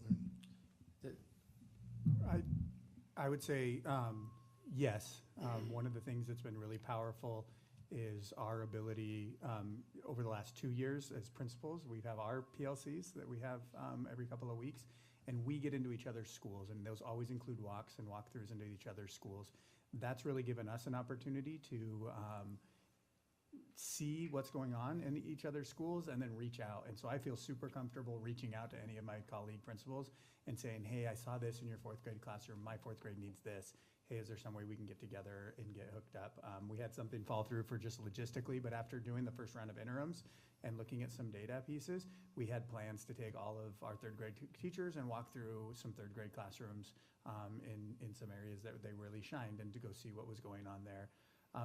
I would say yes. One of the things that's been really powerful is our ability over the last 2 years as principals. We have our PLCs that we have every couple of weeks, and we get into each other's schools, and those always include walks and walkthroughs into each other's schools. That's really given us an opportunity to see what's going on in each other's schools and then reach out. And so I feel super comfortable reaching out to any of my colleague principals and saying, hey, I saw this in your 4th grade classroom. My 4th grade needs this. Hey, is there some way we can get together and get hooked up? We had something fall through for just logistically, but after doing the first round of interims and looking at some data pieces, we had plans to take all of our 3rd grade teachers and walk through some 3rd grade classrooms in some areas that they really shined and to go see what was going on there.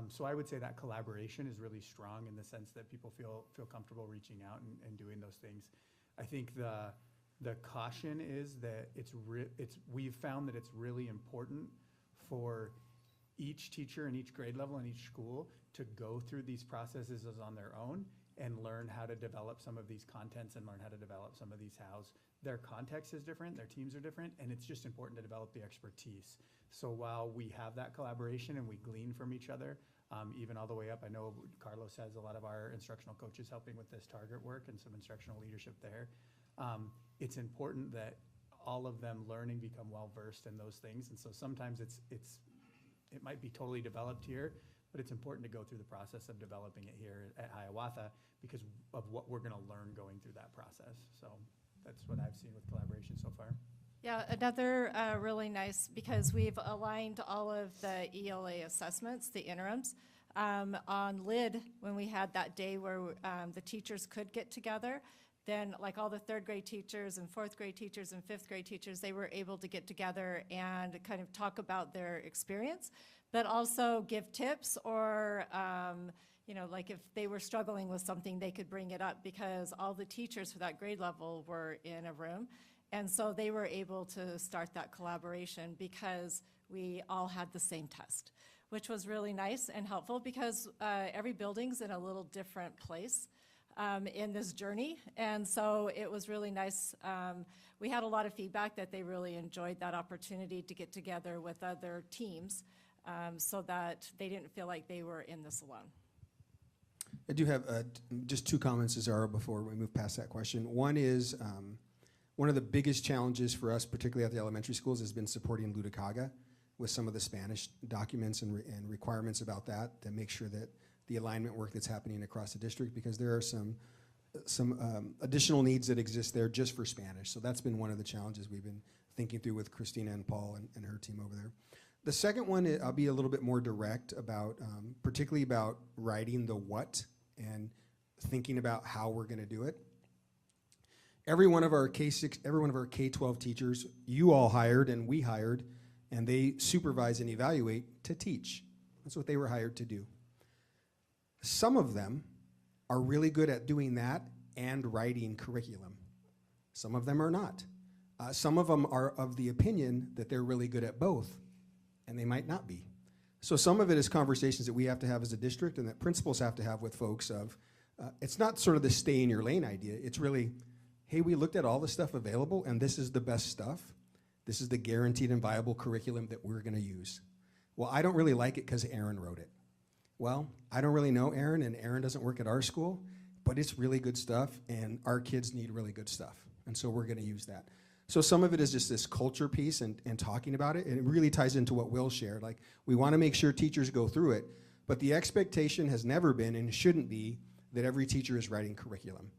So I would say that collaboration is really strong in the sense that people feel comfortable reaching out and doing those things. I think the caution is that we've found that it's really important for each teacher in each grade level in each school to go through these processes as on their own and learn how to develop some of these contents and learn how to develop some of these hows. Their context is different, their teams are different, and it's just important to develop the expertise. So while we have that collaboration and we glean from each other, even all the way up, I know Carlos has a lot of our instructional coaches helping with this target work and some instructional leadership there. It's important that all of them learn and become well-versed in those things. And so sometimes it might be totally developed here, but it's important to go through the process of developing it here at Hiawatha because of what we're gonna learn going through that process. So that's what I've seen with collaboration so far. Yeah, another really nice, because we've aligned all of the ELA assessments, the interims, on LID when we had that day where the teachers could get together. Then like all the 3rd grade teachers and 4th grade teachers and 5th grade teachers, they were able to get together and kind of talk about their experience, but also give tips or, like if they were struggling with something, they could bring it up because all the teachers for that grade level were in a room. And so they were able to start that collaboration because we all had the same test, which was really nice and helpful because every building's in a little different place in this journey. And so it was really nice. We had a lot of feedback that they really enjoyed that opportunity to get together with other teams so that they didn't feel like they were in this alone. I do have just 2 comments, Azara, before we move past that question. One is one of the biggest challenges for us, particularly at the elementary schools, has been supporting Ludicaga with some of the Spanish documents and requirements about that to make sure that the alignment work that's happening across the district, because there are some additional needs that exist there just for Spanish. So that's been one of the challenges we've been thinking through with Christina and Paul and her team over there. The second one, I'll be a little bit more direct about, particularly about writing the what and thinking about how we're going to do it. Every one of our K-12 teachers, you all hired and we hired, and they supervise and evaluate to teach. That's what they were hired to do. Some of them are really good at doing that and writing curriculum. Some of them are not. Some of them are of the opinion that they're really good at both, and they might not be. So some of it is conversations that we have to have as a district and that principals have to have with folks of, it's not sort of the stay in your lane idea. It's really, hey, we looked at all the stuff available and this is the best stuff. This is the guaranteed and viable curriculum that we're gonna use. Well, I don't really like it because Aaron wrote it. Well, I don't really know Aaron, and Aaron doesn't work at our school, but it's really good stuff, and our kids need really good stuff, and so we're gonna use that. So some of it is just this culture piece and talking about it, and it really ties into what Will shared. Like, we wanna make sure teachers go through it, but the expectation has never been, and shouldn't be, that every teacher is writing curriculum.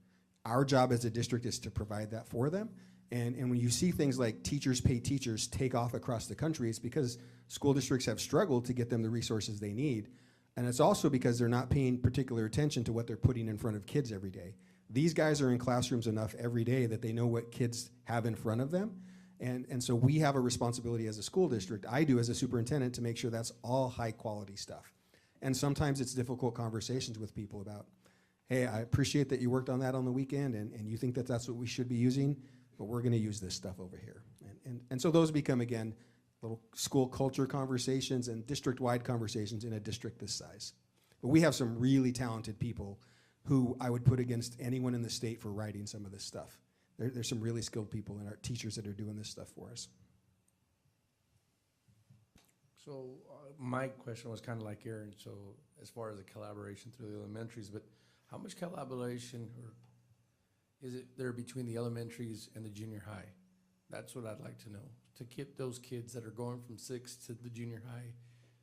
Our job as a district is to provide that for them, and when you see things like teachers pay teachers take off across the country, it's because school districts have struggled to get them the resources they need. And it's also because they're not paying particular attention to what they're putting in front of kids every day. These guys are in classrooms enough every day that they know what kids have in front of them. And so we have a responsibility as a school district, I do as a superintendent, to make sure that's all high quality stuff. And sometimes it's difficult conversations with people about, hey, I appreciate that you worked on that on the weekend and you think that that's what we should be using, but we're gonna use this stuff over here. And so those become, again, little school culture conversations and district-wide conversations in a district this size. But we have some really talented people who I would put against anyone in the state for writing some of this stuff. There's some really skilled people and our teachers that are doing this stuff for us. So my question was kind of like Aaron, so as far as the collaboration through the elementaries, but how much collaboration or is it there between the elementaries and the junior high? That's what I'd like to know. To keep those kids that are going from 6 to the junior high,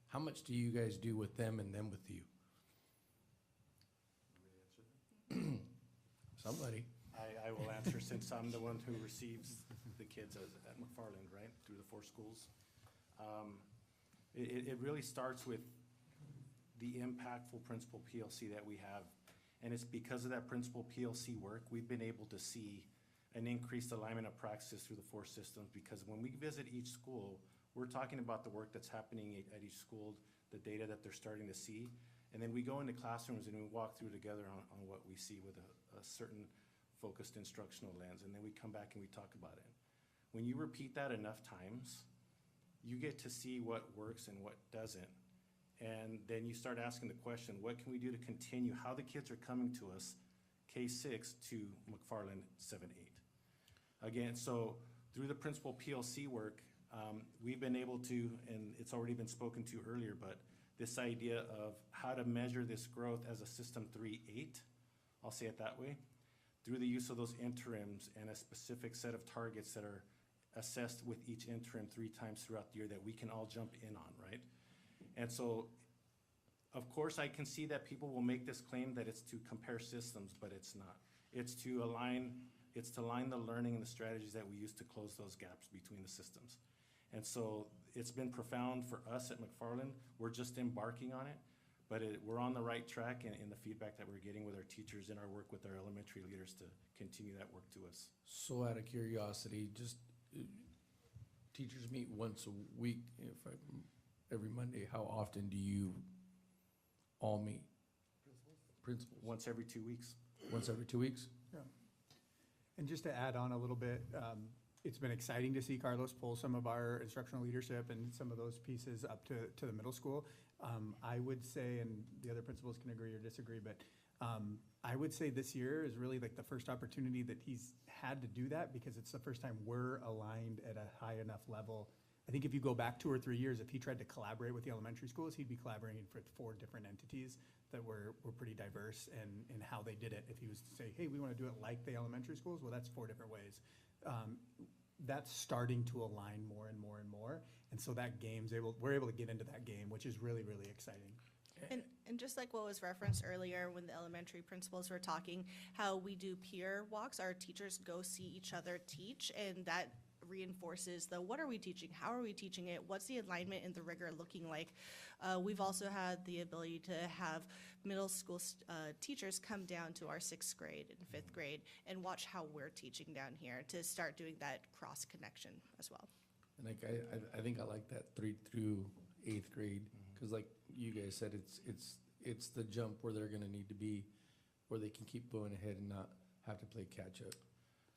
how much do you guys do with them and them with you? Somebody. I will answer since I'm the one who receives the kids at McFarland, right, through the 4 schools. It really starts with the impactful principal PLC that we have. And it's because of that principal PLC work, we've been able to see an increased alignment of practices through the 4 systems, because when we visit each school, we're talking about the work that's happening at each school, the data that they're starting to see. And then we go into classrooms and we walk through together on what we see with a certain focused instructional lens. And then we come back and we talk about it. When you repeat that enough times, you get to see what works and what doesn't. And then you start asking the question, what can we do to continue how the kids are coming to us, K6 to McFarland 7-8? Again, so through the principal PLC work, we've been able to, and it's already been spoken to earlier, but this idea of how to measure this growth as a system 3-8, I'll say it that way, through the use of those interims and a specific set of targets that are assessed with each interim 3 times throughout the year that we can all jump in on, right? And so, of course, I can see that people will make this claim that it's to compare systems, but it's not. It's to align the learning and the strategies that we use to close those gaps between the systems. And so it's been profound for us at McFarland. We're just embarking on it, but we're on the right track in the feedback that we're getting with our teachers and our work with our elementary leaders to continue that work to us. So out of curiosity, just teachers meet once a week, every Monday. How often do you all meet? Principals? Once every 2 weeks. Once every 2 weeks? Yeah. And just to add on a little bit, it's been exciting to see Carlos pull some of our instructional leadership and some of those pieces up to the middle school. I would say, and the other principals can agree or disagree, but I would say this year is really like the first opportunity that he's had to do that, because it's the first time we're aligned at a high enough level. I think if you go back 2 or 3 years, if he tried to collaborate with the elementary schools, he'd be collaborating for 4 different entities that were pretty diverse in how they did it. If he was to say, hey, we want to do it like the elementary schools, well, that's 4 different ways. That's starting to align more and more and more. And so that we're able to get into that game, which is really, really exciting. And just like what was referenced earlier when the elementary principals were talking, how we do peer walks, our teachers go see each other teach, and that reinforces what are we teaching, how are we teaching it, what's the alignment and the rigor looking like. We've also had the ability to have middle school teachers come down to our 6th grade and 5th grade and watch how we're teaching down here to start doing that cross connection as well. And I think I like that 3 through 8th grade, because like you guys said, it's the jump where they're going to need to be, where they can keep going ahead and not have to play catch up.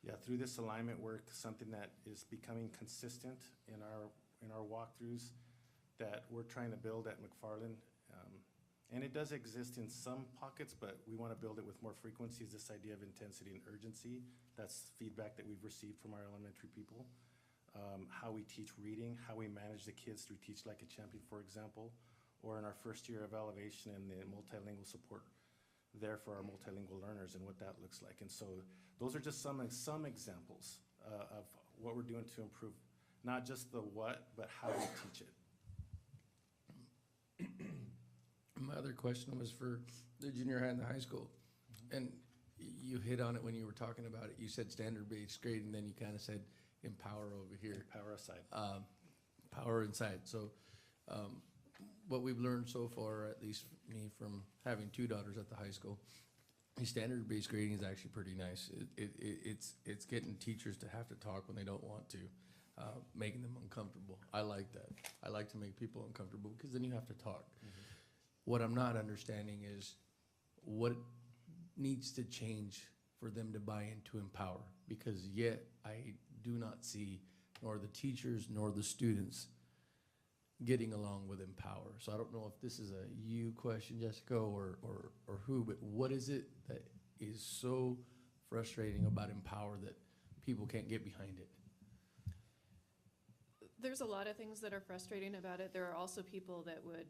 Yeah, through this alignment work, something that is becoming consistent in our walkthroughs that we're trying to build at McFarland, and it does exist in some pockets, but we want to build it with more frequency, is this idea of intensity and urgency. That's feedback that we've received from our elementary people. How we teach reading, how we manage the kids through Teach Like a Champion, for example, or in our first year of elevation and the multilingual support there for our multilingual learners and what that looks like. And so those are just some examples of what we're doing to improve, not just the what, but how we teach it. My other question was for the junior high and the high school. And you hit on it when you were talking about it. You said standard-based grade, and then you kind of said empower over here. Power aside. Power inside. So what we've learned so far, at least me from having 2 daughters at the high school, Standard-based grading is actually pretty nice. It's getting teachers to have to talk when they don't want to, making them uncomfortable. I like that. I like to make people uncomfortable because then you have to talk. What I'm not understanding is what needs to change for them to buy into Empower, because yet I do not see nor the teachers nor the students getting along with Empower. So I don't know if this is a you question, Jessica, or who, but what is it that is so frustrating about Empower that people can't get behind it? There's a lot of things that are frustrating about it. There are also people that would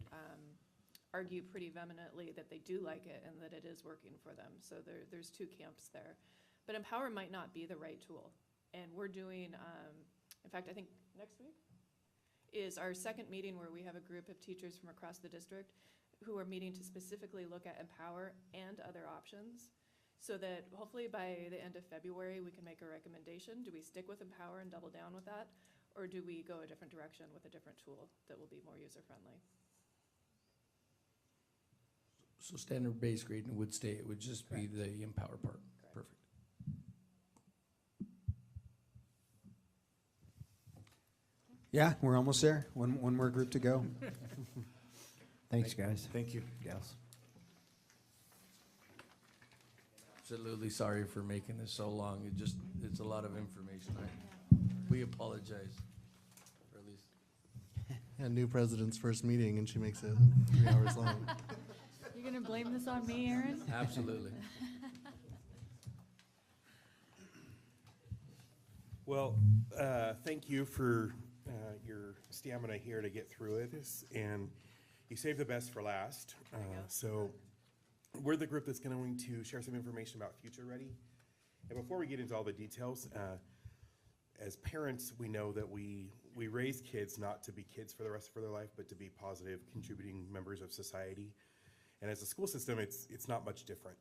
argue pretty vehemently that they do like it and that it is working for them. So there's two camps there. But Empower might not be the right tool. And we're doing, in fact, I think next week is our second meeting where we have a group of teachers from across the district who are meeting to specifically look at Empower and other options, so that hopefully by the end of February we can make a recommendation. Do we stick with Empower and double down with that? Or do we go a different direction with a different tool that will be more user-friendly? So standard-based grading would stay, it would just be the Empower part. Perfect. Yeah, we're almost there. One more group to go. Thanks, guys. Thank you. Gals. Absolutely sorry for making this so long. It's a lot of information. We apologize, or at least. Yeah, new president's first meeting, and she makes it 3 hours long. You're gonna blame this on me, Aaron? Absolutely. Well, thank you for your stamina here to get through it, and you saved the best for last. So we're the group that's going to share some information about Future Ready. And before we get into all the details, as parents, we know that we raise kids not to be kids for the rest of their life, but to be positive, contributing members of society. And as a school system, it's not much different.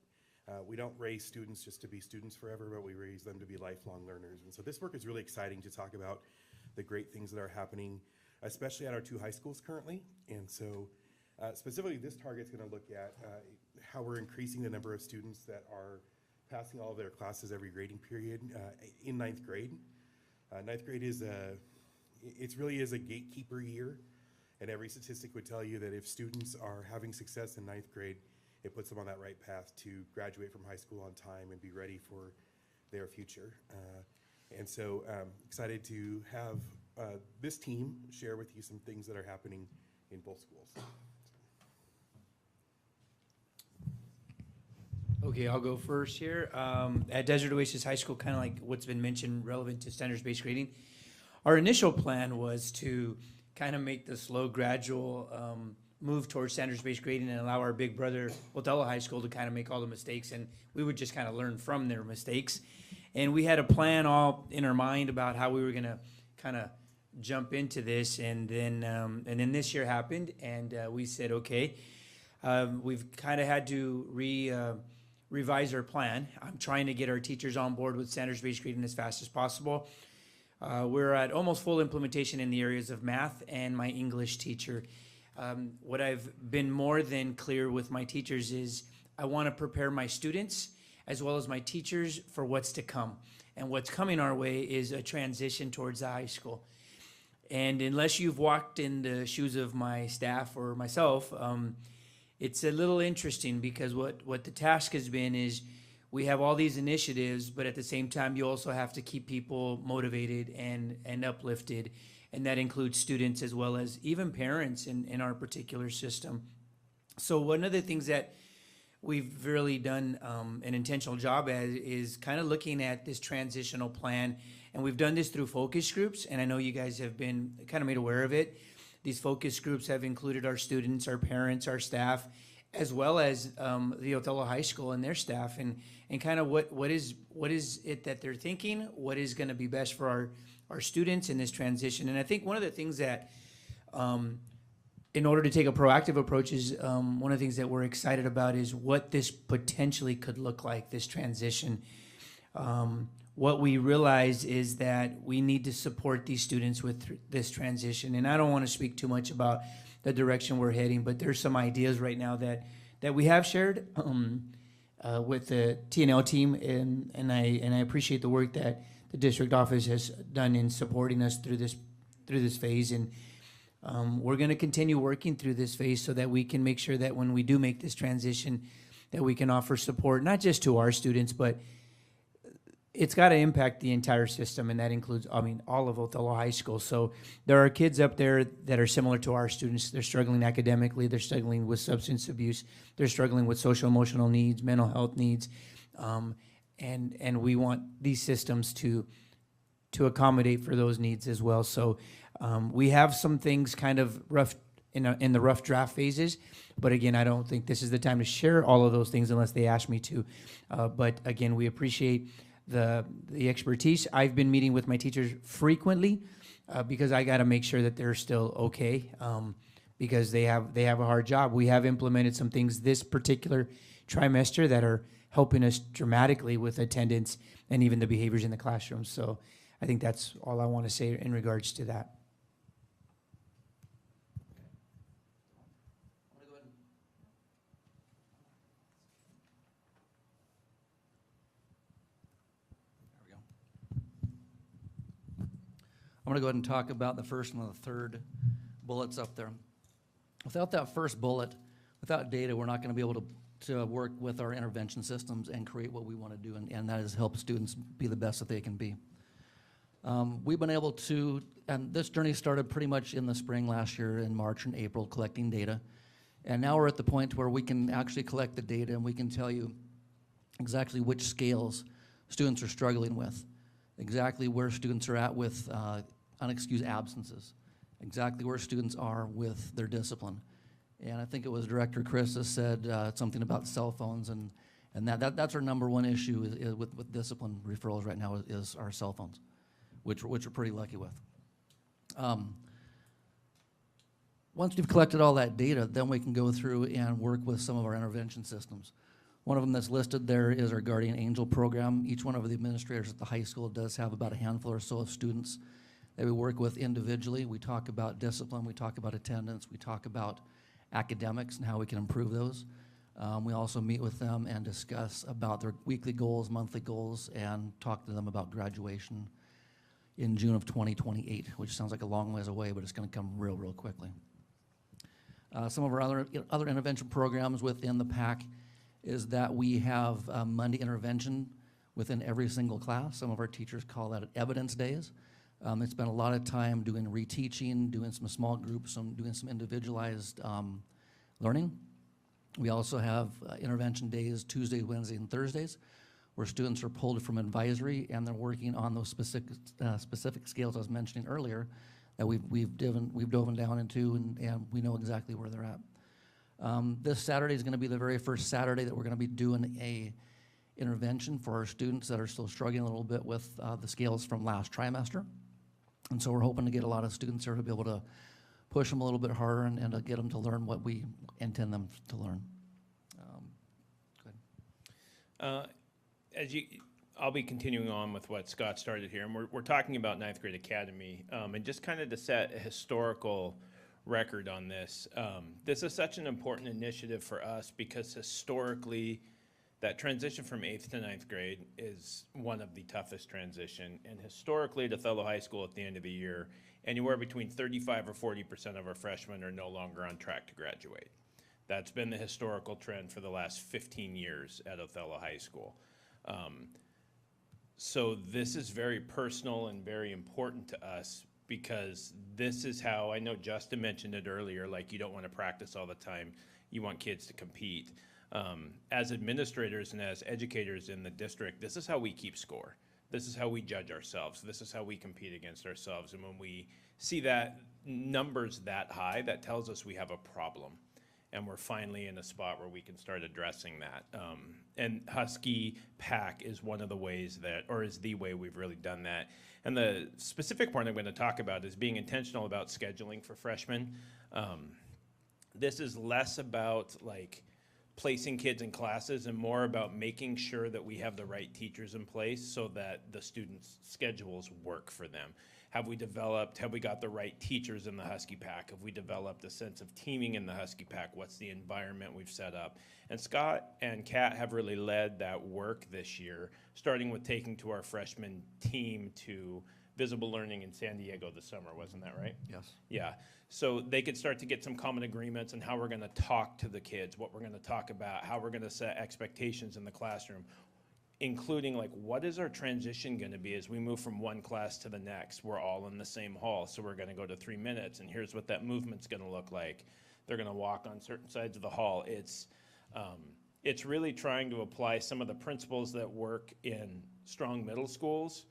We don't raise students just to be students forever, but we raise them to be lifelong learners. And so this work is really exciting to talk about the great things that are happening, especially at our 2 high schools currently. And so specifically, this target's going to look at how we're increasing the number of students that are passing all of their classes every grading period in 9th grade. 9th grade it really is a gatekeeper year, and every statistic would tell you that if students are having success in 9th grade, it puts them on that right path to graduate from high school on time and be ready for their future. And so excited to have this team share with you some things that are happening in both schools. Okay, I'll go first here. At Desert Oasis High School, kind of like what's been mentioned, relevant to standards-based grading, our initial plan was to kind of make the slow, gradual move towards standards-based grading and allow our big brother, Othello High School, to kind of make all the mistakes, and we would just kind of learn from their mistakes. And we had a plan all in our mind about how we were going to kind of jump into this, and then this year happened, and we said, okay, we've kind of had to revise our plan. I'm trying to get our teachers on board with standards-based grading as fast as possible. We're at almost full implementation in the areas of math and my English teacher. What I've been more than clear with my teachers is I want to prepare my students as well as my teachers for what's to come. And what's coming our way is a transition towards the high school. And unless you've walked in the shoes of my staff or myself, it's a little interesting, because what the task has been is we have all these initiatives, but at the same time, you also have to keep people motivated and uplifted. And that includes students as well as even parents in our particular system. So one of the things that we've really done an intentional job at is kind of looking at this transitional plan. And we've done this through focus groups, and I know you guys have been kind of made aware of it. These focus groups have included our students, our parents, our staff, as well as the Othello High School and their staff, and kind of what is it that they're thinking, what is going to be best for our students in this transition. And I think one of the things that, in order to take a proactive approach, is one of the things that we're excited about is what this potentially could look like, this transition. What we realize is that we need to support these students with this transition. And I don't want to speak too much about the direction we're heading, but there's some ideas right now that we have shared with the TNL team, and I appreciate the work that the district office has done in supporting us through this phase, and we're going to continue working through this phase so that we can make sure that when we do make this transition, that we can offer support not just to our students, but it's got to impact the entire system, and that includes, all of Othello High School. So there are kids up there that are similar to our students. They're struggling academically. They're struggling with substance abuse. They're struggling with social emotional needs, mental health needs, and we want these systems to accommodate for those needs as well. So we have some things kind of rough in the rough draft phases, but again, I don't think this is the time to share all of those things unless they ask me to. But again, we appreciate the expertise. I've been meeting with my teachers frequently because I got to make sure that they're still okay, because they have a hard job. We have implemented some things this particular trimester that are helping us dramatically with attendance and even the behaviors in the classroom. So I think that's all I want to say in regards to that. I'm going to go ahead and talk about the first and the third bullets up there. Without that first bullet, without data, we're not going to be able to work with our intervention systems and create what we want to do, and that is help students be the best that they can be. We've been able to, and this journey started pretty much in the spring last year, in March and April, collecting data. And now we're at the point where we can actually collect the data and we can tell you exactly which scales students are struggling with, exactly where students are at with unexcused absences, exactly where students are with their discipline. And I think it was Director Chris that said something about cell phones, and that's our number one issue is with discipline referrals right now is our cell phones, which we're pretty lucky with. Once we've collected all that data, then we can go through and work with some of our intervention systems. One of them that's listed there is our Guardian Angel program. Each one of the administrators at the high school does have about a handful or so of students that we work with individually. We talk about discipline, we talk about attendance, we talk about academics and how we can improve those. We also meet with them and discuss about their weekly goals, monthly goals, and talk to them about graduation in June of 2028, which sounds like a long ways away, but it's going to come real quickly. Some of our other intervention programs within the PAC is that we have Monday intervention within every single class. Some of our teachers call that evidence days. They spend a lot of time doing reteaching, doing some small groups, doing some individualized learning. We also have intervention days Tuesdays, Wednesdays, and Thursdays, where students are pulled from advisory and they're working on those specific scales I was mentioning earlier that we've dove down into, and we know exactly where they're at. This Saturday is going to be the very first Saturday that we're going to be doing a intervention for our students that are still struggling a little bit with the scales from last trimester. And so we're hoping to get a lot of students there to be able to push them a little bit harder and to get them to learn what we intend them to learn. Go ahead. I'll be continuing on with what Scott started here, and we're talking about Ninth Grade Academy, and just kind of to set a historical record on this. This is such an important initiative for us because historically, that transition from 8th to 9th grade is one of the toughest transition, and historically at Othello High School at the end of the year, anywhere between 35 or 40% of our freshmen are no longer on track to graduate. That's been the historical trend for the last 15 years at Othello High School. So this is very personal and very important to us because this is how, I know Justin mentioned it earlier, like you don't want to practice all the time, you want kids to compete. As administrators and as educators in the district, this is how we keep score. This is how we judge ourselves. This is how we compete against ourselves. And when we see that numbers that high, that tells us we have a problem. And we're finally in a spot where we can start addressing that. And Husky PAC is one of the ways that, or is the way we've really done that. And the specific part I'm going to talk about is being intentional about scheduling for freshmen. This is less about like placing kids in classes and more about making sure that we have the right teachers in place so that the students' schedules work for them. Have we got the right teachers in the Husky Pack? Have we developed a sense of teaming in the Husky Pack? What's the environment we've set up? And Scott and Kat have really led that work this year, starting with taking to our freshman team to Visible Learning in San Diego this summer, wasn't that right? Yes. Yeah, so they could start to get some common agreements on how we're gonna talk to the kids, what we're gonna talk about, how we're gonna set expectations in the classroom, including like, what is our transition gonna be as we move from one class to the next? We're all in the same hall, so we're gonna go to 3 minutes, and here's what that movement's gonna look like. They're gonna walk on certain sides of the hall. It's really trying to apply some of the principles that work in strong middle schools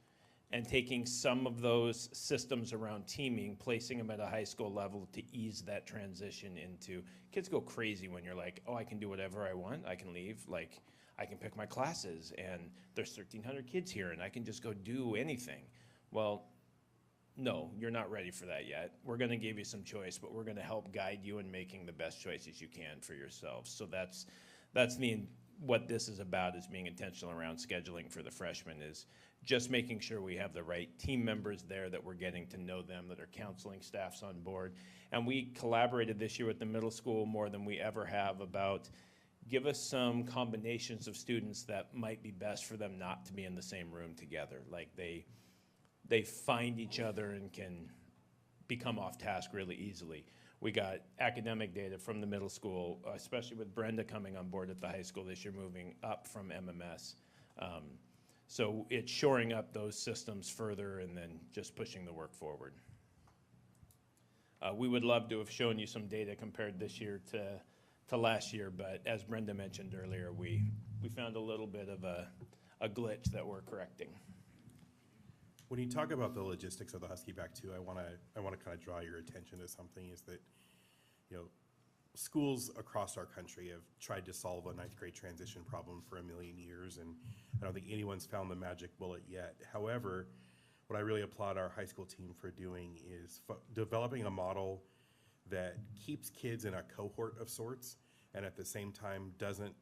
and taking some of those systems around teaming, placing them at a high school level to ease that transition into, kids go crazy when you're like, oh, I can do whatever I want, I can leave, like, I can pick my classes, and there's 1,300 kids here, and I can just go do anything. Well, no, you're not ready for that yet. We're gonna give you some choice, but we're gonna help guide you in making the best choices you can for yourself. So that's what this is about, is being intentional around scheduling for the freshmen, is just making sure we have the right team members there, that we're getting to know them, that our counseling staff's on board. And we collaborated this year with the middle school more than we ever have about, give us some combinations of students that might be best for them not to be in the same room together. Like they find each other and can become off task really easily. We got academic data from the middle school, especially with Brenda coming on board at the high school this year, moving up from MMS. So it's shoring up those systems further and then just pushing the work forward. We would love to have shown you some data compared this year to last year, but as Brenda mentioned earlier, we found a little bit of a glitch that we're correcting. When you talk about the logistics of the Husky Pack too, I want to kind of draw your attention to something, is that, you know, schools across our country have tried to solve a ninth grade transition problem for a million years, and I don't think anyone's found the magic bullet yet. However, what I really applaud our high school team for doing is developing a model that keeps kids in a cohort of sorts, and at the same time doesn't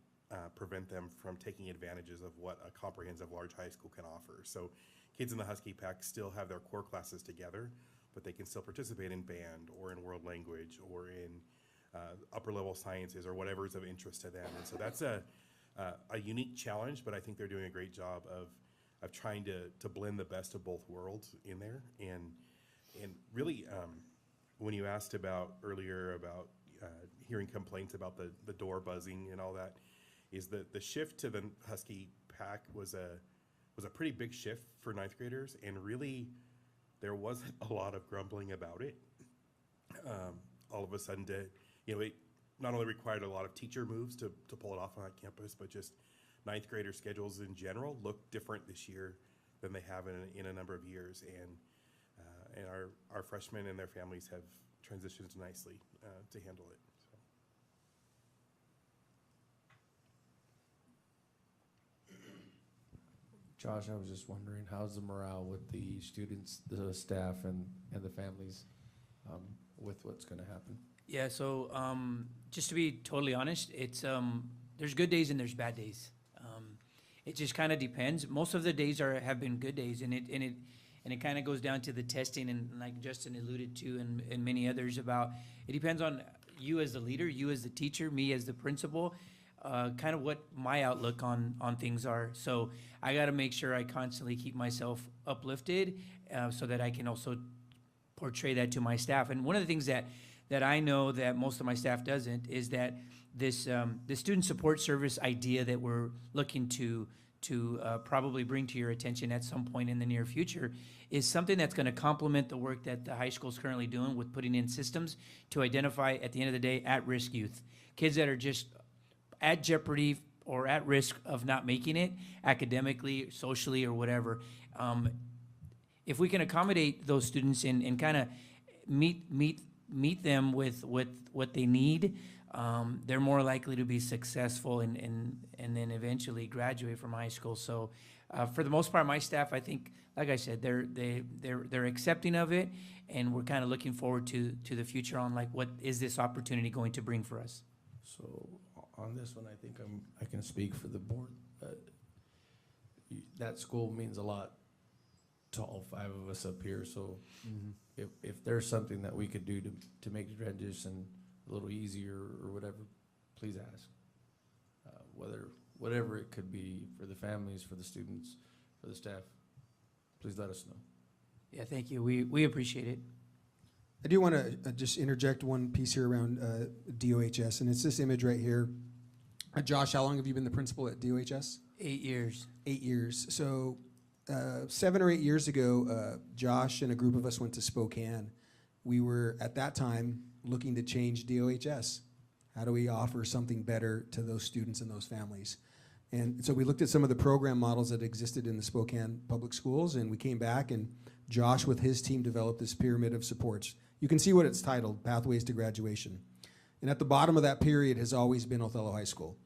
prevent them from taking advantages of what a comprehensive large high school can offer. So kids in the Husky Pack still have their core classes together, but they can still participate in band or in world language or in upper level sciences or whatever is of interest to them. And so that's a unique challenge, but I think they're doing a great job of trying to blend the best of both worlds in there. And really, when you asked about earlier about hearing complaints about the door buzzing and all that, is that the shift to the Husky Pack was a pretty big shift for ninth graders, and really there wasn't a lot of grumbling about it. All of a sudden, it not only required a lot of teacher moves to pull it off on that campus, but just ninth grader schedules in general look different this year than they have in a number of years, and our freshmen and their families have transitioned nicely to handle it. So. Josh, I was just wondering, how's the morale with the students, the staff, and the families with what's going to happen? Yeah, so just to be totally honest, it's there's good days and there's bad days. It just kind of depends. Most of the days have been good days, and it kind of goes down to the testing, and like Justin alluded to, and many others about. It depends on you as the leader, you as the teacher, me as the principal. Kind of what my outlook on things are. So I got to make sure I constantly keep myself uplifted so that I can also portray that to my staff. And one of the things that I know that most of my staff doesn't is that this the student support service idea that we're looking to probably bring to your attention at some point in the near future is something that's going to complement the work that the high school is currently doing with putting in systems to identify, at the end of the day, at-risk youth. Kids that are just at jeopardy or at risk of not making it academically, socially, or whatever. If we can accommodate those students and kind of meet them with what they need, they're more likely to be successful and then eventually graduate from high school. So for the most part, my staff, I think, like I said, they're accepting of it, and we're kind of looking forward to the future on like what is this opportunity going to bring for us. So On this one, I think I can speak for the board. That school means a lot to all 5 of us up here, so if there's something that we could do to make the transition a little easier or whatever, please ask. Whatever it could be for the families, for the students, for the staff, please let us know. Yeah, thank you. We appreciate it. I do want to just interject one piece here around DOHS, and it's this image right here. Josh, how long have you been the principal at DOHS? 8 years. 8 years. So 7 or 8 years ago, Josh and a group of us went to Spokane. We were, at that time, looking to change DOHS. How do we offer something better to those students and those families? And so we looked at some of the program models that existed in the Spokane public schools, and we came back, and Josh with his team developed this pyramid of supports. You can see what it's titled, Pathways to Graduation. And at the bottom of that period has always been Othello High School.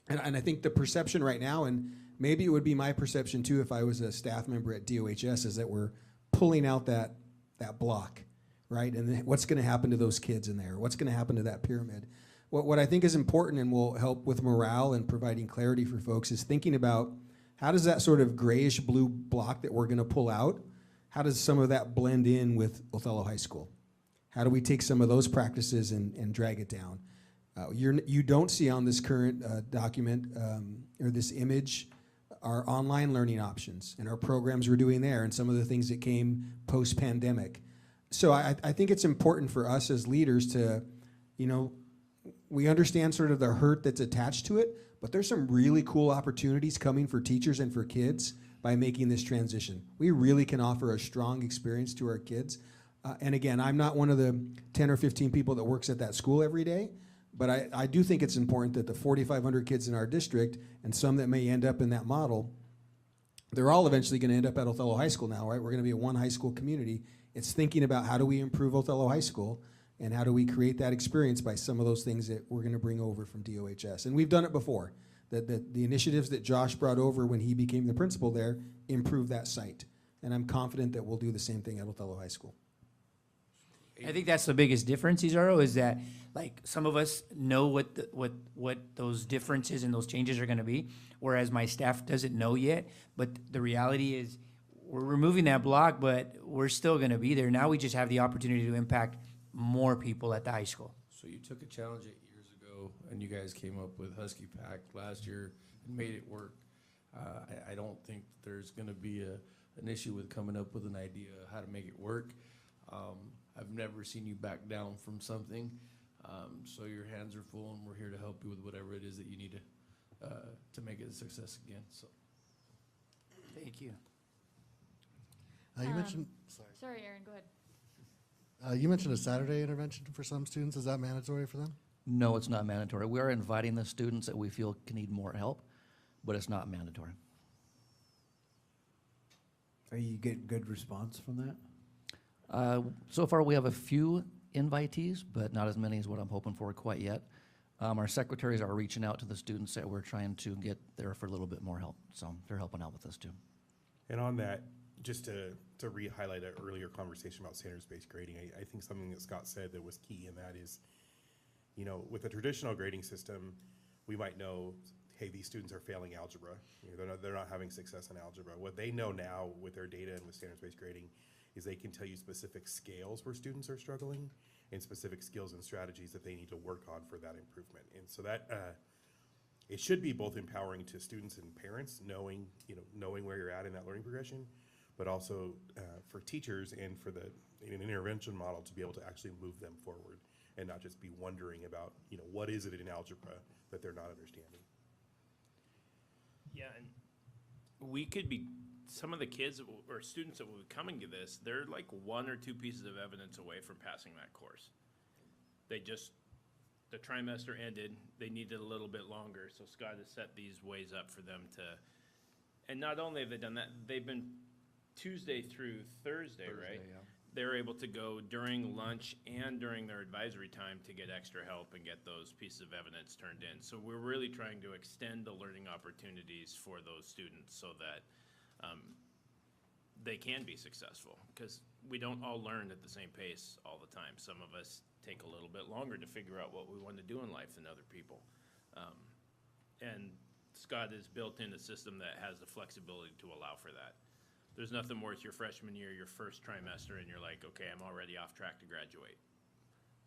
And I think the perception right now, and maybe it would be my perception too if I was a staff member at DOHS, is that we're pulling out that block, right? And then what's going to happen to those kids in there? What's going to happen to that pyramid? What I think is important and will help with morale and providing clarity for folks is thinking about how does that sort of grayish blue block that we're going to pull out, how does some of that blend in with Othello High School? How do we take some of those practices and drag it down? You don't see on this current document or this image our online learning options and our programs we're doing there and some of the things that came post-pandemic. So I think it's important for us as leaders to, we understand sort of the hurt that's attached to it, but there's some really cool opportunities coming for teachers and for kids by making this transition. We really can offer a strong experience to our kids. And again, I'm not one of the 10 or 15 people that works at that school every day, but I do think it's important that the 4,500 kids in our district and some that may end up in that model, they're all eventually going to end up at Othello High School now, right? We're going to be a one high school community. It's thinking about how do we improve Othello High School and how do we create that experience by some of those things that we're going to bring over from DOHS. And we've done it before. The initiatives that Josh brought over when he became the principal there improved that site. And I'm confident that we'll do the same thing at Othello High School. I think that's the biggest difference, Cesaro, is that like some of us know what those differences and those changes are going to be, whereas my staff doesn't know yet. But the reality is we're removing that block, but we're still going to be there. Now we just have the opportunity to impact more people at the high school. So you took a challenge 8 years ago, and you guys came up with Husky Pack last year and made it work. I don't think there's going to be an issue with coming up with an idea how to make it work. I've never seen you back down from something, so your hands are full, and we're here to help you with whatever it is that you need to make it a success again. So, thank you. You mentioned. Sorry, Aaron. Go ahead. You mentioned a Saturday intervention for some students. Is that mandatory for them? No, it's not mandatory. We are inviting the students that we feel can need more help, but it's not mandatory. Are you getting good response from that? So far, we have a few invitees, but not as many as what I'm hoping for quite yet. Our secretaries are reaching out to the students that we're trying to get there for a little bit more help, so they're helping out with us too. And on that, just to re-highlight an earlier conversation about standards-based grading, I think something that Scott said that was key, and that is, with a traditional grading system, we might know, hey, these students are failing algebra. They're not having success in algebra. What they know now with their data and with standards-based grading is they can tell you specific scales where students are struggling and specific skills and strategies that they need to work on for that improvement. And so that it should be both empowering to students and parents, knowing where you're at in that learning progression, but also for teachers and for in an intervention model to be able to actually move them forward and not just be wondering about what is it in algebra that they're not understanding. Yeah, and we could be, some of the kids or students that will be coming to this, they're like 1 or 2 pieces of evidence away from passing that course. The trimester ended, they needed a little bit longer, so Scott has set these ways up for them to, and not only have they done that, they've been Tuesday through Thursday, right? Yeah. They're able to go during lunch and during their advisory time to get extra help and get those pieces of evidence turned in. So we're really trying to extend the learning opportunities for those students so that they can be successful, because we don't all learn at the same pace all the time. Some of us take a little bit longer to figure out what we want to do in life than other people. And Scott has built in a system that has the flexibility to allow for that. There's nothing worse your freshman year, your first trimester, and you're like, okay, I'm already off track to graduate.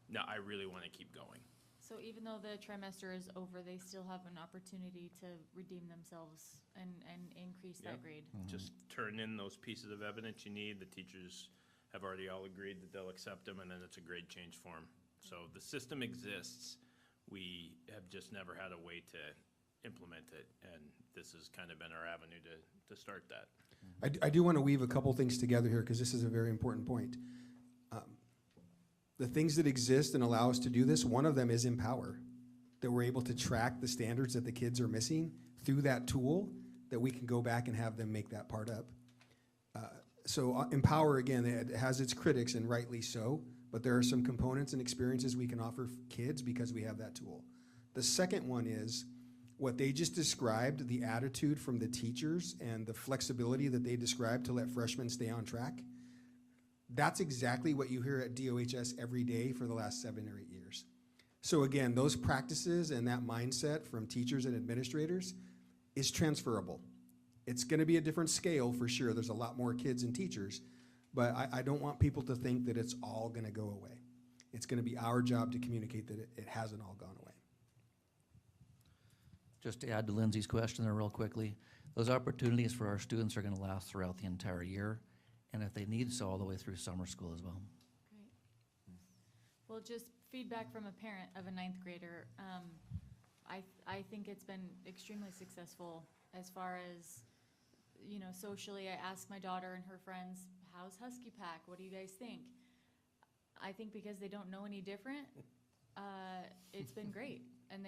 No, I really want to keep going. So even though the trimester is over, they still have an opportunity to redeem themselves and increase Yep. that grade. Just turn in those pieces of evidence you need. The teachers have already all agreed that they'll accept them, and then it's a grade change form. So the system exists. We have just never had a way to implement it, and this has kind of been our avenue to start that. I do want to weave a couple things together here because this is a very important point. The things that exist and allow us to do this, one of them is Empower, that we're able to track the standards that the kids are missing through that tool, that we can go back and have them make that part up. So Empower, again, it has its critics, and rightly so, but there are some components and experiences we can offer kids because we have that tool. The second one is what they just described, the attitude from the teachers and the flexibility that they described to let freshmen stay on track. That's exactly what you hear at DOHS every day for the last 7 or 8 years. So again, those practices and that mindset from teachers and administrators is transferable. It's gonna be a different scale for sure. There's a lot more kids and teachers, but I don't want people to think that it's all gonna go away. It's gonna be our job to communicate that it hasn't all gone away. Just to add to Lindsay's question there real quickly, those opportunities for our students are gonna last throughout the entire year, and if they need so, all the way through summer school as well. Great. Well, just feedback from a parent of a 9th grader. I think it's been extremely successful as far as, you know, socially. I asked my daughter and her friends, how's Husky Pack? What do you guys think? I think because they don't know any different, it's been great. And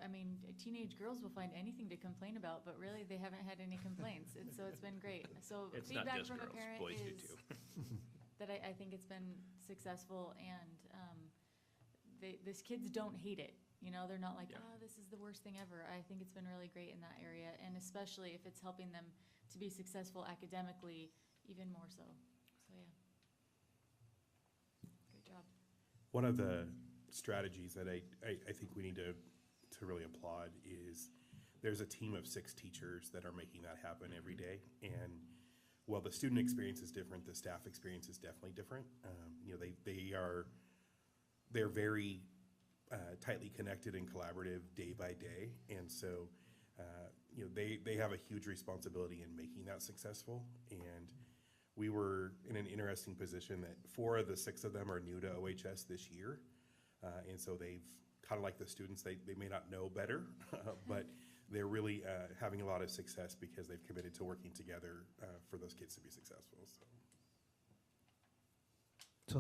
I mean, teenage girls will find anything to complain about, but really they haven't had any complaints. So it's been great. So It's not feedback just from a girls, parent boys do is too. that I think it's been successful, and these kids don't hate it. You know, they're not like, Yeah. oh, this is the worst thing ever. I think it's been really great in that area, and especially if it's helping them to be successful academically, even more so. So, yeah. Great job. One of the strategies that I think we need to really applaud is there's a team of 6 teachers that are making that happen every day. And while the student experience is different, the staff experience is definitely different. You know, they're very tightly connected and collaborative day by day. And so, you know, they have a huge responsibility in making that successful. And we were in an interesting position that 4 of the 6 of them are new to OHS this year. And so they've kind of like the students, they may not know better, but they're really having a lot of success because they've committed to working together for those kids to be successful.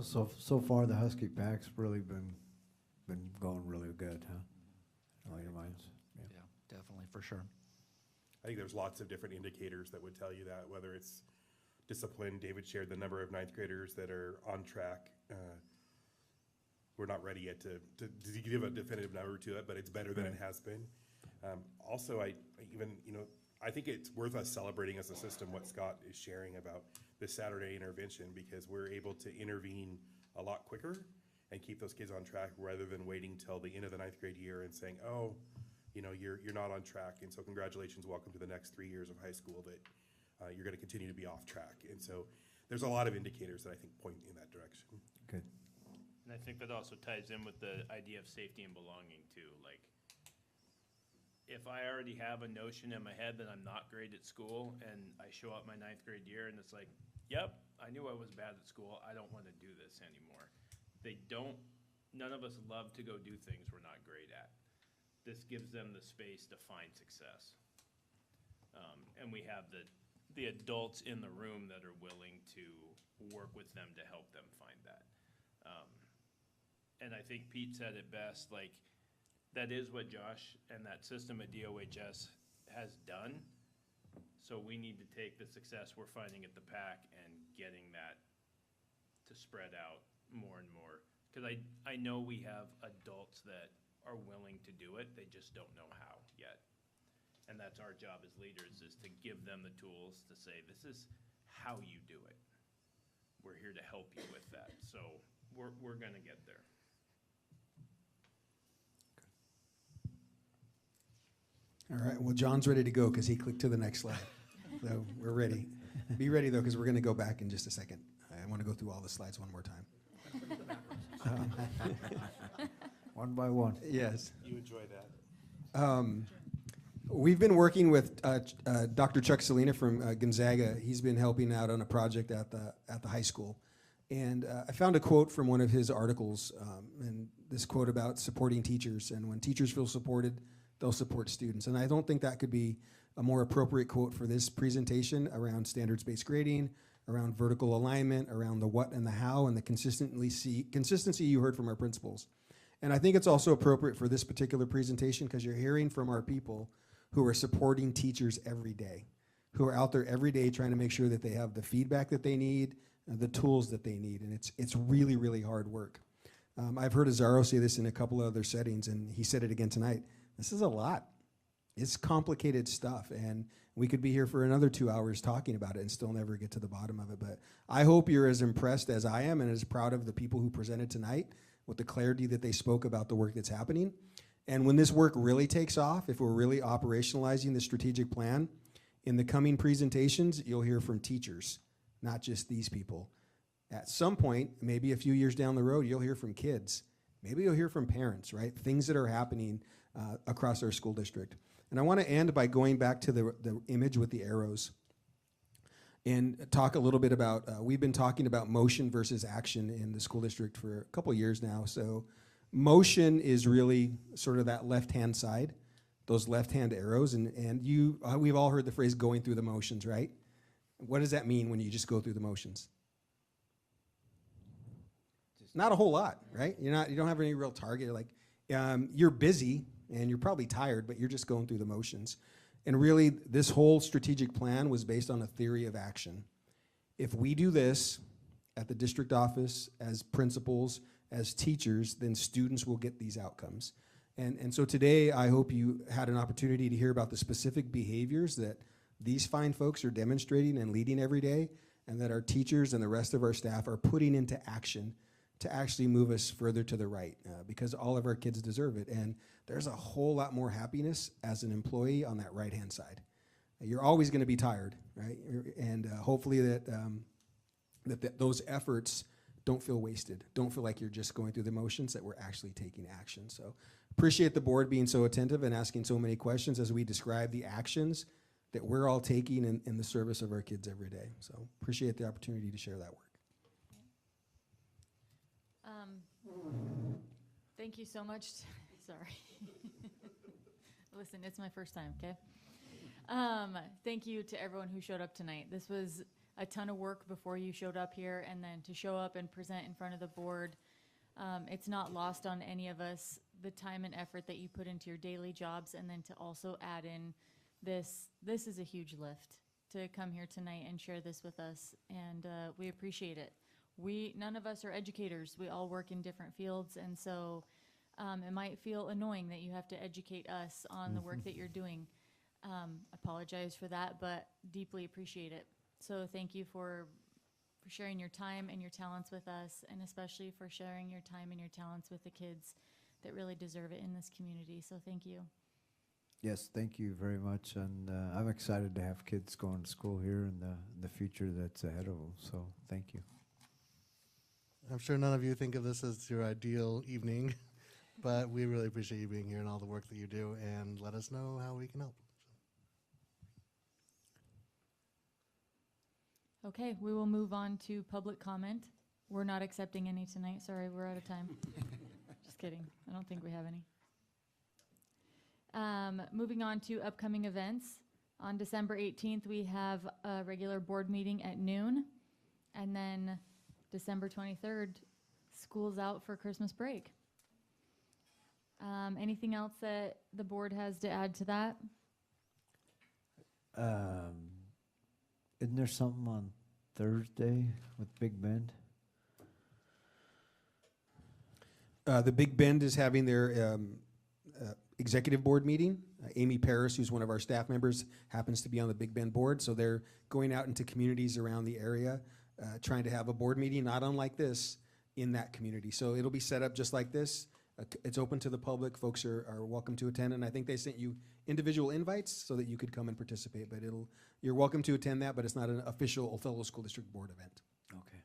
So far, the Husky Pack's really been going really good, huh? All your minds. Yeah, definitely, for sure. I think there's lots of different indicators that would tell you that, whether it's discipline. David shared the number of 9th graders that are on track. We're not ready yet to give a definitive number to it, but it's better than it has been. Also, I think it's worth us celebrating as a system what Scott is sharing about this Saturday intervention, because we're able to intervene a lot quicker and keep those kids on track rather than waiting till the end of the 9th grade year and saying, oh, you know, you're not on track, and so congratulations, welcome to the next 3 years of high school that you're going to continue to be off track. And so there's a lot of indicators that I think point in that direction. Good. And I think that also ties in with the idea of safety and belonging too. Like, if I already have a notion in my head that I'm not great at school and I show up my 9th grade year and it's like, yep, I knew I was bad at school, I don't want to do this anymore. None of us love to go do things we're not great at. This gives them the space to find success. And we have the adults in the room that are willing to work with them to help them find that. And I think Pete said it best, like, that is what Josh and that system at DOHS has done. So we need to take the success we're finding at the PAC and getting that to spread out more and more. Because I know we have adults that are willing to do it, they just don't know how yet. And that's our job as leaders, is to give them the tools to say, this is how you do it. We're here to help you with that. So we're gonna get there. All right, well, John's ready to go because he clicked to the next slide. So we're ready. Be ready, though, because we're going to go back in just a second. I want to go through all the slides one more time. One by one. Yes. You enjoy that. We've been working with Dr. Chuck Salina from Gonzaga. He's been helping out on a project at the high school. And I found a quote from one of his articles, and this quote about supporting teachers. And when teachers feel supported, they'll support students. And I don't think that could be a more appropriate quote for this presentation around standards-based grading, around vertical alignment, around the what and the how, and the consistency you heard from our principals. And I think it's also appropriate for this particular presentation because you're hearing from our people who are supporting teachers every day, who are out there every day trying to make sure that they have the feedback that they need, the tools that they need, and it's really, really hard work. I've heard Azaro say this in a couple of other settings, and he said it again tonight. This is a lot. It's complicated stuff, and we could be here for another 2 hours talking about it and still never get to the bottom of it. But I hope you're as impressed as I am and as proud of the people who presented tonight with the clarity that they spoke about the work that's happening. And when this work really takes off, if we're really operationalizing the strategic plan, in the coming presentations, you'll hear from teachers, not just these people. At some point, maybe a few years down the road, you'll hear from kids. Maybe you'll hear from parents, right? Things that are happening across our school district. And I want to end by going back to the image with the arrows and talk a little bit about, we've been talking about motion versus action in the school district for a couple years now. So motion is really sort of that left-hand side, those left-hand arrows. And we've all heard the phrase going through the motions, right? What does that mean when you just go through the motions? Not a whole lot, right? You don't have any real target. Like you're busy and you're probably tired, but you're just going through the motions. And really, this whole strategic plan was based on a theory of action. If we do this at the district office, as principals, as teachers, then students will get these outcomes. And so today, I hope you had an opportunity to hear about the specific behaviors that these fine folks are demonstrating and leading every day, and that our teachers and the rest of our staff are putting into action to actually move us further to the right, because all of our kids deserve it. And there's a whole lot more happiness as an employee on that right-hand side. You're always going to be tired, right? And hopefully that those efforts don't feel wasted. Don't feel like you're just going through the motions, that we're actually taking action. So appreciate the board being so attentive and asking so many questions as we describe the actions that we're all taking in the service of our kids every day. So appreciate the opportunity to share that work. Thank you so much. Sorry. Listen, it's my first time, okay? Thank you to everyone who showed up tonight. This was a ton of work before you showed up here, and then to show up and present in front of the board. It's not lost on any of us, the time and effort that you put into your daily jobs, and then to also add in this is a huge lift to come here tonight and share this with us, and we appreciate it. None of us are educators. We all work in different fields, and so it might feel annoying that you have to educate us on the work that you're doing. Apologize for that, but deeply appreciate it. So thank you for sharing your time and your talents with us, and especially for sharing your time and your talents with the kids that really deserve it in this community. So thank you. Yes, thank you very much. And I'm excited to have kids going to school here and the future that's ahead of them. So thank you. I'm sure none of you think of this as your ideal evening, but we really appreciate you being here and all the work that you do, and let us know how we can help. Okay, we will move on to public comment. We're not accepting any tonight. Sorry, we're out of time. Just kidding. I don't think we have any. Moving on to upcoming events. On December 18th, we have a regular board meeting at noon, and then December 23rd, school's out for Christmas break. Anything else that the board has to add to that? Isn't there something on Thursday with Big Bend? The Big Bend is having their executive board meeting. Amy Paris, who's one of our staff members, happens to be on the Big Bend board. So they're going out into communities around the area, trying to have a board meeting, not unlike this, in that community. So it'll be set up just like this. It's open to the public. Folks are welcome to attend, and I think they sent you individual invites so that you could come and participate. But you're welcome to attend that, but it's not an official Othello School District Board event. Okay.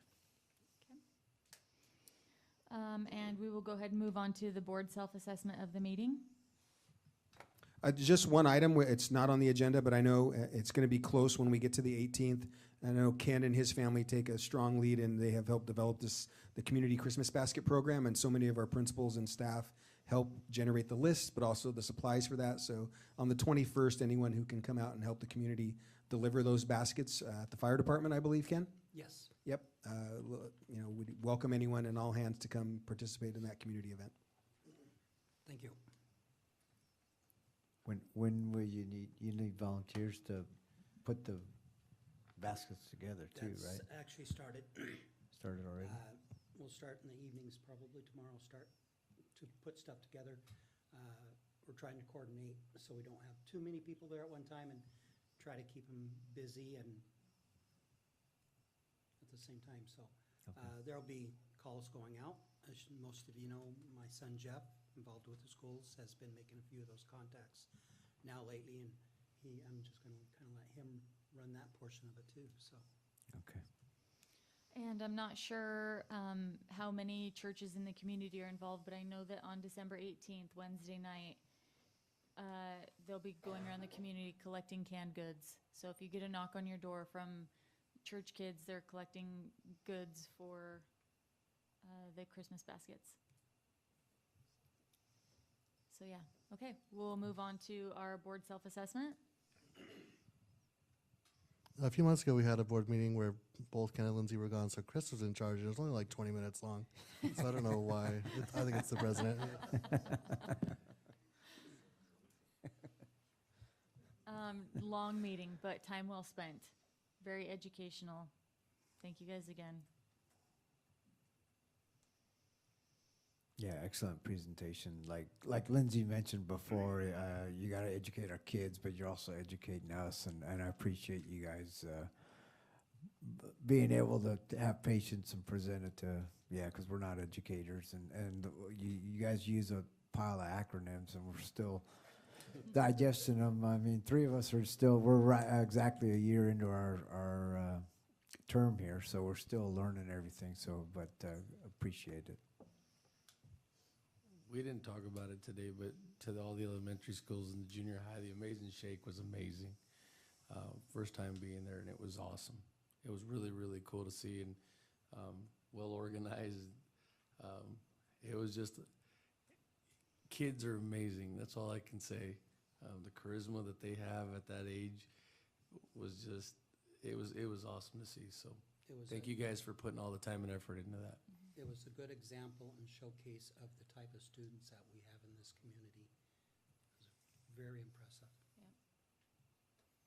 And we will go ahead and move on to the board self-assessment of the meeting. Just one item, it's not on the agenda, but I know it's going to be close when we get to the 18th. I know Ken and his family take a strong lead, and they have helped develop the Community Christmas Basket Program, and so many of our principals and staff help generate the list, but also the supplies for that. So on the 21st, anyone who can come out and help the community deliver those baskets at the fire department, I believe, Ken? Yes. Yep. We'd welcome anyone and all hands to come participate in that community event. Thank you. When will you need volunteers to put the baskets together too, That's right? actually started. Started already? We'll start in the evenings, probably tomorrow, start to put stuff together. We're trying to coordinate so we don't have too many people there at one time and try to keep them busy and at the same time. So there'll be calls going out. As most of you know, my son Jeff, involved with the schools, has been making a few of those contacts now lately, and I'm just going to kind of let him run that portion of it too. So. Okay. And I'm not sure how many churches in the community are involved, but I know that on December 18th, Wednesday night, they'll be going around the community collecting canned goods. So if you get a knock on your door from church kids, they're collecting goods for the Christmas baskets. So yeah, okay, we'll move on to our board self-assessment. A few months ago, we had a board meeting where both Ken and Lindsay were gone, so Chris was in charge. It was only like 20 minutes long, so I don't know why. I think it's the president. Long meeting, but time well spent. Very educational. Thank you guys again. Yeah, excellent presentation. Like Lindsay mentioned before, you got to educate our kids, but you're also educating us, and I appreciate you guys being able to have patience and present it to, because we're not educators, and you guys use a pile of acronyms, and we're still digesting them. I mean, three of us we're right exactly a year into our term here, so we're still learning everything. So, but appreciate it. We didn't talk about it today, but to all the elementary schools and the junior high, the Amazing Shake was amazing. First time being there, and it was awesome. It was really, really cool to see, and well organized. It was just, kids are amazing. That's all I can say. The charisma that they have at that age was just, it was awesome to see. So thank you guys for putting all the time and effort into that. It was a good example and showcase of the type of students that we have in this community. It was very impressive.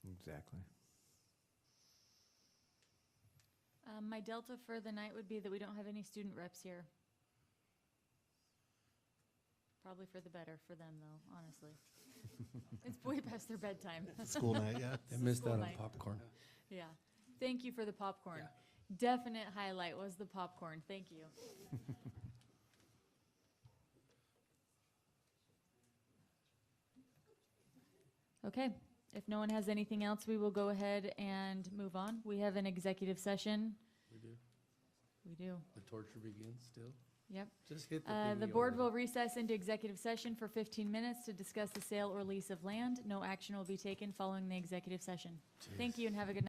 Exactly. My delta for the night would be that we don't have any student reps here. Probably for the better for them, though, honestly. It's way past their bedtime. School night, yeah. They missed out on popcorn. Yeah. Thank you for the popcorn. Yeah. Definite highlight was the popcorn. Thank you. Okay. If no one has anything else, we will go ahead and move on. We have an executive session. We do. We do. The torture begins still? Yep. Just hit the thing. The board will recess into executive session for 15 minutes to discuss the sale or lease of land. No action will be taken following the executive session. Thank you and have a good night.